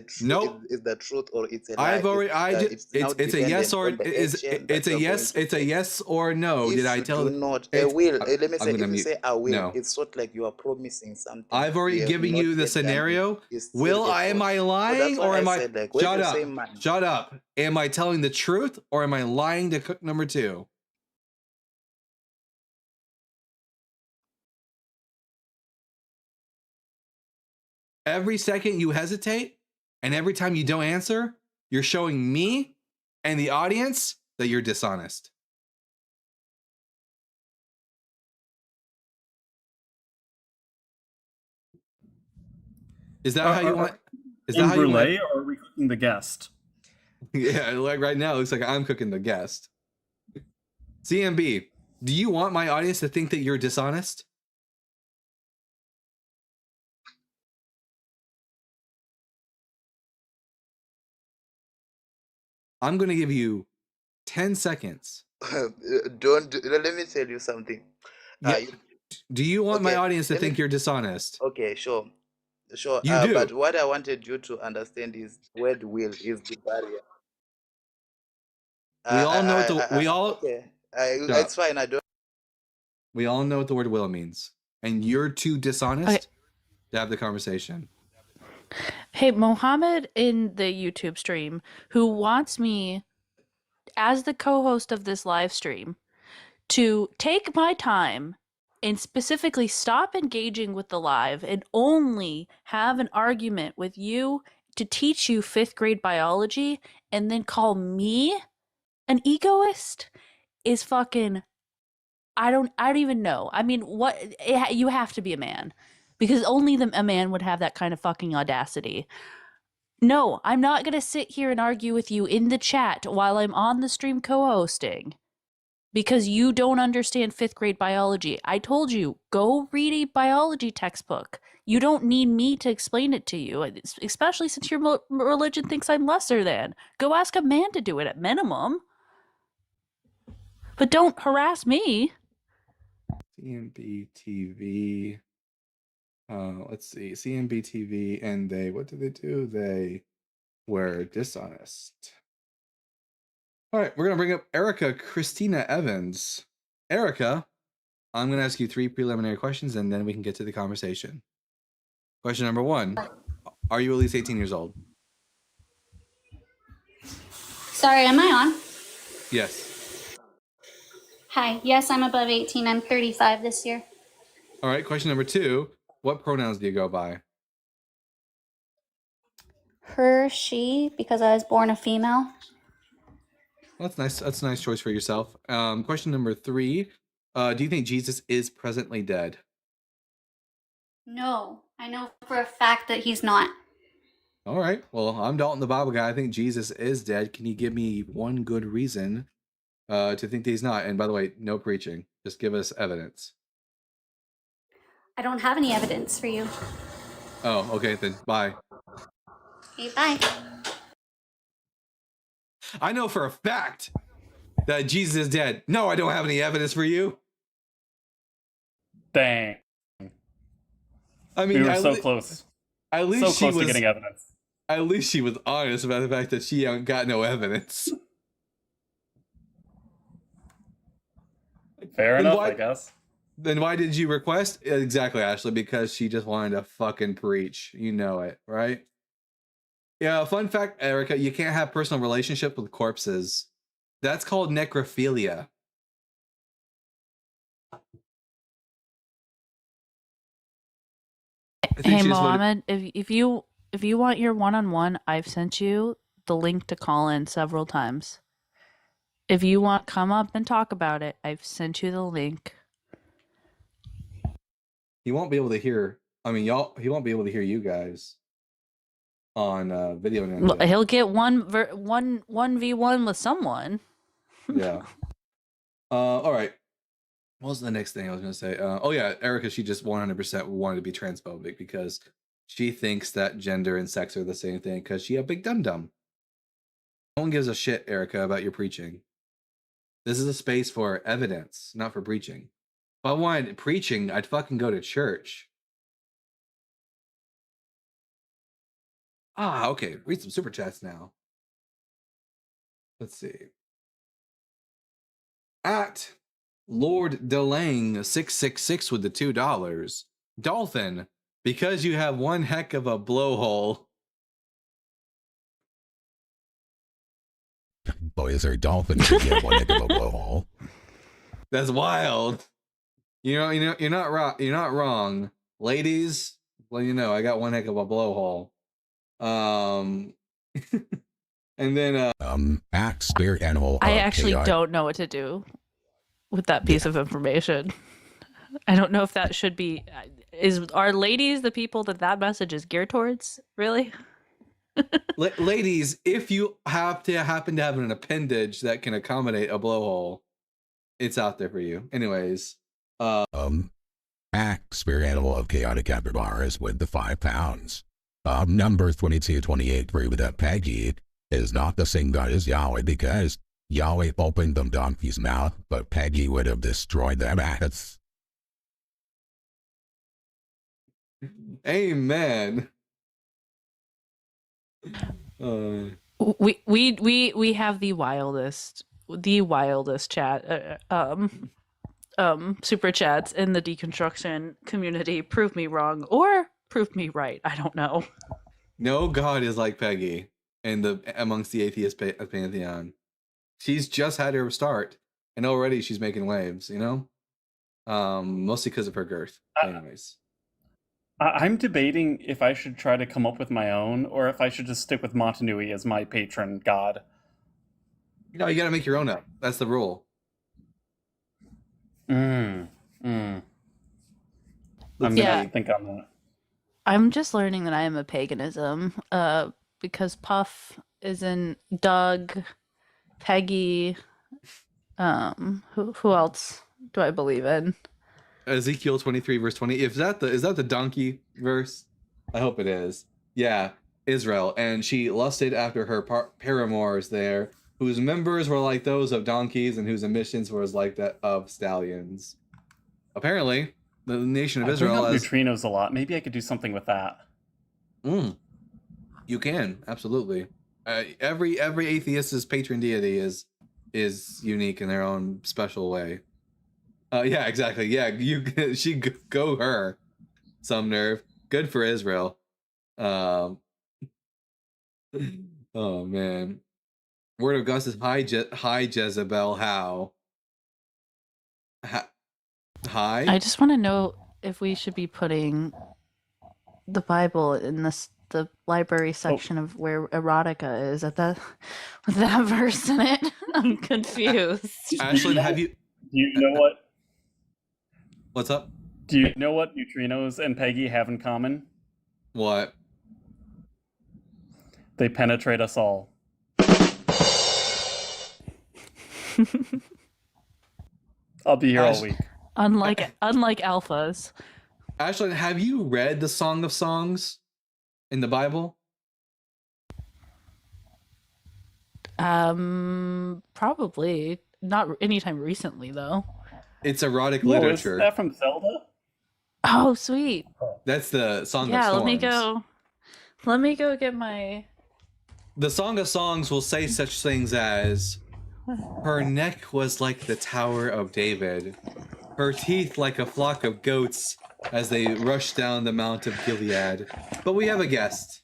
is the truth or it's a lie? It's a yes or it's a yes or no. Did I tell? Do not. I will. Let me say. If you say I will, no. It's sort like you are promising something. I've already given you the scenario. Am I lying or am I? Shut up. Shut up. Am I telling the truth or am I lying to cook number two? Every second you hesitate and every time you don't answer, you're showing me and the audience that you're dishonest. Is that how you want? Is in that how you want? brulee, or are we cooking the guest? Yeah, like right now, it looks like I'm cooking the guest. CMB, do you want my audience to think that you're dishonest? I'm going to give you 10 seconds. Let me tell you something. Yeah. Do you want my audience to let me- think you're dishonest? Okay, sure. You do. But what I wanted you to understand is word will is the barrier. We all know what the Okay. It's fine. I don't. We all know what the word will means, and you're too dishonest to have the conversation. Hey, Mohammed in the YouTube stream, who wants me as the co-host of this live stream to take my time and specifically stop engaging with the live and only have an argument with you to teach you 5th grade biology and then call me an egoist is fucking I don't even know. I mean, you have to be a man because only a man would have that kind of fucking audacity. No, I'm not going to sit here and argue with you in the chat while I'm on the stream co-hosting because you don't understand 5th grade biology. I told you, go read a biology textbook. You don't need me to explain it to you, especially since your religion thinks I'm lesser than. Go ask a man to do it at minimum. But don't harass me. CMB TV. Let's see. CMB TV, and what did they do? They were dishonest. All right, we're going to bring up Erica Christina Evans. Erica, I'm going to ask you 3 preliminary questions, and then we can get to the conversation. Question number 1. Are you at least 18 years old? Sorry, am I on? Yes. Hi. Yes, I'm above 18. I'm 35 this year. All right, question number 2. What pronouns do you go by? Her, she, because I was born a female. That's nice. That's a nice choice for yourself. Question number 3. Do you think Jesus is presently dead? No, I know for a fact that he's not. All right. Well, I'm Dalton the Bible guy. I think Jesus is dead. Can you give me one good reason to think that he's not? And by the way, no preaching. Just give us evidence. I don't have any evidence for you. Oh, okay. Then bye. Okay, bye. I know for a fact that Jesus is dead. No, I don't have any evidence for you. Dang. I mean, we were so close. At least so she close was to getting evidence. At least she was honest about the fact that she got no evidence. Fair enough, I guess. Then why did you request? Exactly, Ashley, because she just wanted to fucking preach. You know it, right? Yeah, fun fact, Erica, you can't have personal relationships with corpses. That's called necrophilia. Hey, Mohammed, if you want your one-on-one, I've sent you the link to call in several times. If you want to come up and talk about it, I've sent you the link. He won't be able to hear. I mean, he won't be able to hear you guys on video. Ninja. He'll get 1v1 with someone. Yeah. All right. What was the next thing I was going to say? Oh yeah, Erica, she just 100% wanted to be transphobic because she thinks that gender and sex are the same thing because she a big dum-dum. No one gives a shit, Erica, about your preaching. This is a space for evidence, not for preaching. If I wanted preaching, I'd fucking go to church. Ah, okay. Read some super chats now. Let's see. At Lord Delang 666 with the $2. Dolphin, because you have one heck of a blowhole. Boy, is there a dolphin if you have one heck of a blowhole. That's wild. You're not wrong. You're not wrong, ladies. Well, I got one heck of a blowhole. And then at Spirit Animal. I actually don't know what to do with that piece of information. I don't know if that should be. are ladies the people that message is geared towards? Really? Ladies, if you happen to have an appendage that can accommodate a blowhole, it's out there for you. Anyways, spirit animal of chaotic capybaras with the 5 pounds. Numbers 22-28 prove that Peggy is not the same God as Yahweh, because Yahweh opened the donkey's mouth, but Peggy would have destroyed them ass. Amen. We have the wildest chat super chats in the deconstruction community. Prove me wrong or prove me right. I don't know. No God is like Peggy amongst the atheist pantheon. She's just had her start, and already she's making waves. Mostly because of her girth. Anyways, I'm debating if I should try to come up with my own, or if I should just stick with Montanui as my patron god. You got to make your own up. That's the rule. I'm gonna think on that. I'm just learning that I am a paganism, because Puff isn't Doug, Peggy. Who else do I believe in? Ezekiel 23 verse 20. Is that the donkey verse? I hope it is. Yeah, Israel, and she lusted after her paramours there, whose members were like those of donkeys, and whose emissions were like that of stallions. Apparently, the nation of Israel has neutrinos a lot. Maybe I could do something with that. You can, absolutely. Every atheist's patron deity is unique in their own special way. Yeah, exactly. Yeah, she go her. Some nerve. Good for Israel. Oh man. Word of God says, hi Jezebel. How? Hi. I just want to know if we should be putting the Bible in the library section of where erotica is with that verse in it. I'm confused. Ashlyn, have you? Do you know what? What's up? Do you know what neutrinos and Peggy have in common? What? They penetrate us all. I'll be here all week. Unlike alphas. Ashlyn, have you read the Song of Songs in the Bible? Probably not anytime recently though. It's erotic literature. Is that from Zelda? Oh, sweet. That's the Song of Storms. Yeah, let me go get my... The Song of Songs will say such things as, her neck was like the Tower of David, her teeth like a flock of goats as they rushed down the Mount of Gilead. But we have a guest.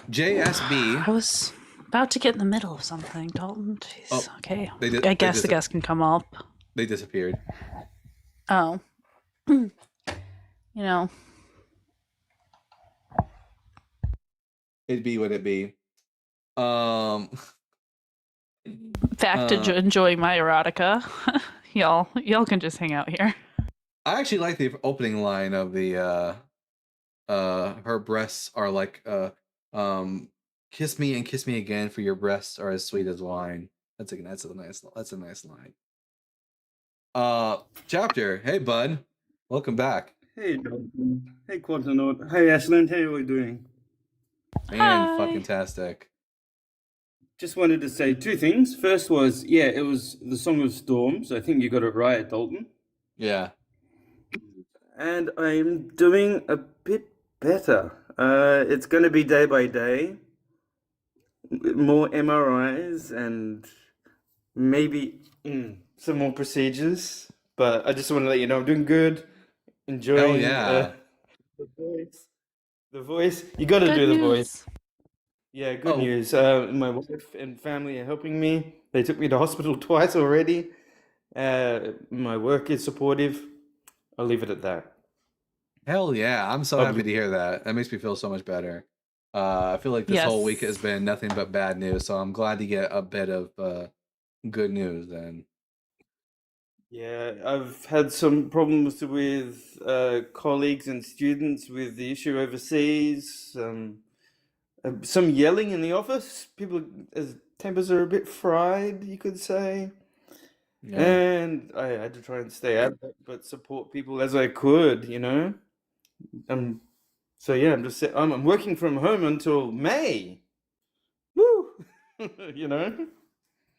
JSB. I was about to get in the middle of something, Dalton. Jeez. Oh, okay. I guess the guest can come up. They disappeared. Oh. It'd be what it be. Back to enjoying my erotica. Y'all can just hang out here. I actually like the opening line of the her breasts are like kiss me and kiss me again, for your breasts are as sweet as wine. That's a nice line. Chapter, hey bud, welcome back. Hey Dalton. Hey Quantanote. Hey Ashlyn, how are you doing? Man, fucking tastic. Just wanted to say 2 things. First was, it was the Song of Storms. I think you got it right, Dalton. Yeah. And I'm doing a bit better. It's going to be day by day. More MRIs and maybe some more procedures. But I just want to let you know I'm doing good. Enjoying the voice. You got to do the voice. Yeah, good news. My wife and family are helping me. They took me to hospital twice already. My work is supportive. I'll leave it at that. Hell yeah. I'm so happy to hear that. That makes me feel so much better. I feel like this whole week has been nothing but bad news, so I'm glad to get a bit of good news then. Yeah, I've had some problems with colleagues and students with the issue overseas. Some yelling in the office. People, tempers are a bit fried, you could say. Yeah. And I had to try and stay out of it, but support people as I could, you know. So yeah, I'm working from home until May. Woo! You know.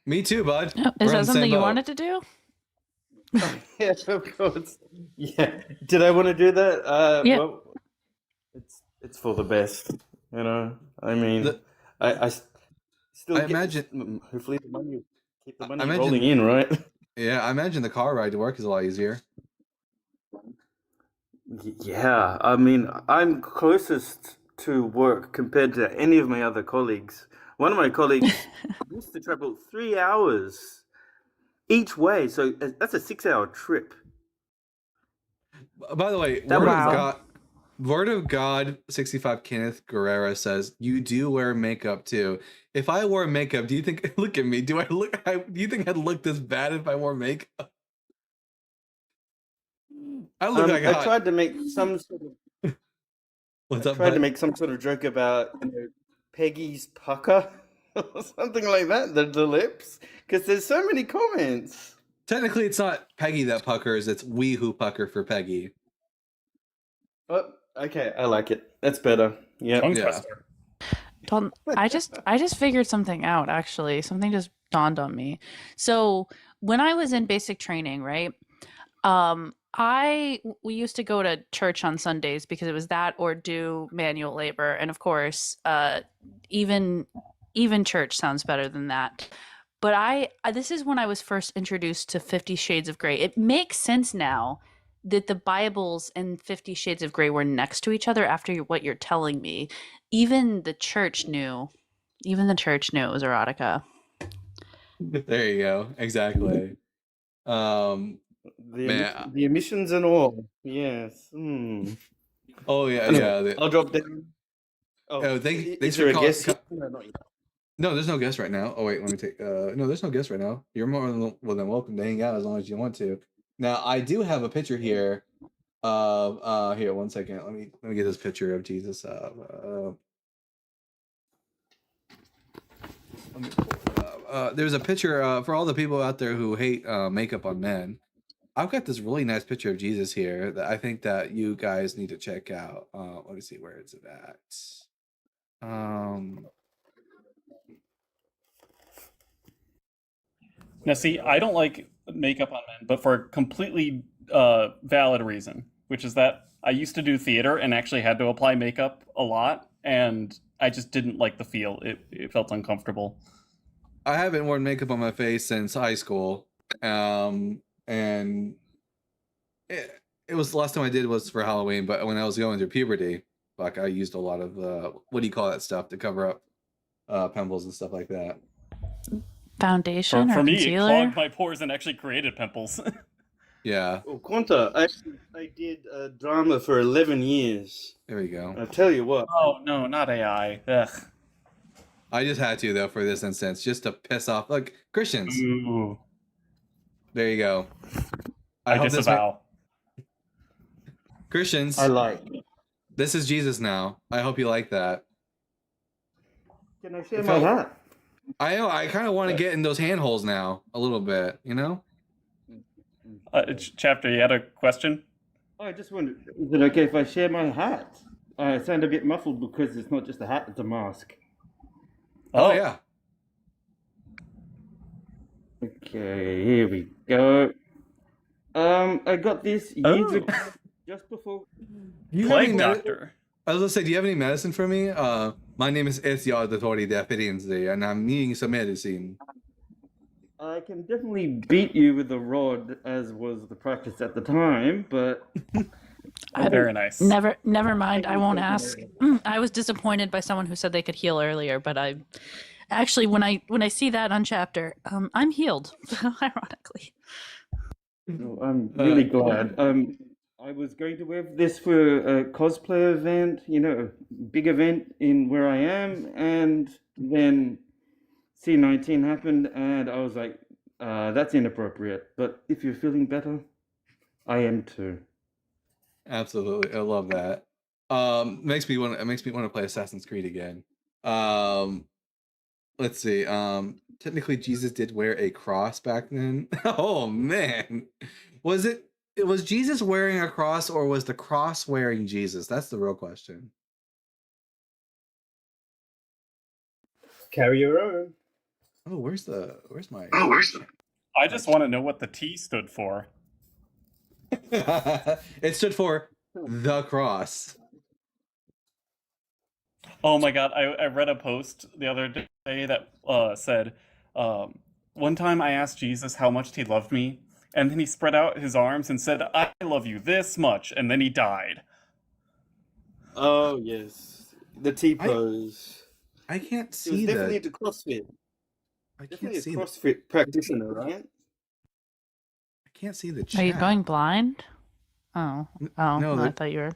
Me too, bud. Oh, is that something you wanted to do? Yeah, of course. Yeah. Did I want to do that? Yeah. Well, it's for the best, you know. I mean, I still I imagine. Hopefully, the money keep the I money imagine, rolling in, right? Yeah, I imagine the car ride to work is a lot easier. Yeah, I mean, I'm closest to work compared to any of my other colleagues. One of my colleagues used to travel 3 hours each way, so that's a 6-hour trip. By the way, Word of God 65 Kenneth Guerrera says you do wear makeup too. If I wore makeup, do you think look at me, do you think I'd look this bad if I wore makeup? I look like I tried to make some sort of What's up, tried to bud? make some sort of joke about, you know, Peggy's pucker or something like that, the lips, because there's so many comments. Technically, it's not Peggy that puckers, it's we who pucker for Peggy. Oh, okay, I like it. That's better. Yeah. I just figured something out, actually. Something just dawned on me. So when I was in basic training, right? We used to go to church on Sundays because it was that or do manual labor. And of course, even church sounds better than that. But this is when I was first introduced to 50 Shades of Grey. It makes sense now that the Bibles and 50 Shades of Grey were next to each other after what you're telling me. Even the church knew it was erotica. There you go. Exactly. The emissions and all. Yes. Oh yeah, Anyway, yeah. I'll drop down. Thanks there for a calling. guest? No, not yet. No, there's no guest right now. Oh wait, let me take. No, there's no guest right now. You're more than welcome to hang out as long as you want to. Now, I do have a picture here. Here, 1 second. Let me get this picture of Jesus. There's a picture for all the people out there who hate makeup on men. I've got this really nice picture of Jesus here that I think that you guys need to check out. Let me see, where is it at? Now, see, I don't like makeup on men, but for a completely valid reason, which is that I used to do theater and actually had to apply makeup a lot, and I just didn't like the feel. It felt uncomfortable. I haven't worn makeup on my face since high school, and it was the last time I did was for Halloween. But when I was going through puberty, like I used a lot of what do you call that stuff to cover up pimples and stuff like that. Foundation for or me, concealer? it clogged my pores and actually created pimples. Yeah. Oh, Quanta, I did drama for 11 years. There we go. I'll tell you what. Oh no, not AI. Ugh. I just had to though for this instance, just to piss off like Christians. Ooh. There you go. I disavow. Christians. I like. This is Jesus now. I hope you like that. Can I share my hat? I know. I kind of want to get in those handholds now a little bit. You know. Chapter, you had a question? I just wondered, is it okay if I share my hat? I sound a bit muffled because it's not just a hat; it's a mask. Oh yeah. Okay, here we go. I got this years ago, just before. Plague doctor. I was gonna say, do you have any medicine for me? My name is Ezio Dottori Defidenzi, and I'm needing some medicine. I can definitely beat you with a rod, as was the practice at the time, but very nice. Never mind. I won't ask. I was disappointed by someone who said they could heal earlier, but I actually, when I see that on chapter, I'm healed. Ironically. I'm really glad. I was going to wear this for a cosplay event, you know, a big event in where I am, and then C-19 happened, and I was like, That's inappropriate. But if you're feeling better, I am too. Absolutely, I love that. Makes me want to play Assassin's Creed again. Let's see. Technically, Jesus did wear a cross back then. Oh man, was it? Was Jesus wearing a cross, or was the cross wearing Jesus? That's the real question. Carry your own. Oh, where's my? I just want to know what the T stood for. It stood for the cross. Oh my god, I read a post the other day that said, one time I asked Jesus how much he loved me, and then he spread out his arms and said, I love you this much, and then he died. Oh, yes. The T pose. I can't He was see definitely that. into CrossFit. I Definitely can't a see that. CrossFit practitioner, right? I can't see the chat. Are you going blind? Oh, no, I thought you were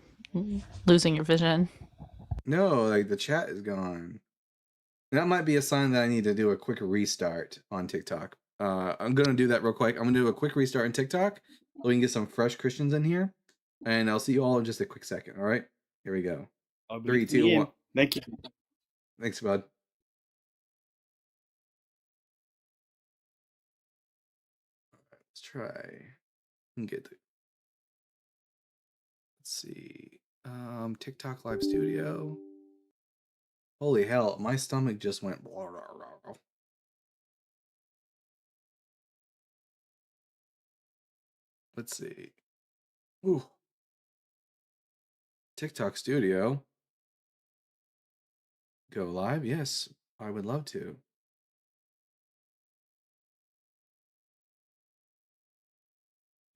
losing your vision. No, like the chat is gone. That might be a sign that I need to do a quick restart on TikTok. I'm gonna do that real quick. I'm gonna do a quick restart on TikTok so we can get some fresh Christians in here, and I'll see you all in just a quick second. All right, here we go. 3, 2, 1. Thank you. Thanks, bud. Let's try and get the. Let's see. TikTok Live Studio. Holy hell, my stomach just went. Let's see. Ooh. TikTok Studio. Go live? Yes, I would love to.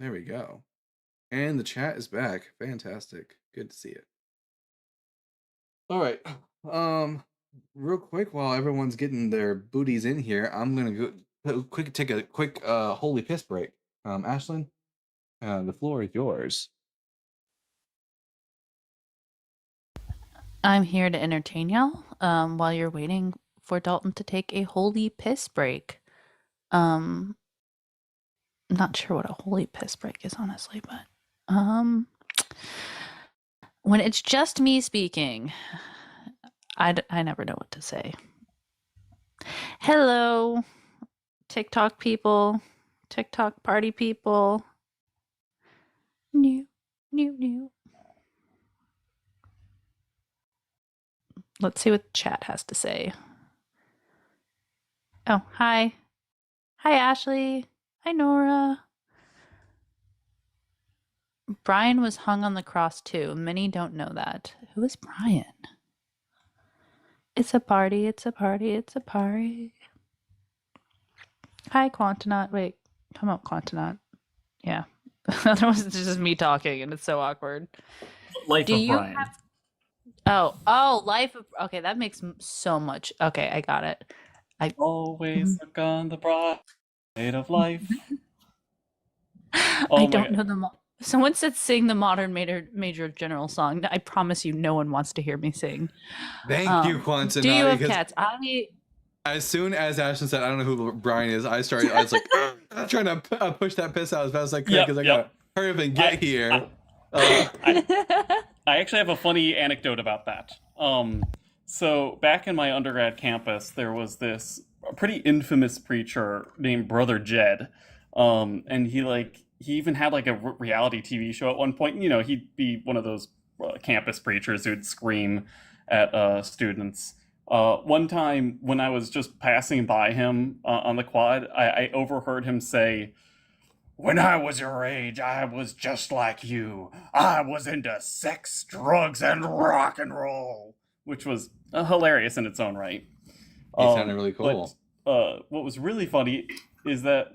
There we go. And the chat is back. Fantastic. Good to see it. All right. Real quick, while everyone's getting their booties in here, I'm gonna take a quick holy piss break. Ashlyn, the floor is yours. I'm here to entertain y'all while you're waiting for Dalton to take a holy piss break. I'm not sure what a holy piss break is, honestly, but when it's just me speaking, I never know what to say. Hello, TikTok people, TikTok party people. New. Let's see what the chat has to say. Oh, hi. Hi, Ashley. Hi, Nora. Brian was hung on the cross too. Many don't know that. Who is Brian? It's a party, it's a party, it's a party. Hi, Quantanaut. Wait, come up, Quantanaut. Yeah. Otherwise, it's just me talking and it's so awkward. Life of Brian. Life of... Okay, that makes so much... Okay, I got it. I always look on the bright side of life. I don't know the... Someone said sing the modern Major General song. I promise you no one wants to hear me sing. Thank you, Quantum. Do you have cats? As soon as Ashton said, I don't know who Brian is, I was like, trying to push that piss out as fast as I could because I gotta hurry up and get here. I actually have a funny anecdote about that. So back in my undergrad campus, there was this pretty infamous preacher named Brother Jed. And he even had like a reality TV show at one point. You know, he'd be one of those campus preachers who'd scream at students. One time when I was just passing by him on the quad, I overheard him say, "When I was your age, I was just like you. I was into sex, drugs, and rock and roll," which was hilarious in its own right. He sounded really cool. But what was really funny is that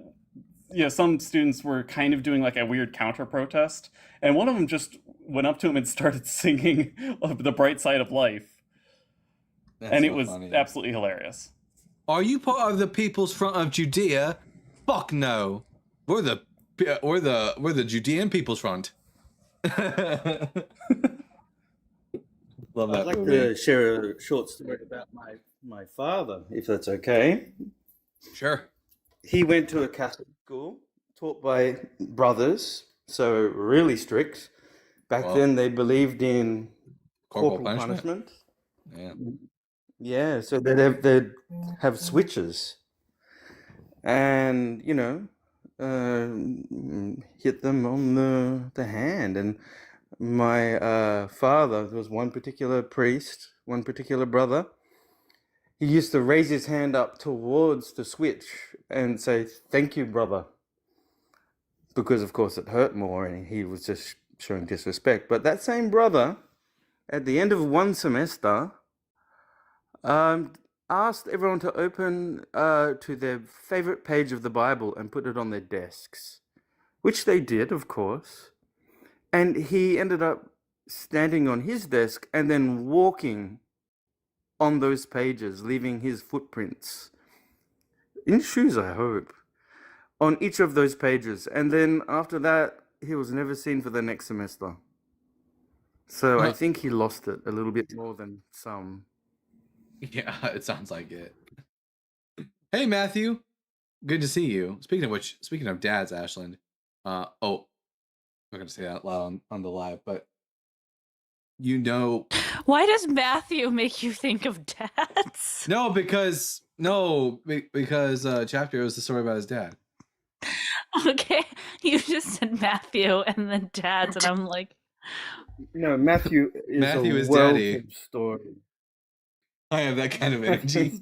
some students were kind of doing like a weird counter protest, and one of them just went up to him and started singing "The Bright Side of Life." And it was absolutely hilarious. Are you part of the People's Front of Judea? Fuck no. We're the Judean People's Front. Love that I'd like movie. to share a short story about my father, if that's okay. Sure. he went to a Catholic school taught by brothers, so really strict. Back then, they believed in corporal punishment. Yeah. Yeah, so they'd have switches, and hit them on the hand. And my father, there was one particular priest, one particular brother. He used to raise his hand up towards the switch and say, "Thank you, brother," because of course it hurt more, and he was just showing disrespect. But that same brother, at the end of one semester, asked everyone to open to their favorite page of the Bible and put it on their desks, which they did, of course. And he ended up standing on his desk and then walking on those pages, leaving his footprints, in shoes, I hope, on each of those pages. And then after that, he was never seen for the next semester. So I think he lost it a little bit more than some. Yeah, it sounds like it. Hey, Matthew. Good to see you. Speaking of which, speaking of dads, Ashland. I'm not going to say that out loud on the live, but Why does Matthew make you think of dads? No, because Chapter was the story about his dad. Okay, you just said Matthew and then dads, and I'm like, no, Matthew is daddy. Story. I have that kind of energy.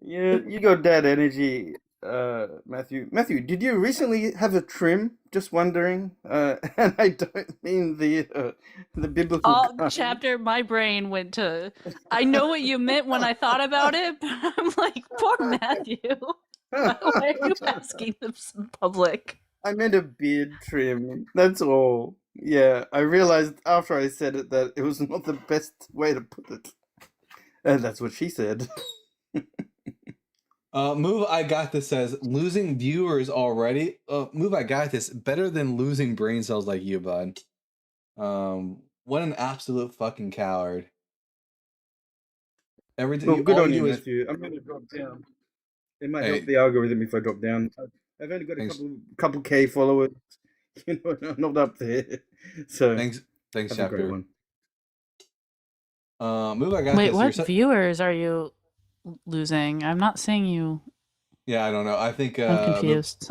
Yeah, you got dad energy, Matthew. Matthew, did you recently have a trim? Just wondering. And I don't mean the biblical. Chapter. My brain went to. I know what you meant when I thought about it, but I'm like, poor Matthew. Why are you asking this in public? I meant a beard trim. That's all. Yeah, I realized after I said it that it was not the best way to put it. And that's what she said. Move I Got This says, losing viewers already? Move I Got This, better than losing brain cells like you, bud. What an absolute fucking coward. Everything. Well, good on you, Matthew. I'm going to drop down. It might help the algorithm if I drop down. I've only got a couple K followers. I'm not up there. So thanks, Chapter. Move I Got This. Wait, what viewers are you losing? I'm not seeing you. Yeah, I don't know. I think I'm confused.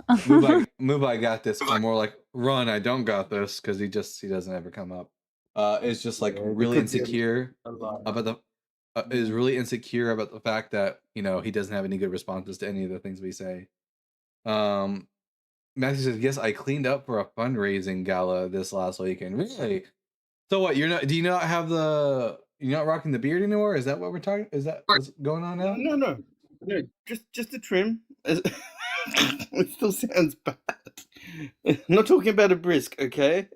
Move I Got This, or more like Run I Don't Got This, because he doesn't ever come up. It's just like really insecure about the is really insecure about the fact that he doesn't have any good responses to any of the things we say. Matthew says, yes, I cleaned up for a fundraising gala this last weekend. Really? So what? You're not rocking the beard anymore? Is that what we're talking? Is that what's going on now? No. Just a trim. It still sounds bad. I'm not talking about a brisk, okay?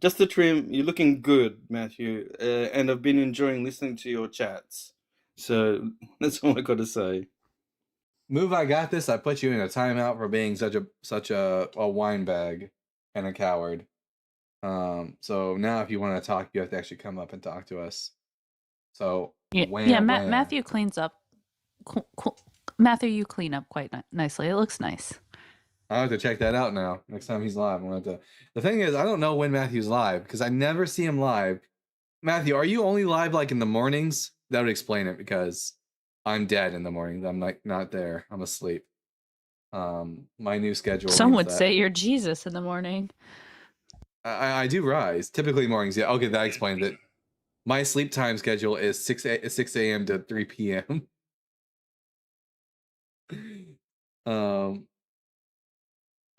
Just a trim. You're looking good, Matthew, and I've been enjoying listening to your chats. So that's all I got to say. Move I Got This. I put you in a timeout for being such a wine bag and a coward. So now if you want to talk, you have to actually come up and talk to us. So Matthew cleans up. Matthew, you clean up quite nicely. It looks nice. I'll have to check that out now. Next time he's live, I'm gonna have to. The thing is, I don't know when Matthew's live because I never see him live. Matthew, are you only live like in the mornings? That would explain it because I'm dead in the mornings. I'm like not there. I'm asleep. My new schedule. Some would say you're Jesus in the morning. I do rise typically mornings. Yeah, okay, that explains it. My sleep time schedule is 6 a.m. to 3 p.m.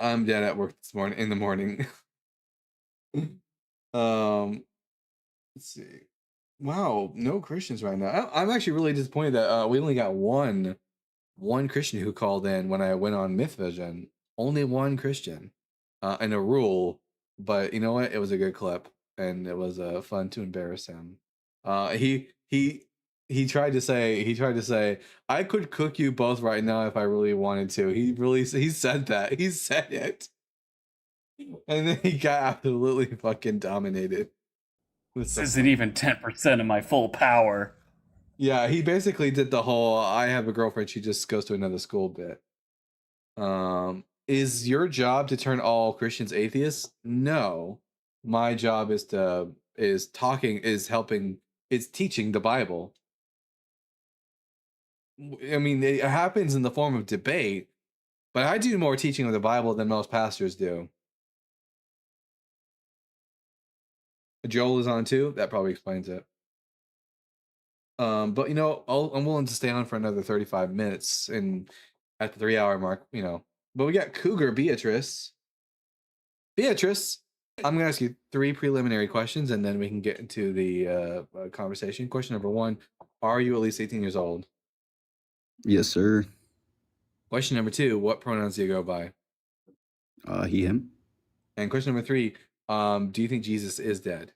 I'm dead at work this morning in the morning. Let's see. Wow, no Christians right now. I'm actually really disappointed that we only got one Christian who called in when I went on Myth Vision. Only one Christian, and a rule. But you know what? It was a good clip, and it was fun to embarrass him. He tried to say I could cook you both right now if I really wanted to. He said that. He said it. And then he got absolutely fucking dominated. This isn't even 10% of my full power. Yeah, he basically did the whole I have a girlfriend, she just goes to another school bit. Is your job to turn all Christians atheists? No. My job is teaching the Bible. I mean, it happens in the form of debate, but I do more teaching of the Bible than most pastors do. Joel is on too. That probably explains it. But I'm willing to stay on for another 35 minutes, and at the 3-hour mark, But we got Cougar Beatrice. Beatrice, I'm gonna ask you 3 preliminary questions, and then we can get into the conversation. Question number 1: are you at least 18 years old? Yes, sir. Question number 2: what pronouns do you go by? He, him. And question number 3: do you think Jesus is dead?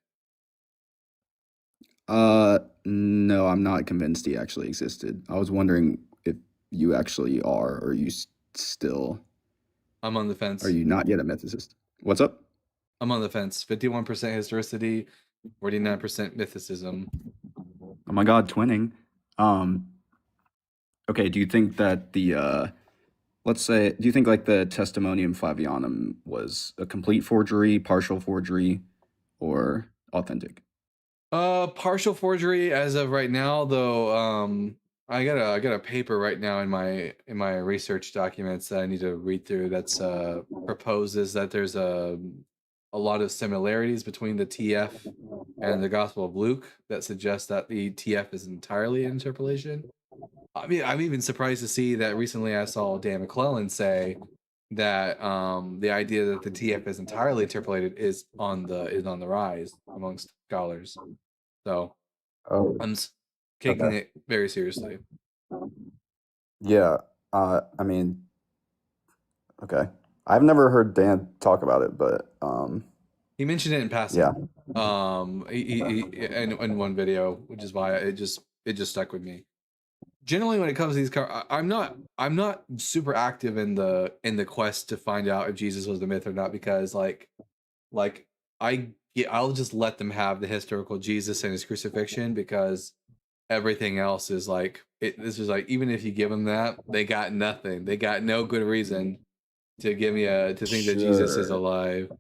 No, I'm not convinced he actually existed. I was wondering if you actually are, or you still. I'm on the fence. Are you not yet a mythicist? What's up? I'm on the fence. 51% historicity, 49% mythicism. Oh my God, twinning. Okay, do you think that the do you think like the Testimonium Flavianum was a complete forgery, partial forgery, or authentic? Partial forgery as of right now, though. I got a paper right now in my research documents that I need to read through. That's proposes that there's a lot of similarities between the TF and the Gospel of Luke that suggests that the TF is entirely an interpolation. I mean, I'm even surprised to see that recently I saw Dan McClellan say that the idea that the TF is entirely interpolated is on the rise amongst scholars. So I'm taking it very seriously. Yeah, I mean, okay. I've never heard Dan talk about it, but he mentioned it in passing. Yeah. He in one video, which is why it just stuck with me. Generally, when it comes to these I'm not super active in the quest to find out if Jesus was the myth or not, because I'll just let them have the historical Jesus and his crucifixion, because everything else is this is even if you give them that, they got nothing. They got no good reason to give me to think that Jesus is alive.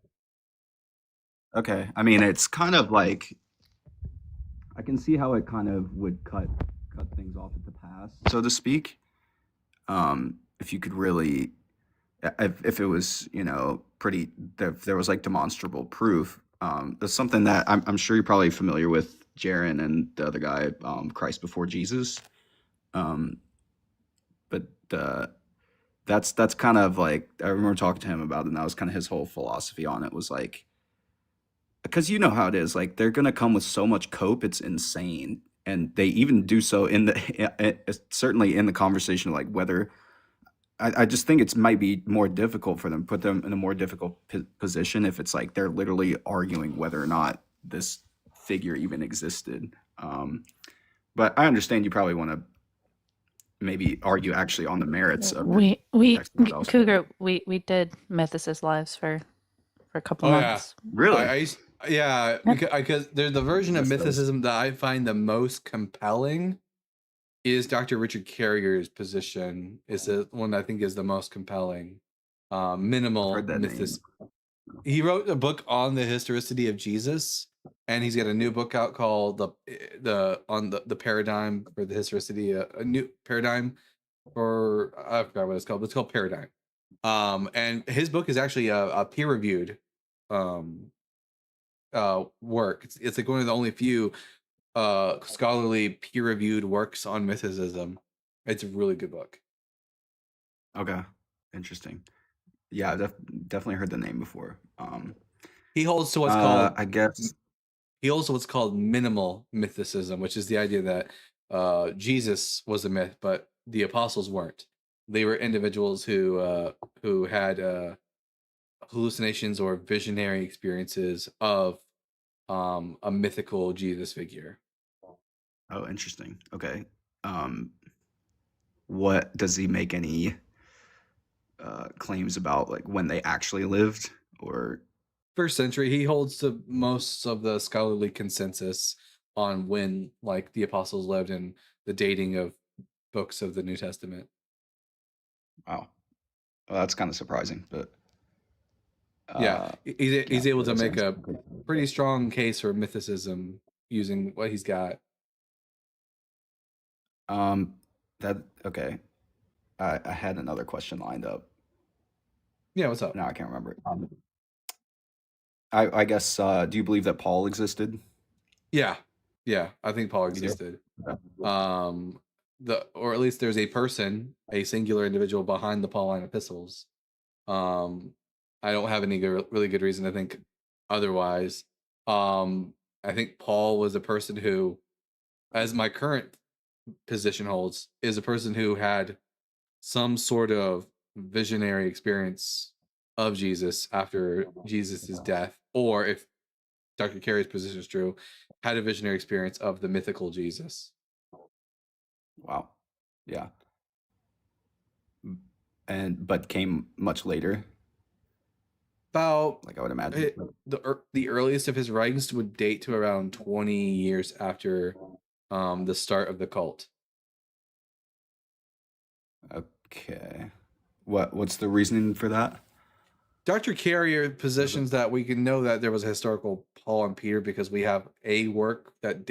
Okay, I mean, it's kind of like I can see how it kind of would cut things off at the pass, so to speak. If you could really, if it was, pretty, if there was like demonstrable proof. That's something that I'm sure you're probably familiar with, Jaron and the other guy, Christ Before Jesus. But that's kind of like, I remember talking to him about it, and that was kind of his whole philosophy on it, was like, because you know how it is, like they're gonna come with so much cope, it's insane, and they even do so in the certainly in the conversation of like whether I just think it might be more difficult for them, put them in a more difficult position if it's like they're literally arguing whether or not this figure even existed. But I understand you probably want to maybe argue actually on the merits of Cougar, we did Mythicist Lives for a couple months. Yeah. Really? Because there's the version of mythicism that I find the most compelling is Dr. Richard Carrier's position. Is the one I think is the most compelling. Minimal mythicism. He wrote a book on the historicity of Jesus, and he's got a new book out called the paradigm for the historicity, a new paradigm for, I forgot what it's called, but it's called Paradigm. And his book is actually a peer-reviewed work. It's like one of the only few scholarly peer-reviewed works on mythicism. It's a really good book. Okay, interesting. Yeah, I've definitely heard the name before. He holds to what's called, I guess, he holds to what's called minimal mythicism, which is the idea that Jesus was a myth, but the apostles weren't. They were individuals who had hallucinations or visionary experiences of a mythical Jesus figure. Oh, interesting. Okay. What does he make any claims about, like when they actually lived, or? First century. He holds to most of the scholarly consensus on when like the apostles lived, and the dating of books of the New Testament. Wow. Well, that's kind of surprising, but he's able to make a pretty strong case for mythicism using what he's got. Okay. I had another question lined up. Yeah, what's up? No, I can't remember. I guess do you believe that Paul existed? Yeah, I think Paul existed. Or at least there's a person, a singular individual behind the Pauline epistles. I don't have any really good reason to think otherwise. I think Paul was a person who, as my current position holds, is a person who had some sort of visionary experience of Jesus after Jesus's death, or if Dr. Carey's position is true, had a visionary experience of the mythical Jesus. Wow. Yeah. But came much later. About, like I would imagine, the earliest of his writings would date to around 20 years after the start of the cult. Okay. What's the reasoning for that? Dr. Carrier positions that we can know that there was a historical Paul and Peter because we have a work that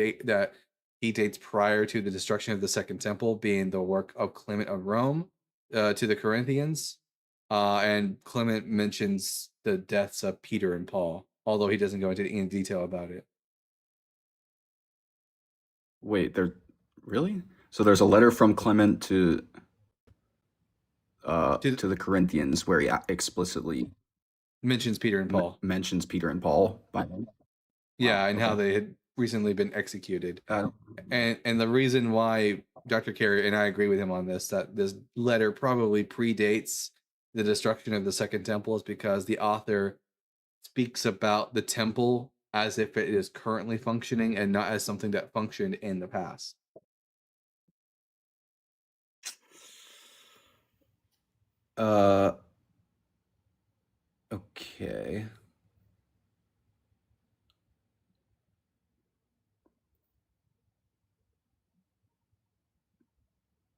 he dates prior to the destruction of the Second Temple, being the work of Clement of Rome to the Corinthians. And Clement mentions the deaths of Peter and Paul, although he doesn't go into any detail about it. Wait, really? So there's a letter from Clement to the Corinthians where he explicitly mentions Peter and Paul. Mentions Peter and Paul by name. Yeah, and how they had recently been executed. And the reason why Dr. Carey, and I agree with him on this, that this letter probably predates the destruction of the Second Temple, is because the author speaks about the temple as if it is currently functioning and not as something that functioned in the past. Okay.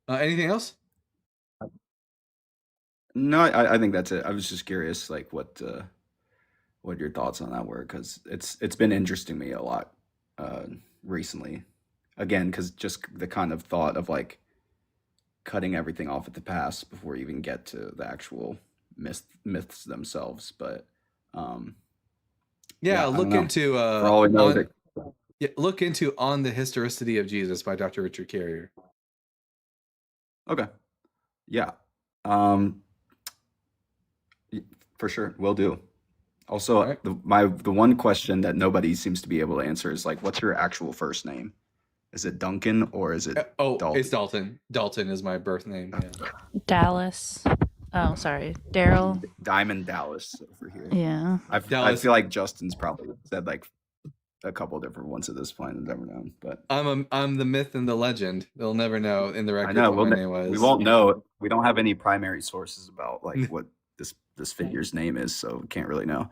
Anything else? No, I think that's it. I was just curious, like what your thoughts on that were, because it's been interesting me a lot recently. Again, because just the kind of thought of like cutting everything off at the past before you even get to the actual myths themselves. But look into for all I know, look into On the Historicity of Jesus by Dr. Richard Carrier. Okay. Yeah. For sure, will do. Also, the one question that nobody seems to be able to answer is like, what's your actual first name? Is it Duncan or is it Dalton? It's Dalton. Dalton is my birth name. Yeah. Dallas. Oh, sorry, Daryl. Diamond Dallas over here. Yeah. I feel like Justin's probably said like a couple different ones at this point and never known. But I'm the myth and the legend. They'll never know in the record I know what my name was. we won't know. We don't have any primary sources about like what this figure's name is, so we can't really know.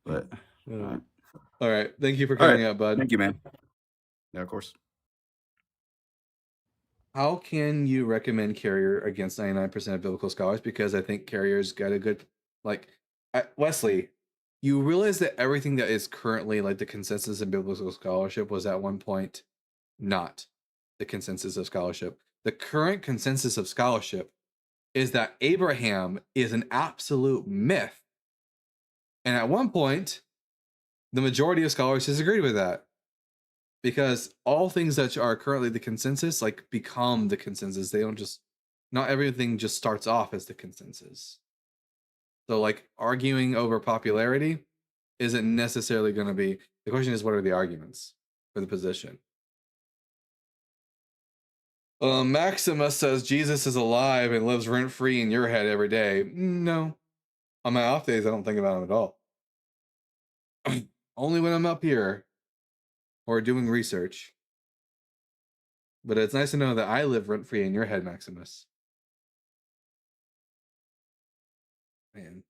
But all right. Thank you for coming out, bud. Thank you, man. Yeah, of course. How can you recommend Carrier against 99% of biblical scholars? Because I think Carrier's got a good, Wesley, you realize that everything that is currently like the consensus in biblical scholarship was at one point not the consensus of scholarship. The current consensus of scholarship is that Abraham is an absolute myth. And at one point, the majority of scholars disagreed with that. Because all things that are currently the consensus become the consensus. They don't not everything just starts off as the consensus. So arguing over popularity isn't necessarily going to be, the question is, what are the arguments for the position? Maximus says Jesus is alive and lives rent-free in your head every day. No. On my off days, I don't think about him at all. Only when I'm up here or doing research. But it's nice to know that I live rent-free in your head, Maximus. Man.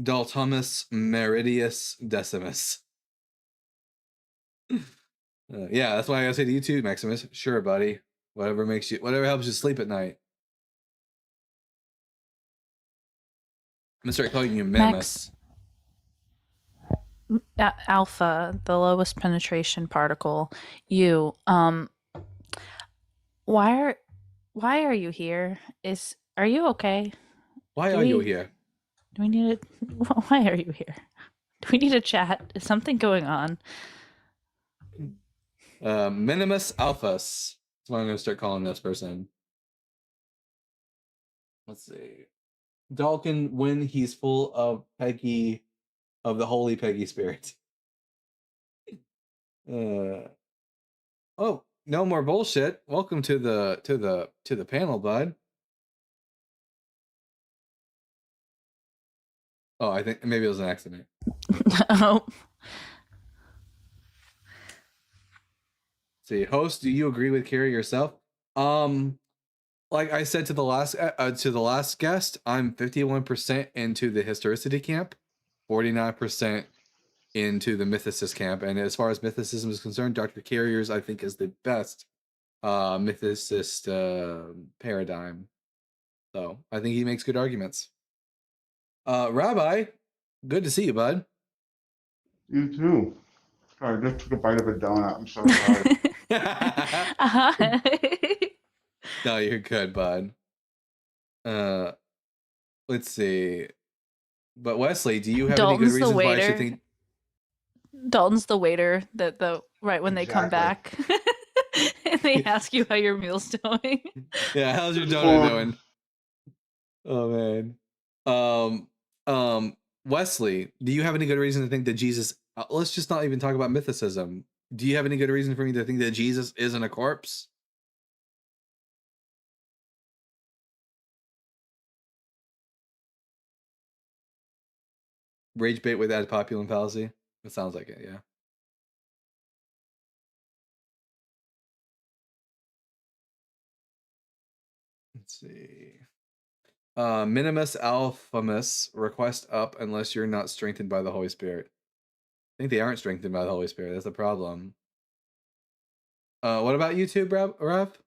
Daltomus Meridius Decimus. Yeah, that's why I say to you too, Maximus. Sure, buddy. Whatever helps you sleep at night. I'm gonna start calling you Minimus. Alpha, the lowest penetration particle. You, why are you here? Are you okay? Why are you here? Do we need why are you here? Do we need a chat? Is something going on? Minimus Alphas. That's what I'm gonna start calling this person. Let's see. Dalkin when he's full of Peggy, of the holy Peggy spirit. Oh, no more bullshit. Welcome to the panel, bud. Oh, I think maybe it was an accident. Oh. See, host, do you agree with Carrie yourself? Like I said to the last guest, I'm 51% into the historicity camp, 49% into the mythicist camp, and as far as mythicism is concerned, Dr. Carrier's I think is the best mythicist paradigm. So I think he makes good arguments. Rabbi, good to see you, bud. You too. Sorry, I just took a bite of a donut. I'm so sorry. No, you're good, bud. Let's see. But Wesley, do you have any good reasons why I should think? Dalton's the waiter that right when they come back and they ask you how your meal's doing. Yeah, how's your donut doing? Oh man. Wesley, do you have any good reason to think that Jesus? Let's just not even talk about mythicism. Do you have any good reason for me to think that Jesus isn't a corpse? Rage bait with ad populum fallacy. It sounds like it, yeah. Let's see. Minimus Alphamus, request up unless you're not strengthened by the Holy Spirit. I think they aren't strengthened by the Holy Spirit. That's the problem. What about YouTube, Rav?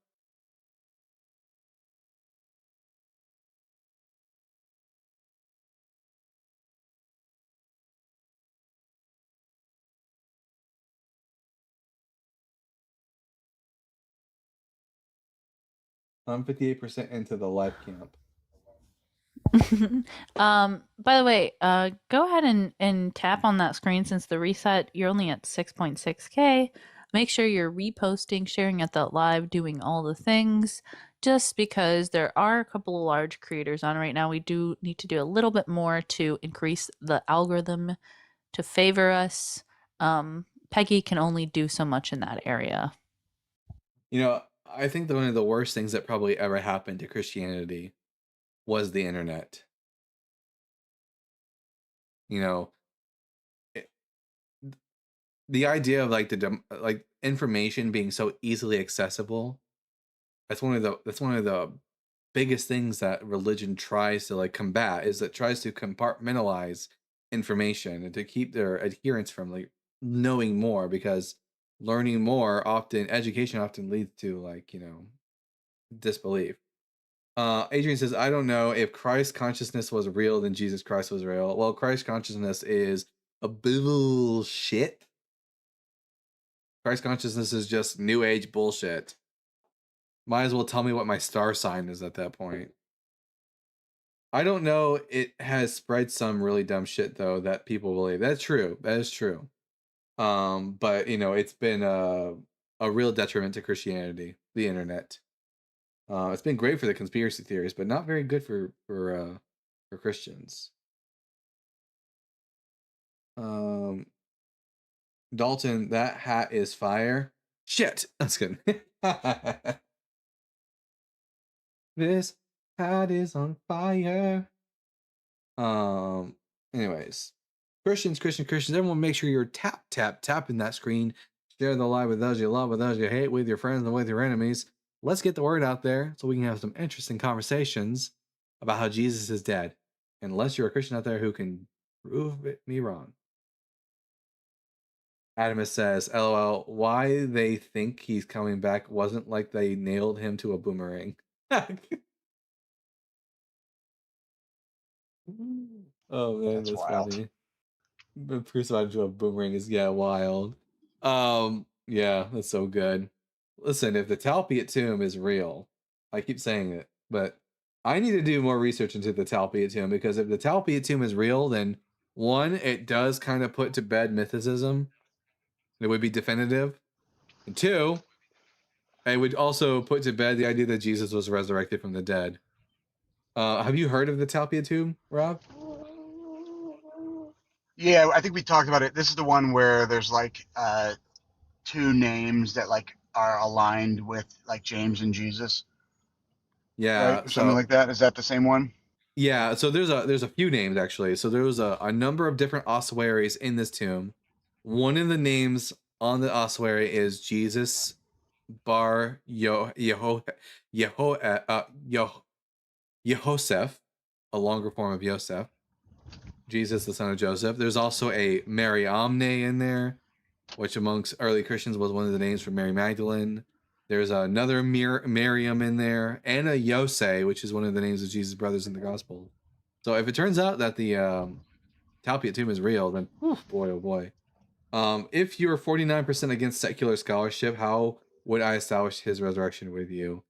I'm 58% into the life camp. By the way, go ahead and tap on that screen since the reset, you're only at 6.6K. Make sure you're reposting, sharing it out live, doing all the things. Just because there are a couple of large creators on right now, we do need to do a little bit more to increase the algorithm to favor us. Peggy can only do so much in that area. You know, I think that one of the worst things that probably ever happened to Christianity was the internet. You know, the idea of like information being so easily accessible. That's one of the biggest things that religion tries to like combat, is that tries to compartmentalize information and to keep their adherents from like knowing more, because learning more education often leads to like, disbelief. Adrian says, I don't know if Christ consciousness was real, then Jesus Christ was real. Well, Christ consciousness is a bullshit. Christ consciousness is just new age bullshit. Might as well tell me what my star sign is at that point. I don't know. It has spread some really dumb shit though that people believe. That's true. That is true. But it's been a real detriment to Christianity, the internet. It's been great for the conspiracy theories, but not very good for Christians. Dalton, that hat is fire. Shit, that's good. This hat is on fire. Anyways, Christians, everyone make sure you're tapping that screen. Share the live with those you love, with those you hate, with your friends and with your enemies. Let's get the word out there so we can have some interesting conversations about how Jesus is dead. Unless you're a Christian out there who can prove me wrong. Adamus says, LOL, why they think he's coming back wasn't like they nailed him to a boomerang. Oh man, that's wild. funny. But crucified to a boomerang is wild. Yeah, that's so good. Listen, if the Talpiot tomb is real, I keep saying it, but I need to do more research into the Talpiot tomb, because if the Talpiot tomb is real, then one, it does kind of put to bed mythicism. It would be definitive. And two, it would also put to bed the idea that Jesus was resurrected from the dead. Have you heard of the Talpiot tomb, Rob? Yeah, I think we talked about it. This is the one where there's like two names that like are aligned with like James and Jesus. Yeah, Right? Or something like that. Is that the same one? Yeah, so there's a few names actually. So there was a number of different ossuaries in this tomb. One of the names on the ossuary is Jesus Bar Yehoseph, a longer form of Yosef. Jesus, the son of Joseph. There's also a Mary Amne in there, which amongst early Christians was one of the names for Mary Magdalene. There's another Miriam in there, and a Yose, which is one of the names of Jesus' brothers in the gospel. So if it turns out that the Talpiot tomb is real, then boy, oh boy. If you're 49% against secular scholarship, how would I establish his resurrection with you?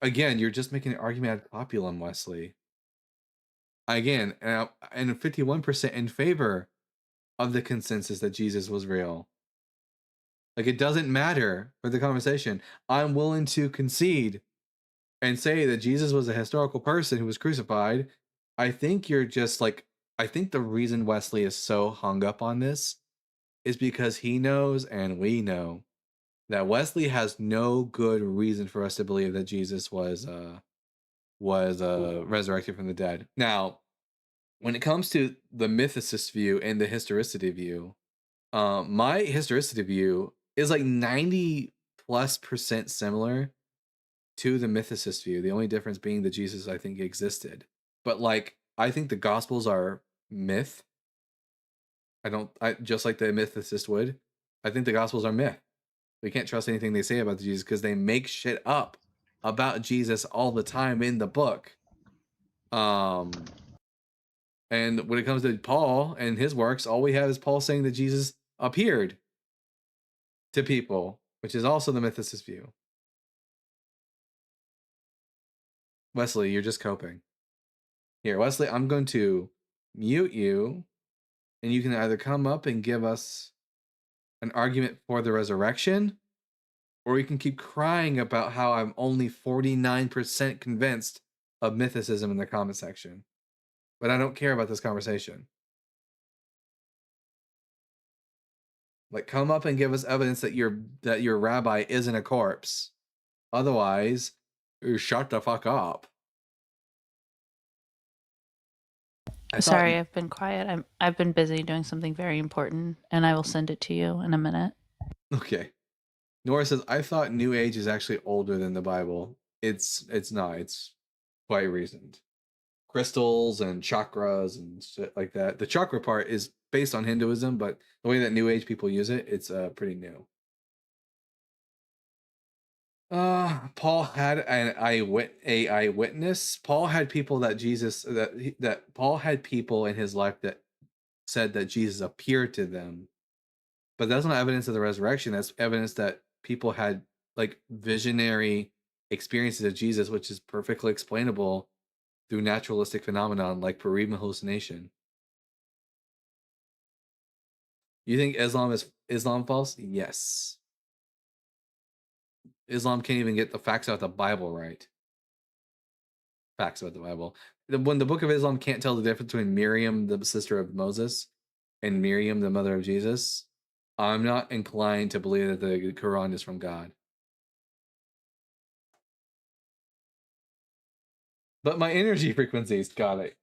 Again, you're just making an argument ad populum, Wesley. Again, and 51% in favor of the consensus that Jesus was real. Like, it doesn't matter for the conversation. I'm willing to concede and say that Jesus was a historical person who was crucified. I think you're just like, I think the reason Wesley is so hung up on this is because he knows and we know that Wesley has no good reason for us to believe that Jesus was resurrected from the dead. Now, when it comes to the mythicist view and the historicity view, my historicity view is like 90+% similar to the mythicist view. The only difference being that Jesus, I think, existed. But like, I think the Gospels are myth. I just like the mythicist would. I think the Gospels are myth. We can't trust anything they say about Jesus because they make shit up about Jesus all the time in the book. And when it comes to Paul and his works, all we have is Paul saying that Jesus appeared to people, which is also the mythicist view. Wesley, you're just coping. Here, Wesley, I'm going to mute you, and you can either come up and give us an argument for the resurrection, or you can keep crying about how I'm only 49% convinced of mythicism in the comment section. But I don't care about this conversation. Like, come up and give us evidence that your rabbi isn't a corpse. Otherwise, shut the fuck up. Sorry, I've been quiet. I've been busy doing something very important, and I will send it to you in a minute. Okay. Nora says, I thought New Age is actually older than the Bible. It's not. It's quite recent. Crystals and chakras and shit like that. The chakra part is based on Hinduism, but the way that New Age people use it, it's pretty new. Paul had an eyewitness. Paul had people that Paul had people in his life that said that Jesus appeared to them. But that's not evidence of the resurrection. That's evidence that people had like visionary experiences of Jesus, which is perfectly explainable through naturalistic phenomenon like Purim hallucination. You think Islam false? Yes. Islam can't even get the facts about the Bible right. Facts about the Bible. When the Book of Islam can't tell the difference between Miriam, the sister of Moses, and Miriam, the mother of Jesus, I'm not inclined to believe that the Quran is from God. But my energy frequencies got it.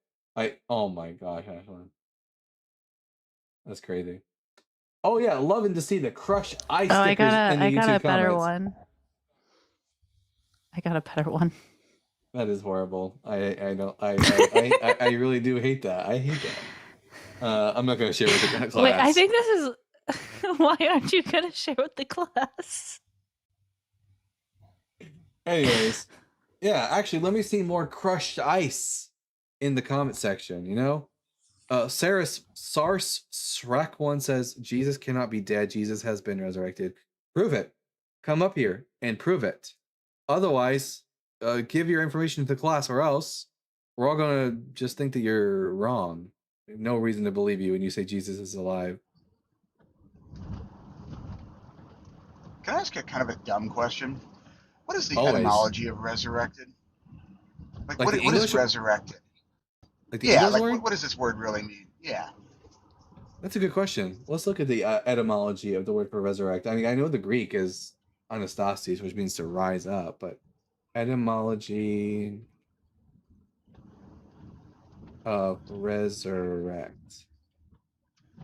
Oh my gosh, Ashlyn. That's crazy. Oh yeah, loving to see the crush ice stickers in the YouTube comments. I got a better one. I got a better one. That is horrible. I really do hate that. I hate that. I'm not going to share with the class. Wait, I think this is. Why aren't you going to share with the class? Anyways, yeah, actually, let me see more crushed ice in the comment section. You know, Sars Shrek one says Jesus cannot be dead. Jesus has been resurrected. Prove it. Come up here and prove it. Otherwise, give your information to the class, or else we're all gonna just think that you're wrong. No reason to believe you when you say Jesus is alive. Can I ask a kind of a dumb question? What is the Always. etymology of resurrected? Like what, the what is English- resurrected? Like the Yeah, English like word? what does this word really mean? Yeah. That's a good question. Let's look at the etymology of the word for resurrect. I mean, I know the Greek is anastasis, which means to rise up, but etymology of resurrect.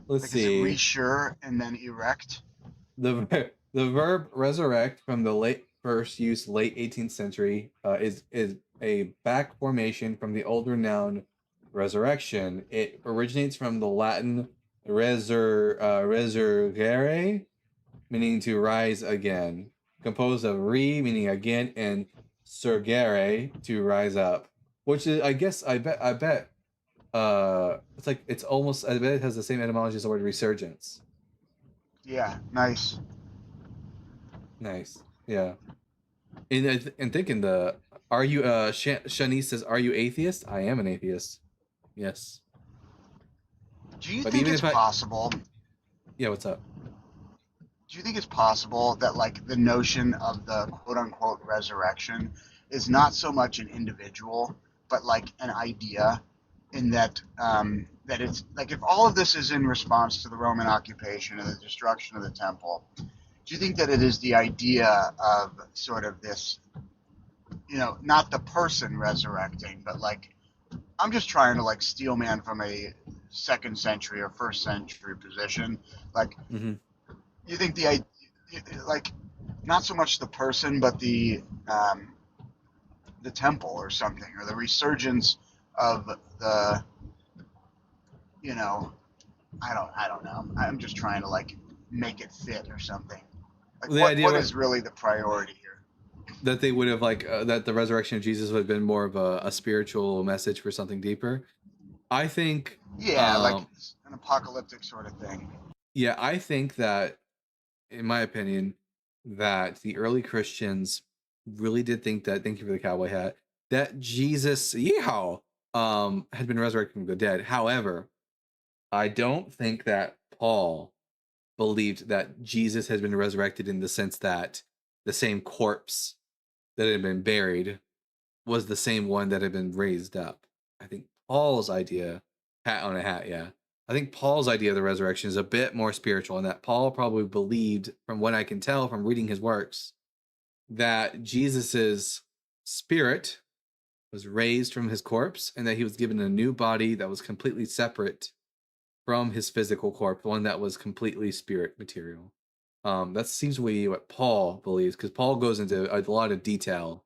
Let's Like see. is it resure and then erect? The verb resurrect from the late 18th century is a back formation from the older noun resurrection. It originates from the Latin resurgere, meaning to rise again, composed of re meaning again and surgere to rise up, which is I bet it's like it's almost I bet it has the same etymology as the word resurgence. Yeah, nice. Nice. Yeah. And thinking are you Shanice says, are you atheist? I am an atheist. Yes. Do you But think even it's if I- possible? Yeah, what's up? Do you think it's possible that like the notion of the quote unquote resurrection is not so much an individual, but like an idea, in that that it's like if all of this is in response to the Roman occupation and the destruction of the temple, do you think that it is the idea of sort of this, you know, not the person resurrecting, but like I'm just trying to like steel man from a second century or first century position, like. Mm-hmm. You think the like not so much the person, but the temple or something, or the resurgence of the, you know, I don't know. I'm just trying to like make it fit or something. Like The what idea is really the priority here? That they would have that the resurrection of Jesus would have been more of a spiritual message for something deeper. I think. Yeah, like an apocalyptic sort of thing. Yeah, I think that, in my opinion, that the early Christians really did think that. Thank you for the cowboy hat. That Jesus, yeehaw, had been resurrected from the dead. However, I don't think that Paul believed that Jesus has been resurrected in the sense that the same corpse that had been buried was the same one that had been raised up. I think Paul's idea, hat on a hat, yeah. I think Paul's idea of the resurrection is a bit more spiritual, and that Paul probably believed, from what I can tell from reading his works, that Jesus's spirit was raised from his corpse and that he was given a new body that was completely separate from his physical corpse, one that was completely spirit material. That seems to be what Paul believes, because Paul goes into a lot of detail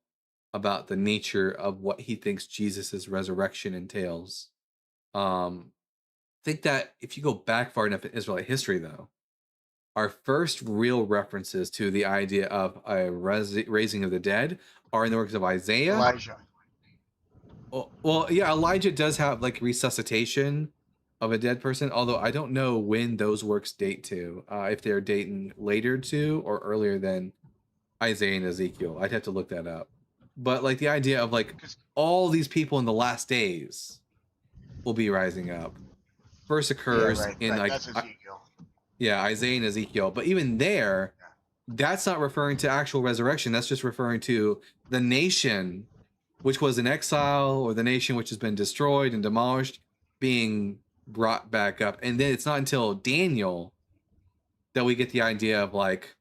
about the nature of what he thinks Jesus's resurrection entails. I think that if you go back far enough in Israelite history, though, our first real references to the idea of a raising of the dead are in the works of Isaiah. Elijah. Well, yeah, Elijah does have like resuscitation of a dead person, although I don't know when those works date to, if they're dating later to or earlier than Isaiah and Ezekiel. I'd have to look that up. But like the idea of like all these people in the last days will be rising up first occurs in like that's Ezekiel. Isaiah and Ezekiel. But even there, that's not referring to actual resurrection. That's just referring to the nation which was in exile, or the nation which has been destroyed and demolished, being brought back up. And then it's not until Daniel that we get the idea of like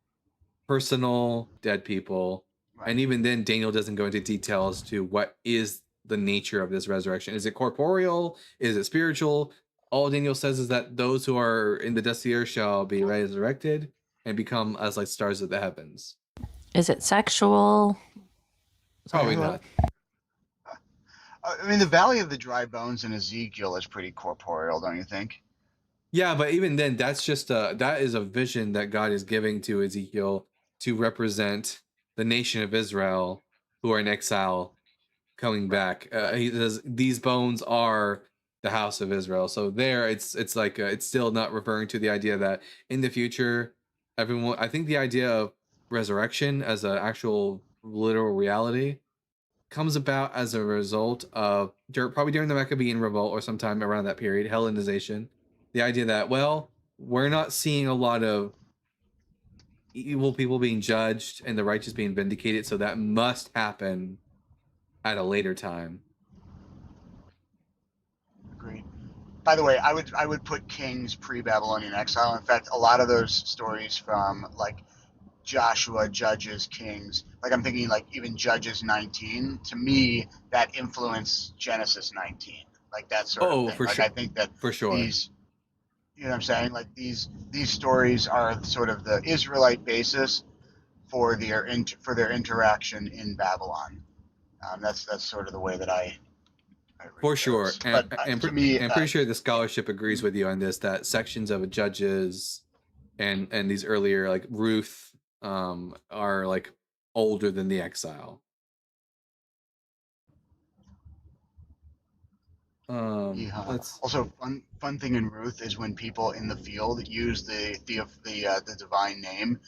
personal dead people. Right. And even then, Daniel doesn't go into detail as to what is the nature of this resurrection. Is it corporeal? Is it spiritual? All Daniel says is that those who are in the dust of the earth shall be resurrected and become as like stars of the heavens. Is it sexual? Probably not. I mean, the Valley of the Dry Bones in Ezekiel is pretty corporeal, don't you think? Yeah, but even then, that's just that is a vision that God is giving to Ezekiel to represent the nation of Israel who are in exile coming back. He says these bones are the house of Israel. So there, it's like it's still not referring to the idea that in the future, everyone. I think the idea of resurrection as an actual literal reality comes about as a result of probably during the Maccabean revolt or sometime around that period, Hellenization. The idea that, well, we're not seeing a lot of evil people being judged and the righteous being vindicated, so that must happen at a later time. Agreed. By the way, I would put kings pre-Babylonian exile. In fact, a lot of those stories from like Joshua, Judges, Kings, like I'm thinking like even Judges 19, to me that influenced Genesis 19, like that sort of thing. For like sure. I think that for sure. these, you know what I'm saying? Like these stories are sort of the Israelite basis for their interaction in Babylon. That's sort of the way that I read For those. sure. But to me, I'm pretty sure the scholarship agrees with you on this, that sections of Judges and these earlier like Ruth are like older than the exile. Also, fun thing in Ruth is when people in the field use the divine name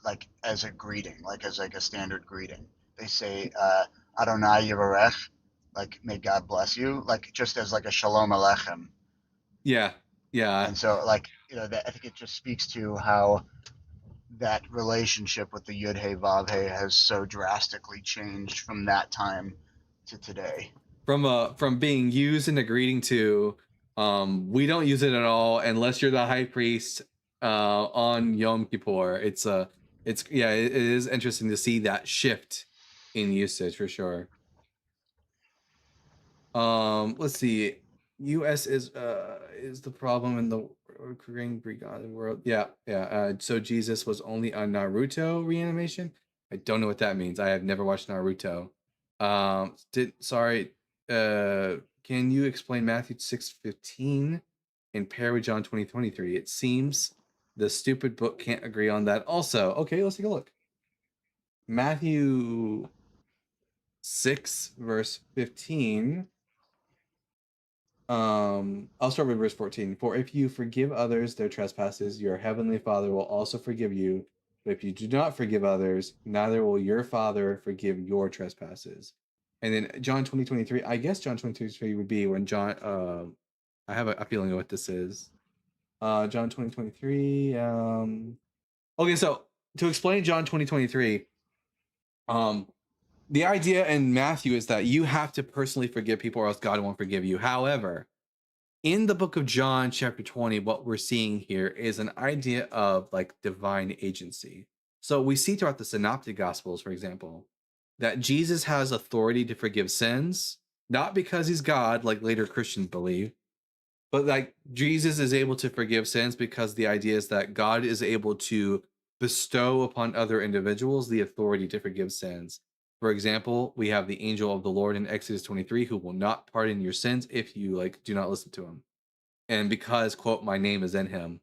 like as a greeting, like as like a standard greeting. They say Adonai Yivarech, like may God bless you, like just as like a Shalom Aleichem. Yeah. And so like, you know, that I think it just speaks to how that relationship with the Yud Hey Vav Hey has so drastically changed from that time to today. From being used in a greeting to we don't use it at all unless you're the high priest on Yom Kippur. It is interesting to see that shift in usage for sure. Let's see. US is the problem in the Korean Greek world. So Jesus was only on Naruto reanimation. I don't know what that means. I have never watched Naruto. Can you explain Matthew 6:15 and pair with John 20:23? It seems the stupid book can't agree on that also. Okay, let's take a look. Matthew 6 verse 15. I'll start with verse 14. For if you forgive others their trespasses, your heavenly Father will also forgive you. But if you do not forgive others, neither will your Father forgive your trespasses. And then John 20:23. I guess John 20:23 would be when John. I have a feeling of what this is. John 20:23. Okay, so to explain John 20:23, the idea in Matthew is that you have to personally forgive people, or else God won't forgive you. However, in the book of John, chapter 20, what we're seeing here is an idea of like divine agency. So we see throughout the synoptic gospels, for example, that Jesus has authority to forgive sins, not because he's God, like later Christians believe, but like Jesus is able to forgive sins because the idea is that God is able to bestow upon other individuals the authority to forgive sins. For example, we have the angel of the Lord in Exodus 23 who will not pardon your sins if you like do not listen to him. And because, quote, my name is in him,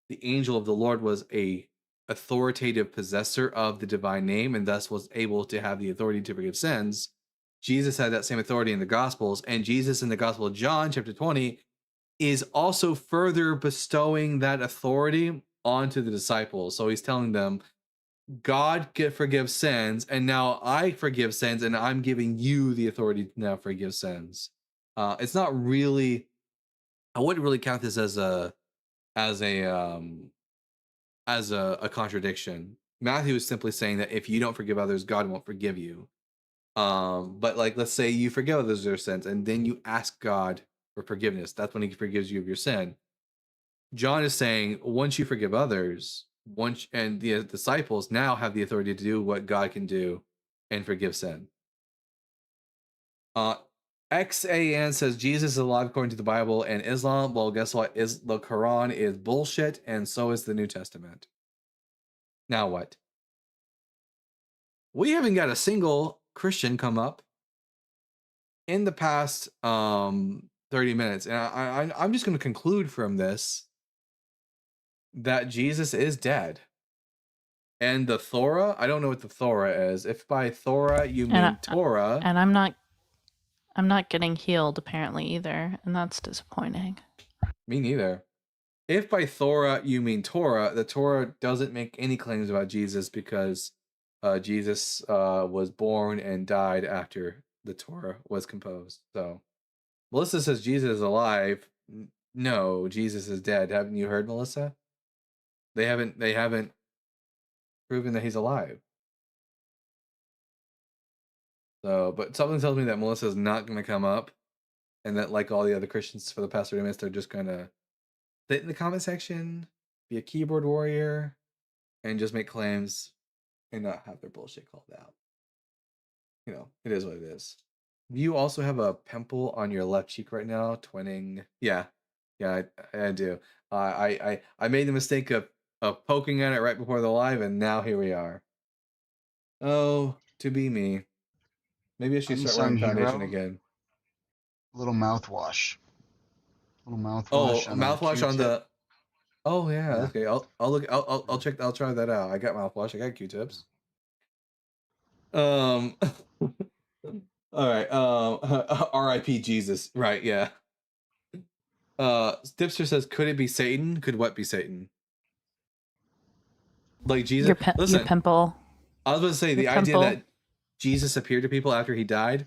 the angel of the Lord was a authoritative possessor of the divine name and thus was able to have the authority to forgive sins. Jesus had that same authority in the Gospels, and Jesus in the Gospel of John, chapter 20, is also further bestowing that authority onto the disciples. So he's telling them, God forgives sins, and now I forgive sins, and I'm giving you the authority to now forgive sins. It's not really, I wouldn't really count this as a contradiction. Matthew is simply saying that if you don't forgive others, God won't forgive you. But like, let's say you forgive others their sins, and then you ask God for forgiveness. That's when he forgives you of your sin. John is saying once you forgive others, and the disciples now have the authority to do what God can do and forgive sin. XAN says Jesus is alive according to the Bible and Islam. Well, guess what? The Quran is bullshit, and so is the New Testament. Now what? We haven't got a single Christian come up in the past 30 minutes, and I'm just going to conclude from this that Jesus is dead. And the Thora, I don't know what the Thora is. If by Thora you mean Torah, and I'm not getting healed apparently either, and that's disappointing. Me neither. If by Thora you mean Torah, the Torah doesn't make any claims about Jesus because Jesus was born and died after the Torah was composed. So Melissa says Jesus is alive. No, Jesus is dead. Haven't you heard, Melissa? They haven't proven that he's alive. So, but something tells me that Melissa is not going to come up, and that, like all the other Christians for the past 30 minutes, they're just going to sit in the comment section, be a keyboard warrior, and just make claims and not have their bullshit called out. You know, it is what it is. You also have a pimple on your left cheek right now, twinning. Yeah, I do. I made the mistake of poking at it right before the live, and now here we are. Oh, to be me. Maybe I should start wearing foundation again. A little mouthwash. Oh, mouthwash on the. Oh yeah, okay. I'll look. I'll check. I'll try that out. I got mouthwash. I got Q-tips. All right. R.I.P. Jesus. Right. Yeah. Dipster says, "Could it be Satan? Could what be Satan? Like Jesus? Listen, your pimple. I was going to say the idea that Jesus appeared to people after he died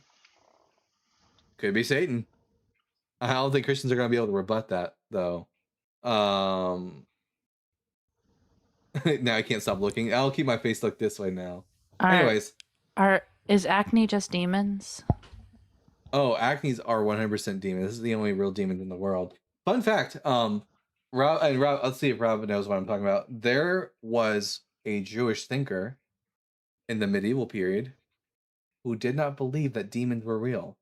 could be Satan. I don't think Christians are going to be able to rebut that, though. Now I can't stop looking. I'll keep my face look this way now. Anyways, is acne just demons? Oh, acnes are 100% demons. This is the only real demons in the world. Fun fact, Rob, let's see if Rob knows what I'm talking about. There was a Jewish thinker in the medieval period who did not believe that demons were real.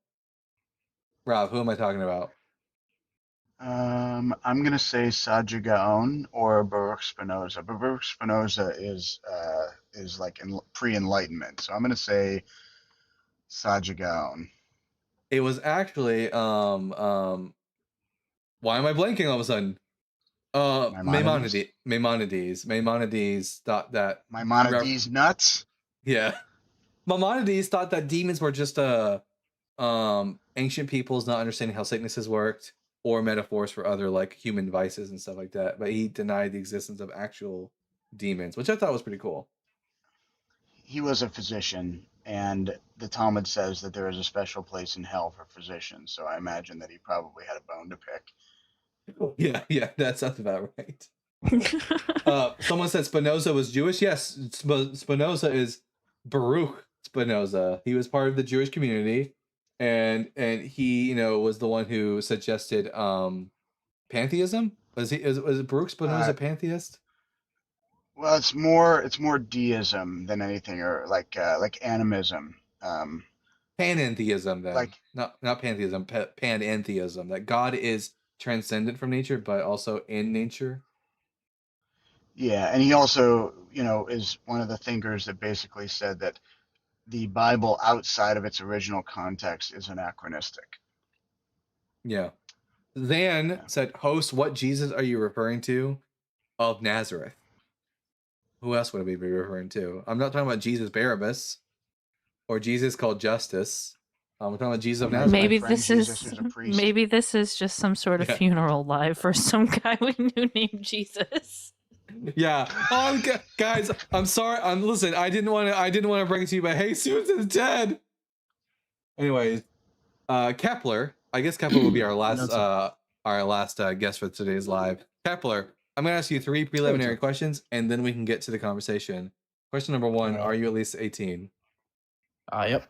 Rob, who am I talking about? I'm gonna say Saja Gaon or Baruch Spinoza. Baruch Spinoza is like pre-enlightenment, so I'm gonna say Saja Gaon. It was actually why am I blanking all of a sudden? Maimonides thought that Maimonides nuts? Yeah. Maimonides thought that demons were just ancient peoples not understanding how sicknesses worked, or metaphors for other like human vices and stuff like that. But he denied the existence of actual demons, which I thought was pretty cool. He was a physician, and the Talmud says that there is a special place in hell for physicians. So I imagine that he probably had a bone to pick. Yeah, that sounds about right. Someone said Spinoza was Jewish. Yes, Spinoza is Baruch Spinoza. He was part of the Jewish community, and he, was the one who suggested pantheism. Was Baruch Spinoza pantheist? Well, it's more deism than anything, or like animism. Panentheism, then. Like not pantheism, panentheism. That God is transcendent from nature, but also in nature. Yeah, and he also, is one of the thinkers that basically said that the Bible outside of its original context is anachronistic. Yeah. Zan said, "Host, what Jesus are you referring to? Of Nazareth." Who else would we be referring to? I'm not talking about Jesus Barabbas or Jesus called Justice. I'm talking about Jesus of Nazareth. Maybe this is just some sort of funeral live for some guy we knew named Jesus. Yeah. Guys, I'm sorry. Listen. I didn't want to bring it to you, but Jesus is dead. Anyways, Kepler. I guess Kepler will be our last guest for today's live. Kepler, I'm gonna ask you 3 preliminary questions, and then we can get to the conversation. Question number 1: Are you at least 18? Yep.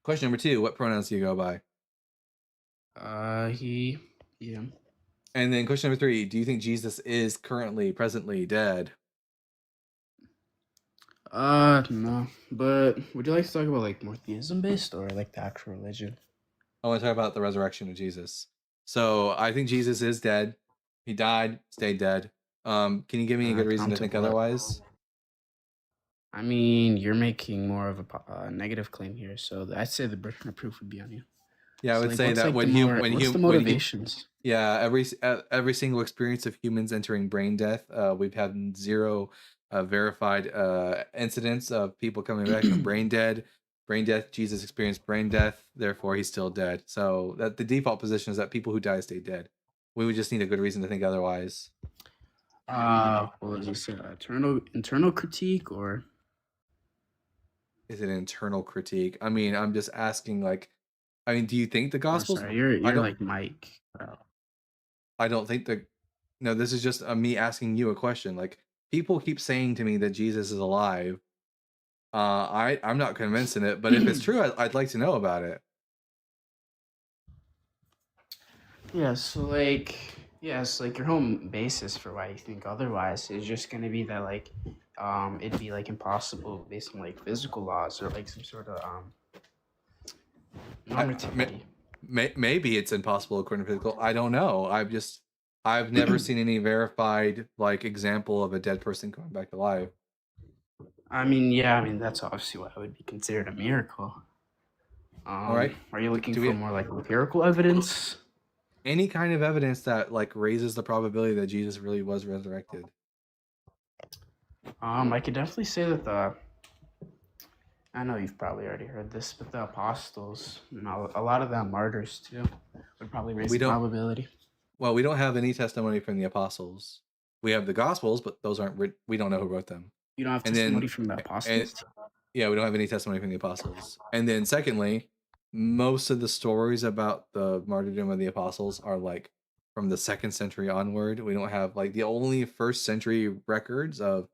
Question number 2: What pronouns do you go by? He, him. And then question number 3: Do you think Jesus is presently dead? No. But would you like to talk about like more theism based or like the actual religion? I want to talk about the resurrection of Jesus. So I think Jesus is dead. He died, stayed dead. Can you give me a good reason to think otherwise? I mean, you're making more of a negative claim here, so I'd say the burden of proof would be on you. Yeah, I So would like, say what's that like the when you more when what's you the when you motivations? yeah, every single experience of humans entering brain death, we've had zero verified incidents of people coming back from brain death. Jesus experienced brain death, therefore he's still dead. So that the default position is that people who die stay dead. We would just need a good reason to think otherwise. What was this? Internal critique or? Is it internal critique? I mean, I'm just asking. Like, I mean, do you think the Oh, Gospels? sorry, you're I don't. like Mike. I don't think the. No, this is just me asking you a question. Like, people keep saying to me that Jesus is alive. I'm not convinced in it, but if it's true, I'd like to know about it. Yeah, so like, yeah, so like your whole basis for why you think otherwise is just gonna be that like, it'd be like impossible based on like physical laws or like some sort of normativity. Maybe it's impossible according to physical. I don't know. I've never seen any verified like example of a dead person coming back to life. I mean, yeah, I mean that's obviously what would be considered a miracle. All right. Are you looking Do for we more like empirical evidence? any kind of evidence that like raises the probability that Jesus really was resurrected? I could definitely say that I know you've probably already heard this, but the apostles, you know, a lot of them martyrs too, would probably raise We the don't. probability. Well, we don't have any testimony from the apostles. We have the Gospels, but those aren't. We don't know who wrote them. You don't have And testimony then, from the and apostles? yeah, we don't have any testimony from the apostles. And then, secondly, most of the stories about the martyrdom of the apostles are like from the 2nd century onward. We don't have like the only 1st century records of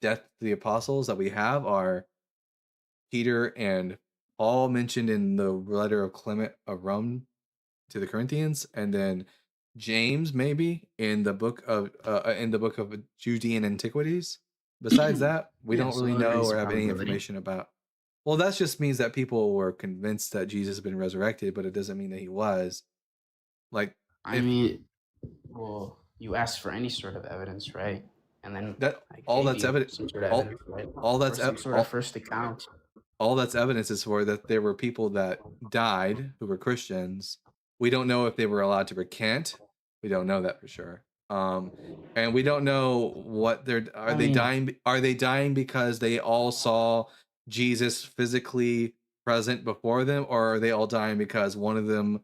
death to the apostles that we have are Peter and Paul mentioned in the letter of Clement of Rome to the Corinthians, and then James maybe in the book of Judean antiquities. Besides that, we Yeah, don't so really that would know raise or the have any probability. information about. Well, that just means that people were convinced that Jesus had been resurrected, but it doesn't mean that he was. Like, I if mean, well, you asked for any sort of evidence, right? And then that I all gave that's you evident, some sort of all evidence, right? all Or that's some sort of first account. all that's evidence is for that there were people that died who were Christians. We don't know if they were allowed to recant. We don't know that for sure. And we don't know what I mean, are they dying because they all saw Jesus physically present before them, or are they all dying because one of them,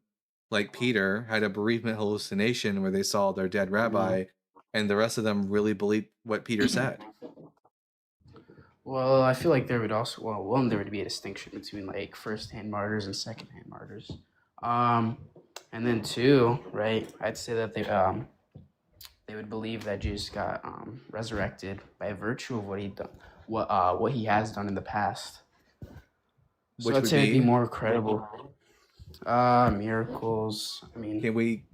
like Peter, had a bereavement hallucination where they saw their dead rabbi, and the rest of them really believed what Peter said? well, I feel like there would also, well, one, there would be a distinction between like first-hand martyrs and second-hand martyrs. Um, and then two, right? I'd say that they would believe that Jesus got resurrected by virtue of what he done, what he has done in the past. So Which I'd would say it'd be be, more credible. Miracles. I mean, can we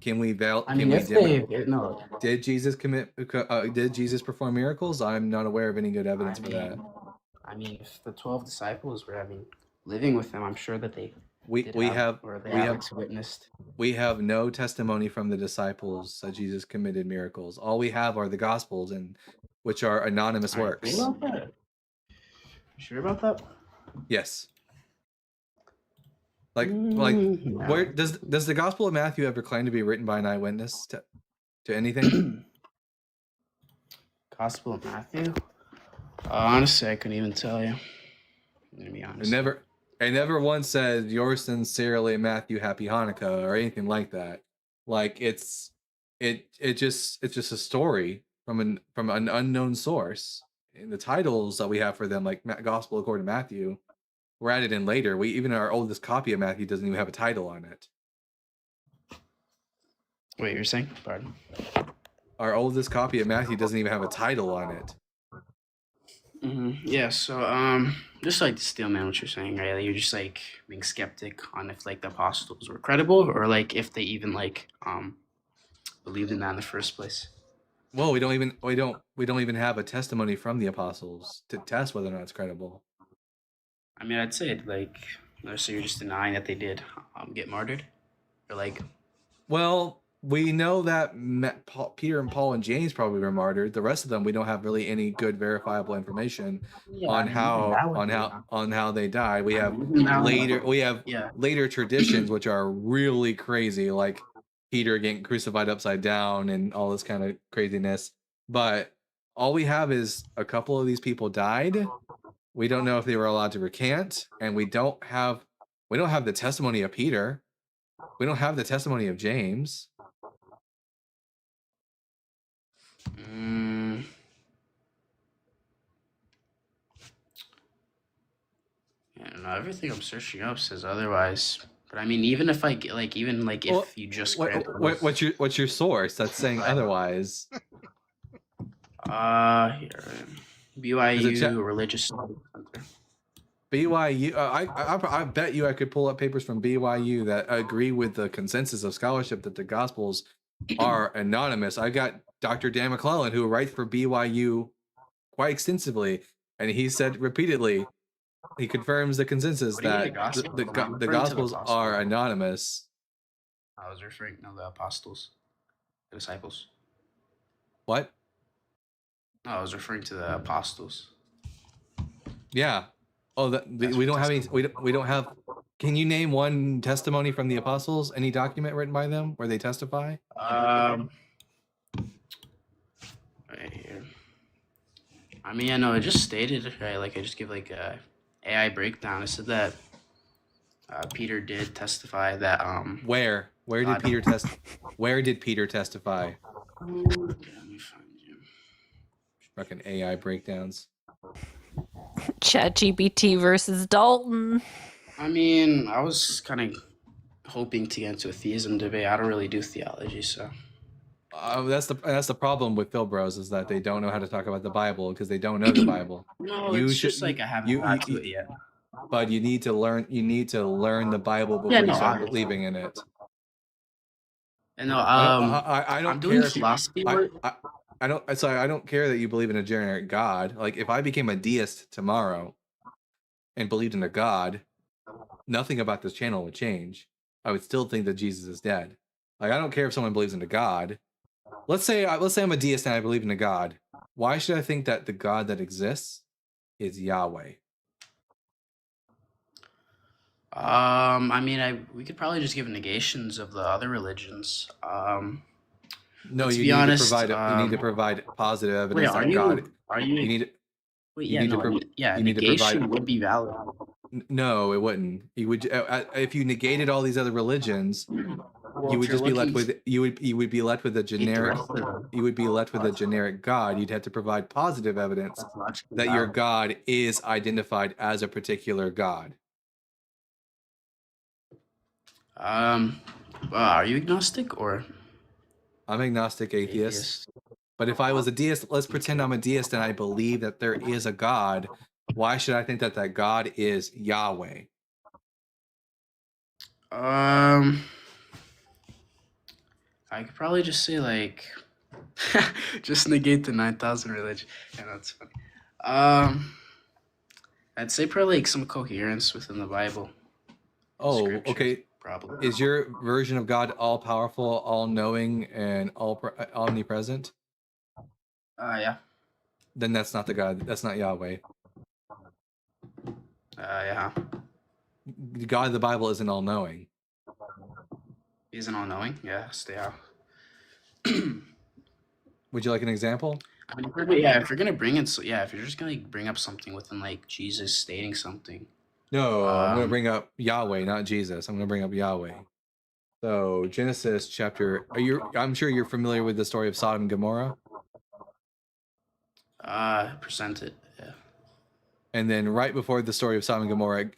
I mean, can we if they no, did Jesus did Jesus perform miracles? I'm not aware of any good evidence I for that. mean, I mean, if the 12 disciples were, I mean, living with them, I'm sure that they did We have, have or they we have have witnessed. we have no testimony from the disciples that Jesus committed miracles. All we have are the Gospels, and which are anonymous Are you works. sure about that? Sure about that? Yes. Like where No. does the Gospel of Matthew ever claim to be written by an eyewitness to anything? Gospel of Matthew? Honestly, I couldn't even tell you. I'm gonna be honest. It never once said yours sincerely, Matthew, Happy Hanukkah, or anything like that. Like it's just a story from an unknown source. And the titles that we have for them, like Gospel according to Matthew, were added in later. We even our oldest copy of Matthew doesn't even have a title on it. Wait, you're saying? Pardon? Our oldest copy of Matthew doesn't even have a title on it. Yeah, so just like to steel man what you're saying, right? Like, you're just like being skeptic on if like the apostles were credible or like if they even like believed in that in the first place. Well, we don't even have a testimony from the apostles to test whether or not it's credible. I mean, I'd say like, so you're just denying that they did get martyred, or like. Well, we know that Peter and Paul and James probably were martyred. The rest of them, we don't have really any good verifiable information on how they died. We have later traditions which are really crazy, like Peter getting crucified upside down and all this kind of craziness. But all we have is a couple of these people died. We don't know if they were allowed to recant, and we don't have the testimony of Peter. We don't have the testimony of James. I don't know. Everything I'm searching up says otherwise. But I mean, even if I get if you just what's your source that's saying otherwise? Here, BYU Religious Studies Center. BYU. I bet you I could pull up papers from BYU that agree with the consensus of scholarship that the Gospels are anonymous. I got Dr. Dan McClellan, who writes for BYU quite extensively, and he said repeatedly, he confirms the consensus that the Gospels are anonymous. I was referring to the apostles, the disciples. What? No, I was referring to the apostles. Yeah. Oh, we don't have any. We don't have. Can you name one testimony from the apostles? Any document written by them where they testify? Right here. I mean, I know it just stated, right? Like I just give like a AI breakdown. It said that Peter did testify that Where did Peter testify? Let me find you. Fucking AI breakdowns. ChatGPT versus Dalton. I mean, I was kind of hoping to get into a theism debate. I don't really do theology, so. That's the problem with Phil Bros, is that they don't know how to talk about the Bible because they don't know the Bible. No, it's just like I haven't got to it yet. But you need to learn. You need to learn the Bible before you start believing in it. No, I don't I'm doing philosophy work. I don't care that you believe in a generic God. Like if I became a deist tomorrow and believed in a God, nothing about this channel would change. I would still think that Jesus is dead. Like I don't care if someone believes in a God. Let's say I'm a deist and I believe in a God. Why should I think that the God that exists is Yahweh? I mean, we could probably just give negations of the other religions. No, you need to provide positive evidence that God. You need to provide. Would be valid. No, it wouldn't. You would if you negated all these other religions. Well, you would just be left with you would be left with a generic God. You'd have to provide positive evidence that your God is identified as a particular God. Are you agnostic or? I'm agnostic atheist. But if I was a deist, let's pretend I'm a deist and I believe that there is a God. Why should I think that God is Yahweh? I could probably just say like, just negate the 9,000 religion. Yeah, that's funny. I'd say probably like some coherence within the Bible. Oh, okay. Probably. Is your version of God all powerful, all knowing, and omnipresent? Yeah. Then that's not the God. That's not Yahweh. Yeah. The God of the Bible isn't all knowing. Isn't all knowing? Yes, they are. Would you like an example? I mean, if you're gonna bring in, if you're just gonna bring up something within like Jesus stating something. No, I'm gonna bring up Yahweh, not Jesus. I'm gonna bring up Yahweh. So Genesis chapter. I'm sure you're familiar with the story of Sodom and Gomorrah. Present it. Yeah. And then right before the story of Sodom and Gomorrah,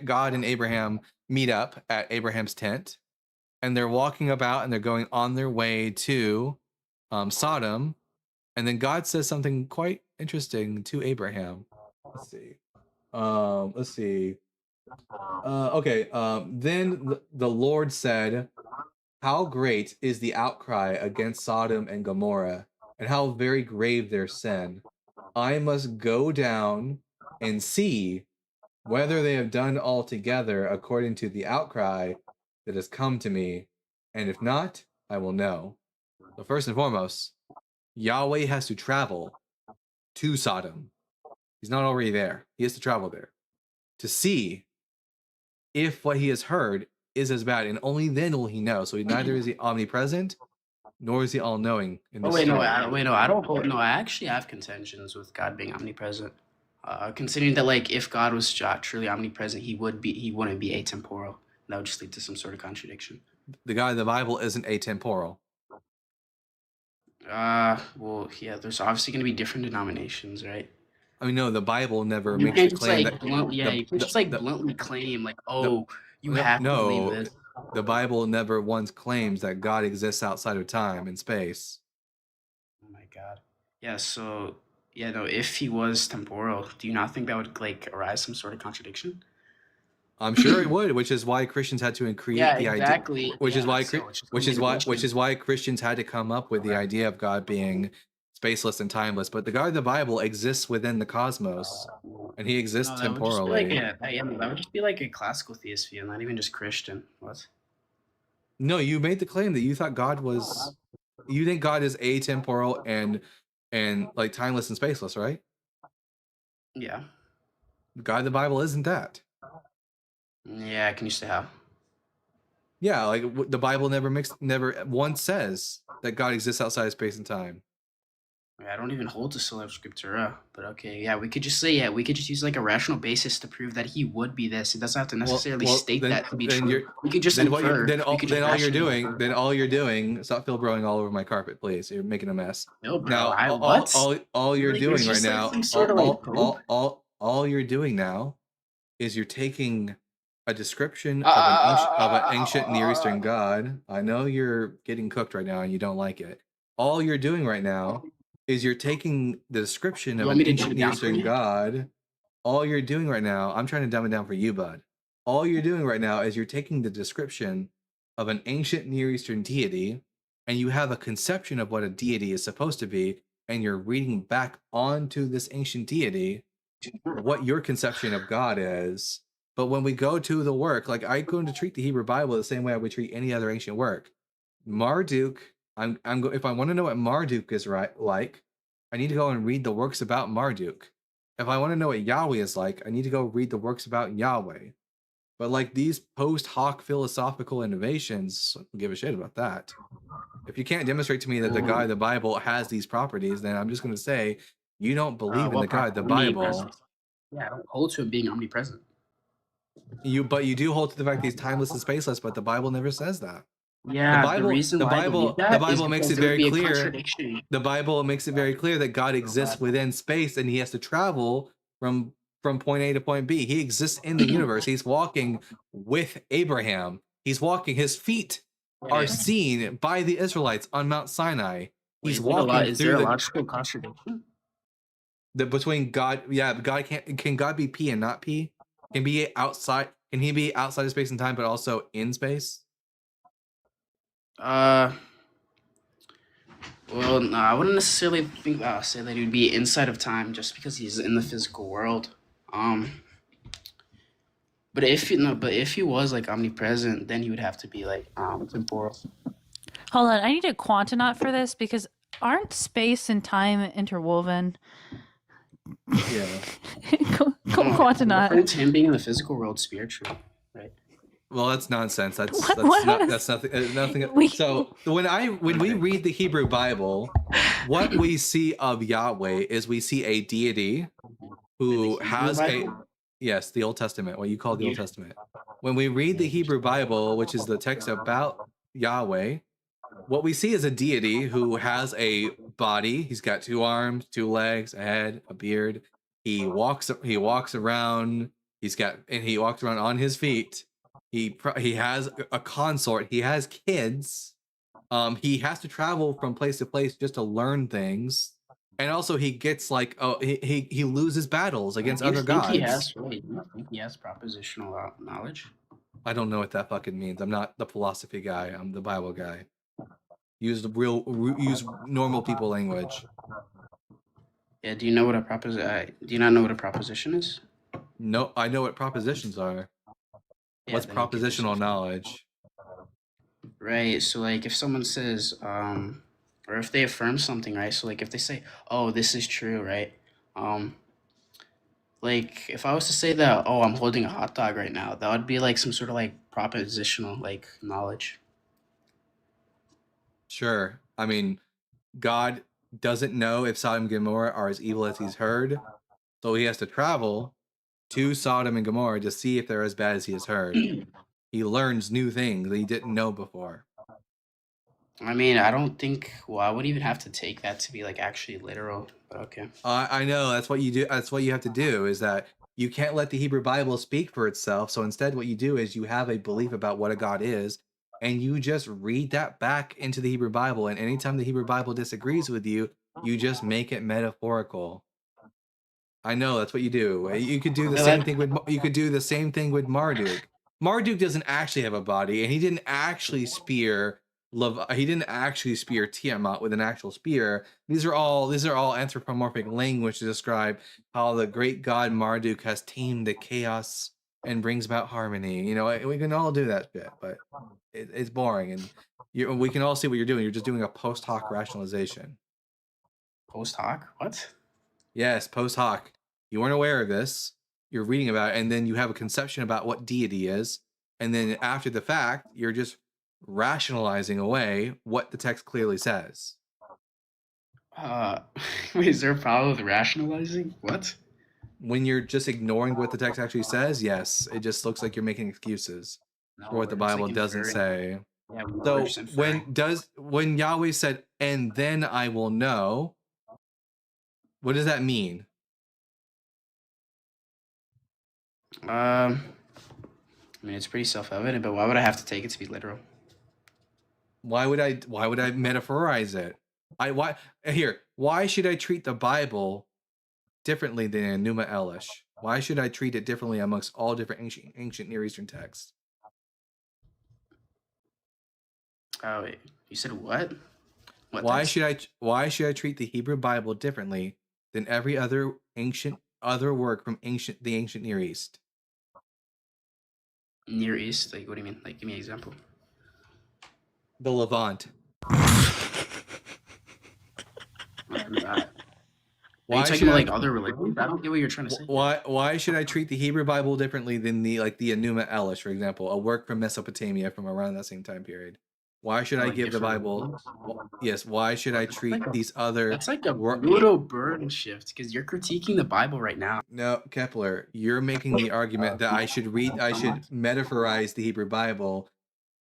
God and Abraham meet up at Abraham's tent, and they're walking about and they're going on their way to Sodom, and then God says something quite interesting to Abraham. Let's see. Then the Lord said, "How great is the outcry against Sodom and Gomorrah, and how very grave their sin! I must go down and see whether they have done altogether according to the outcry that has come to me, and if not, I will know. So first and foremost, Yahweh has to travel to Sodom. He's not already there. He has to travel there to see if what he has heard is as bad, and only then will he know. So neither is he omnipresent, nor is he all-knowing in this story. I don't hold. No, I actually have contentions with God being omnipresent. Considering that, like, if God was truly omnipresent, he wouldn't be atemporal. That would just lead to some sort of contradiction. The God of the Bible isn't atemporal. Well, yeah. There's obviously going to be different denominations, right? I mean, no, the Bible never You makes can't the just claim like that. you can't just like bluntly claim like, oh, you have to believe this. The Bible never once claims that God exists outside of time and space. Oh my God. Yeah. So yeah, no. If he was temporal, do you not think that would like arise some sort of contradiction? I'm sure it would, which is why Christians had to create the exactly. idea. Which Which is why Christians had to come up with the idea of God being spaceless and timeless. But the God of the Bible exists within the cosmos, and he exists temporally. That would just be like a classical theist view, not even just Christian. What? No, you made the claim that you thought God was. You think God is atemporal and like timeless and spaceless, right? Yeah. The God of the Bible isn't that. Yeah, can you say how? Yeah, like the Bible never once says that God exists outside of space and time. I don't even hold to sola scriptura, but okay, yeah, we could just use like a rational basis to prove that he would be this. It doesn't have to necessarily state that to be true. We could just infer. Then all you're doing. Stop filbroing all over my carpet, please. You're making a mess. All you're doing right now. All you're doing now is you're taking a description of an ancient Near Eastern god. I know you're getting cooked right now and you don't like it. All you're doing right now is you're taking the description of an ancient Near Eastern god. All you're doing right now, I'm trying to dumb it down for you, bud. All you're doing right now is you're taking the description of an ancient Near Eastern deity, and you have a conception of what a deity is supposed to be, and you're reading back onto this ancient deity what your conception of God is. But when we go to the work, like I'm going to treat the Hebrew Bible the same way I would treat any other ancient work. Marduk, if I want to know what Marduk is like, I need to go and read the works about Marduk. If I want to know what Yahweh is like, I need to go read the works about Yahweh. But like these post hoc philosophical innovations, I don't give a shit about that. If you can't demonstrate to me that the God of the Bible has these properties, then I'm just going to say you don't believe in the God of the Bible. Yeah, I don't hold to it being omnipresent. But you do hold to the fact that he's timeless and spaceless, but the Bible never says that. Yeah, the Bible makes it very clear. The Bible makes it very clear that God exists within space and he has to travel from point A to point B. He exists in the universe. He's walking with Abraham. He's walking. His feet are seen by the Israelites on Mount Sinai. He's walking through. Is there a logical contradiction? Between God, God can God be P and not P? Can he be outside of space and time, but also in space? Well, no, I wouldn't necessarily say that he would be inside of time just because he's in the physical world. But if he was like omnipresent, then he would have to be like temporal. Hold on, I need a quantinaut for this because aren't space and time interwoven? Yeah. Quantinaut. Him being in the physical world spiritually, right? Well, that's nonsense. That's nothing. So when we read the Hebrew Bible, what we see of Yahweh is we see a deity who has the Old Testament, what you call the Old Testament. When we read the Hebrew Bible, which is the text about Yahweh, what we see is a deity who has a body. He's got 2 arms, 2 legs, a head, a beard. He walks around. He walks around on his feet. He has a consort. He has kids. He has to travel from place to place just to learn things. And also he gets he loses battles against other gods. Do you think he has propositional knowledge? I don't know what that fucking means. I'm not the philosophy guy. I'm the Bible guy. Use normal people language. Yeah, do you know what a proposition? Do you not know what a proposition is? No, I know what propositions are. What's propositional knowledge? right? So like if someone says, or if they affirm something, right? So like if they say, "Oh, this is true," right? Um, like if I was to say that, "Oh, I'm holding a hot dog right now," that would be like some sort of like propositional like knowledge. Sure. I mean, God doesn't know if Sodom and Gomorrah are as evil as he's heard, so he has to travel to Sodom and Gomorrah to see if they're as bad as he has heard. He learns new things that he didn't know before. I mean, I don't think. Well, I would even have to take that to be like actually literal. But okay. I know that's what you do. That's what you have to do. Is that you can't let the Hebrew Bible speak for itself. So instead, what you do is you have a belief about what a God is, and you just read that back into the Hebrew Bible. And anytime the Hebrew Bible disagrees with you, you just make it metaphorical. I know that's what you do. You could do the same thing with Marduk. Marduk doesn't actually have a body, and he didn't actually spear He didn't actually spear Tiamat with an actual spear. These are all anthropomorphic language to describe how the great god Marduk has tamed the chaos and brings about harmony. You know, we can all do that shit, but it's boring, and we can all see what you're doing. You're just doing a post hoc rationalization. Post hoc? What? Yes, post hoc. You weren't aware of this. You're reading about it, and then you have a conception about what deity is, and then after the fact, you're just rationalizing away what the text clearly says. Wait, is there a problem with rationalizing? What? When you're just ignoring what the text actually says, yes, it just looks like you're making excuses for what the Bible like doesn't inferring. say. Yeah, So we're just inferring. when Yahweh said, "And then I will know," what does that mean? I mean, it's pretty self-evident, but why would I have to take it to be literal? Why would I metaphorize it? Why should I treat the Bible differently than Enuma Elish? Why should I treat it differently amongst all different ancient Near Eastern texts? Oh wait, you said what? Why should I treat the Hebrew Bible differently than every other work from the ancient Near East? Near East? Like what do you mean? Like give me an example. The Levant. Are you talking about like other religions? I don't get what you're trying to say. Why should I treat the Hebrew Bible differently than the Enuma Elish, for example, a work from Mesopotamia from around that same time period? Why should I give the Bible? Yes. Why should I treat these other? That's like a brutal burden shift because you're critiquing the Bible right now. No, Kepler, you're making the argument that I should metaphorize the Hebrew Bible.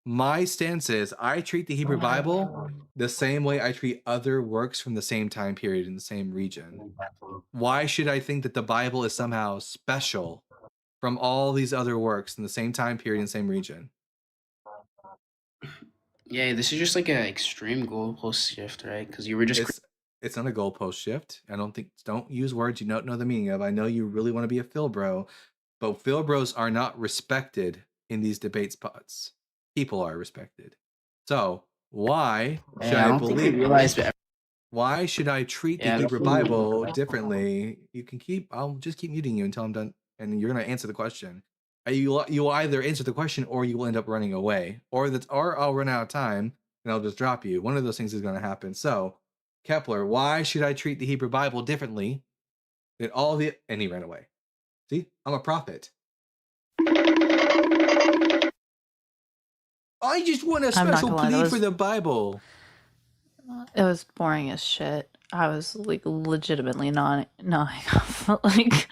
My stance is I treat the Hebrew Bible the same way I treat other works from the same time period in the same region. Why should I think that the Bible is somehow special from all these other works in the same time period in the same region? Yeah, this is just like an extreme goalpost shift, right? Because you were just. It's not a goalpost shift. Don't use words you don't know the meaning of. I know you really want to be a Phil bro, but Phil bros are not respected in these debate spots. People are respected. So why should I believe? Why should I treat the Hebrew Bible differently? I'll just keep muting you until I'm done, and you're gonna answer the question. You will either answer the question or you will end up running away, or I'll run out of time and I'll just drop you. One of those things is gonna happen. So, Kepler, why should I treat the Hebrew Bible differently than and he ran away. See, I'm a prophet. I just want a special plea for the Bible. It was boring as shit. I was like legitimately not like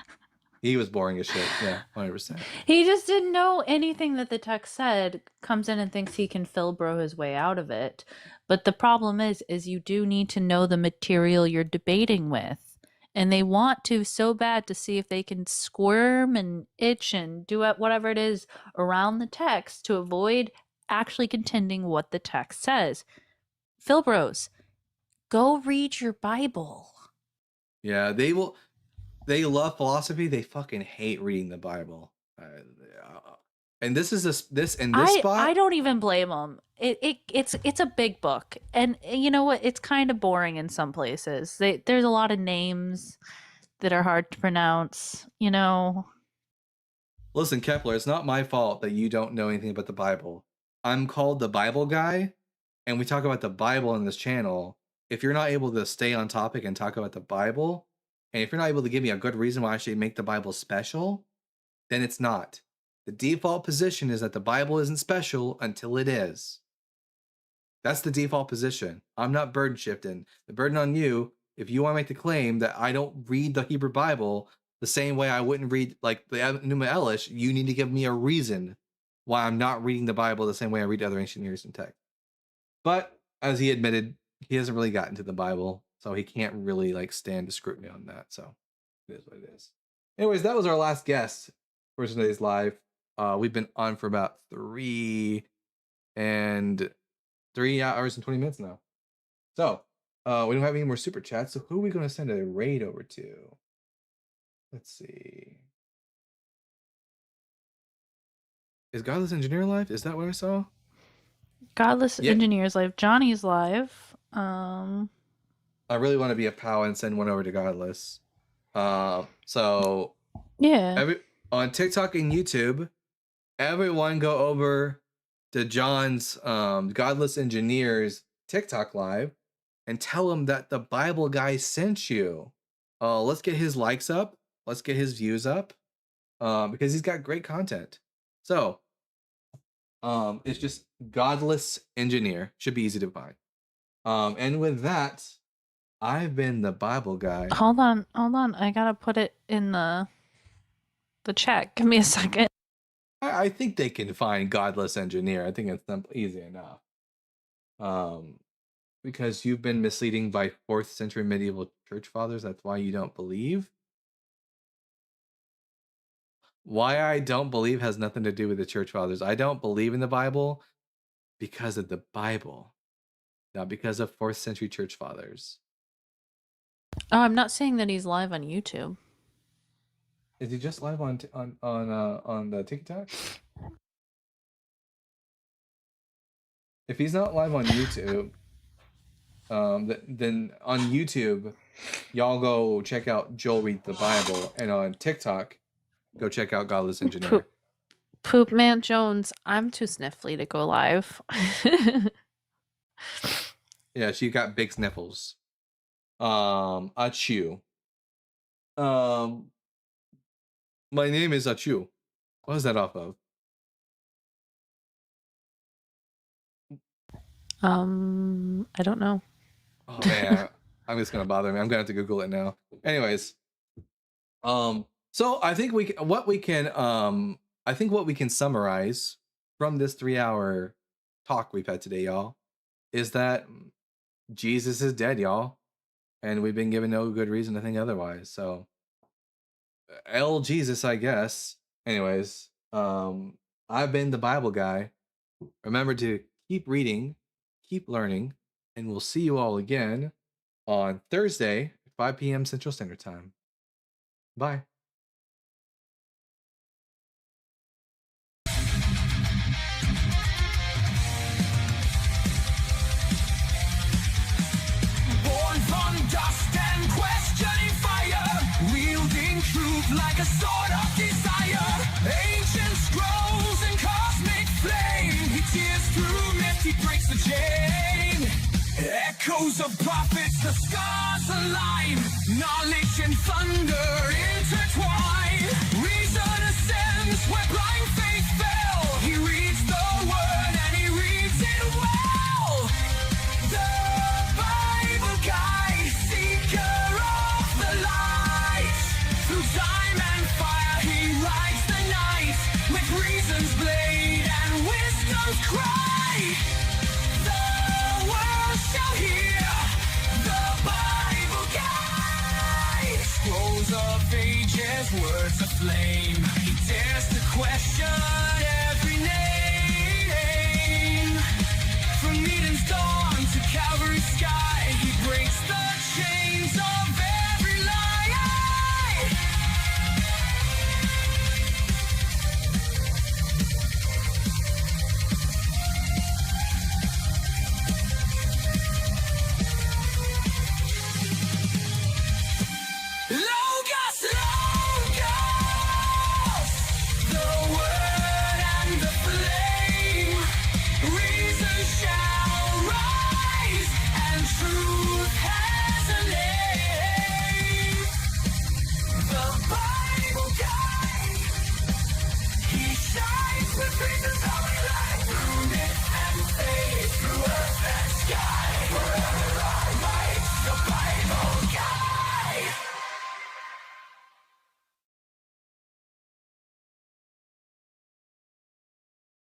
he was boring as shit. Yeah, 100%. He just didn't know anything that the text said. Comes in and thinks he can Phil bro his way out of it. But the problem is you do need to know the material you're debating with. And they want to so bad to see if they can squirm and itch and do whatever it is around the text to avoid actually contending what the text says. Phil bros, go read your Bible. Yeah, they love philosophy. They fucking hate reading the Bible. And this spot. I don't even blame them. It's a big book, and you know what? It's kind of boring in some places. There's a lot of names that are hard to pronounce. You know. Listen, Kepler, it's not my fault that you don't know anything about the Bible. I'm called the Bible guy, and we talk about the Bible in this channel. If you're not able to stay on topic and talk about the Bible, and if you're not able to give me a good reason why I should make the Bible special, then it's not. The default position is that the Bible isn't special until it is. That's the default position. I'm not burden shifting. The burden on you, if you want to make the claim that I don't read the Hebrew Bible the same way I wouldn't read like the Numa Elish, you need to give me a reason why I'm not reading the Bible the same way I read other ancient Near Eastern texts. But as he admitted, he hasn't really gotten to the Bible, so he can't really like stand the scrutiny on that. So it is what it is. Anyways, that was our last guest for today's live. We've been on for about 3 hours and 20 minutes now. So we don't have any more super chats. So who are we going to send a raid over to? Let's see. Is Godless Engineer live? Is that what I saw? Godless Engineers live. Johnny's live. I really want to be a pal and send one over to Godless. So yeah, on TikTok and YouTube, everyone go over to John's Godless Engineers TikTok live and tell him that the Bible guy sent you. Let's get his likes up. Let's get his views up. Because he's got great content. So it's just Godless Engineer. Should be easy to find. And with that, I've been the Bible guy. Hold on. I gotta put it in the chat. Give me a second. I think they can find Godless Engineer. I think it's easy enough. Because you've been misleading by 4th century medieval church fathers. That's why you don't believe. Why I don't believe has nothing to do with the church fathers. I don't believe in the Bible because of the Bible, not because of 4th century church fathers. Oh, I'm not saying that he's live on YouTube. Is he just live on the TikTok? If he's not live on YouTube, then on YouTube, y'all go check out Joel Read the Bible, and on TikTok, go check out Godless Engineer. Poop Man Jones, I'm too sniffly to go live. Yeah, she got big sniffles. Achu. My name is Achu. What is that off of? I don't know. Oh man, I'm just gonna bother me. I'm gonna have to Google it now. Anyways, so I think what we can summarize from this 3-hour talk we've had today, y'all, is that Jesus is dead, y'all, and we've been given no good reason to think otherwise. So, L Jesus, I guess. Anyways, I've been the Bible guy. Remember to keep reading, keep learning, and we'll see you all again on Thursday, 5 p.m. Central Standard Time. Bye. Born from dust and questioning fire, wielding truth like a sword of desire. Ancient scrolls and cosmic flame, he tears through myth, he breaks the chain. Echoes of prophets, the scars align, knowledge and thunder intertwine. Reason ascends where blind faith fell, he reads the word and he reads it well. The Bible guy, seeker of the light, through time and fire he rides the night, with reason's blade and wisdom's cry. The world shall hear the Bible guide, scrolls of ages, words aflame.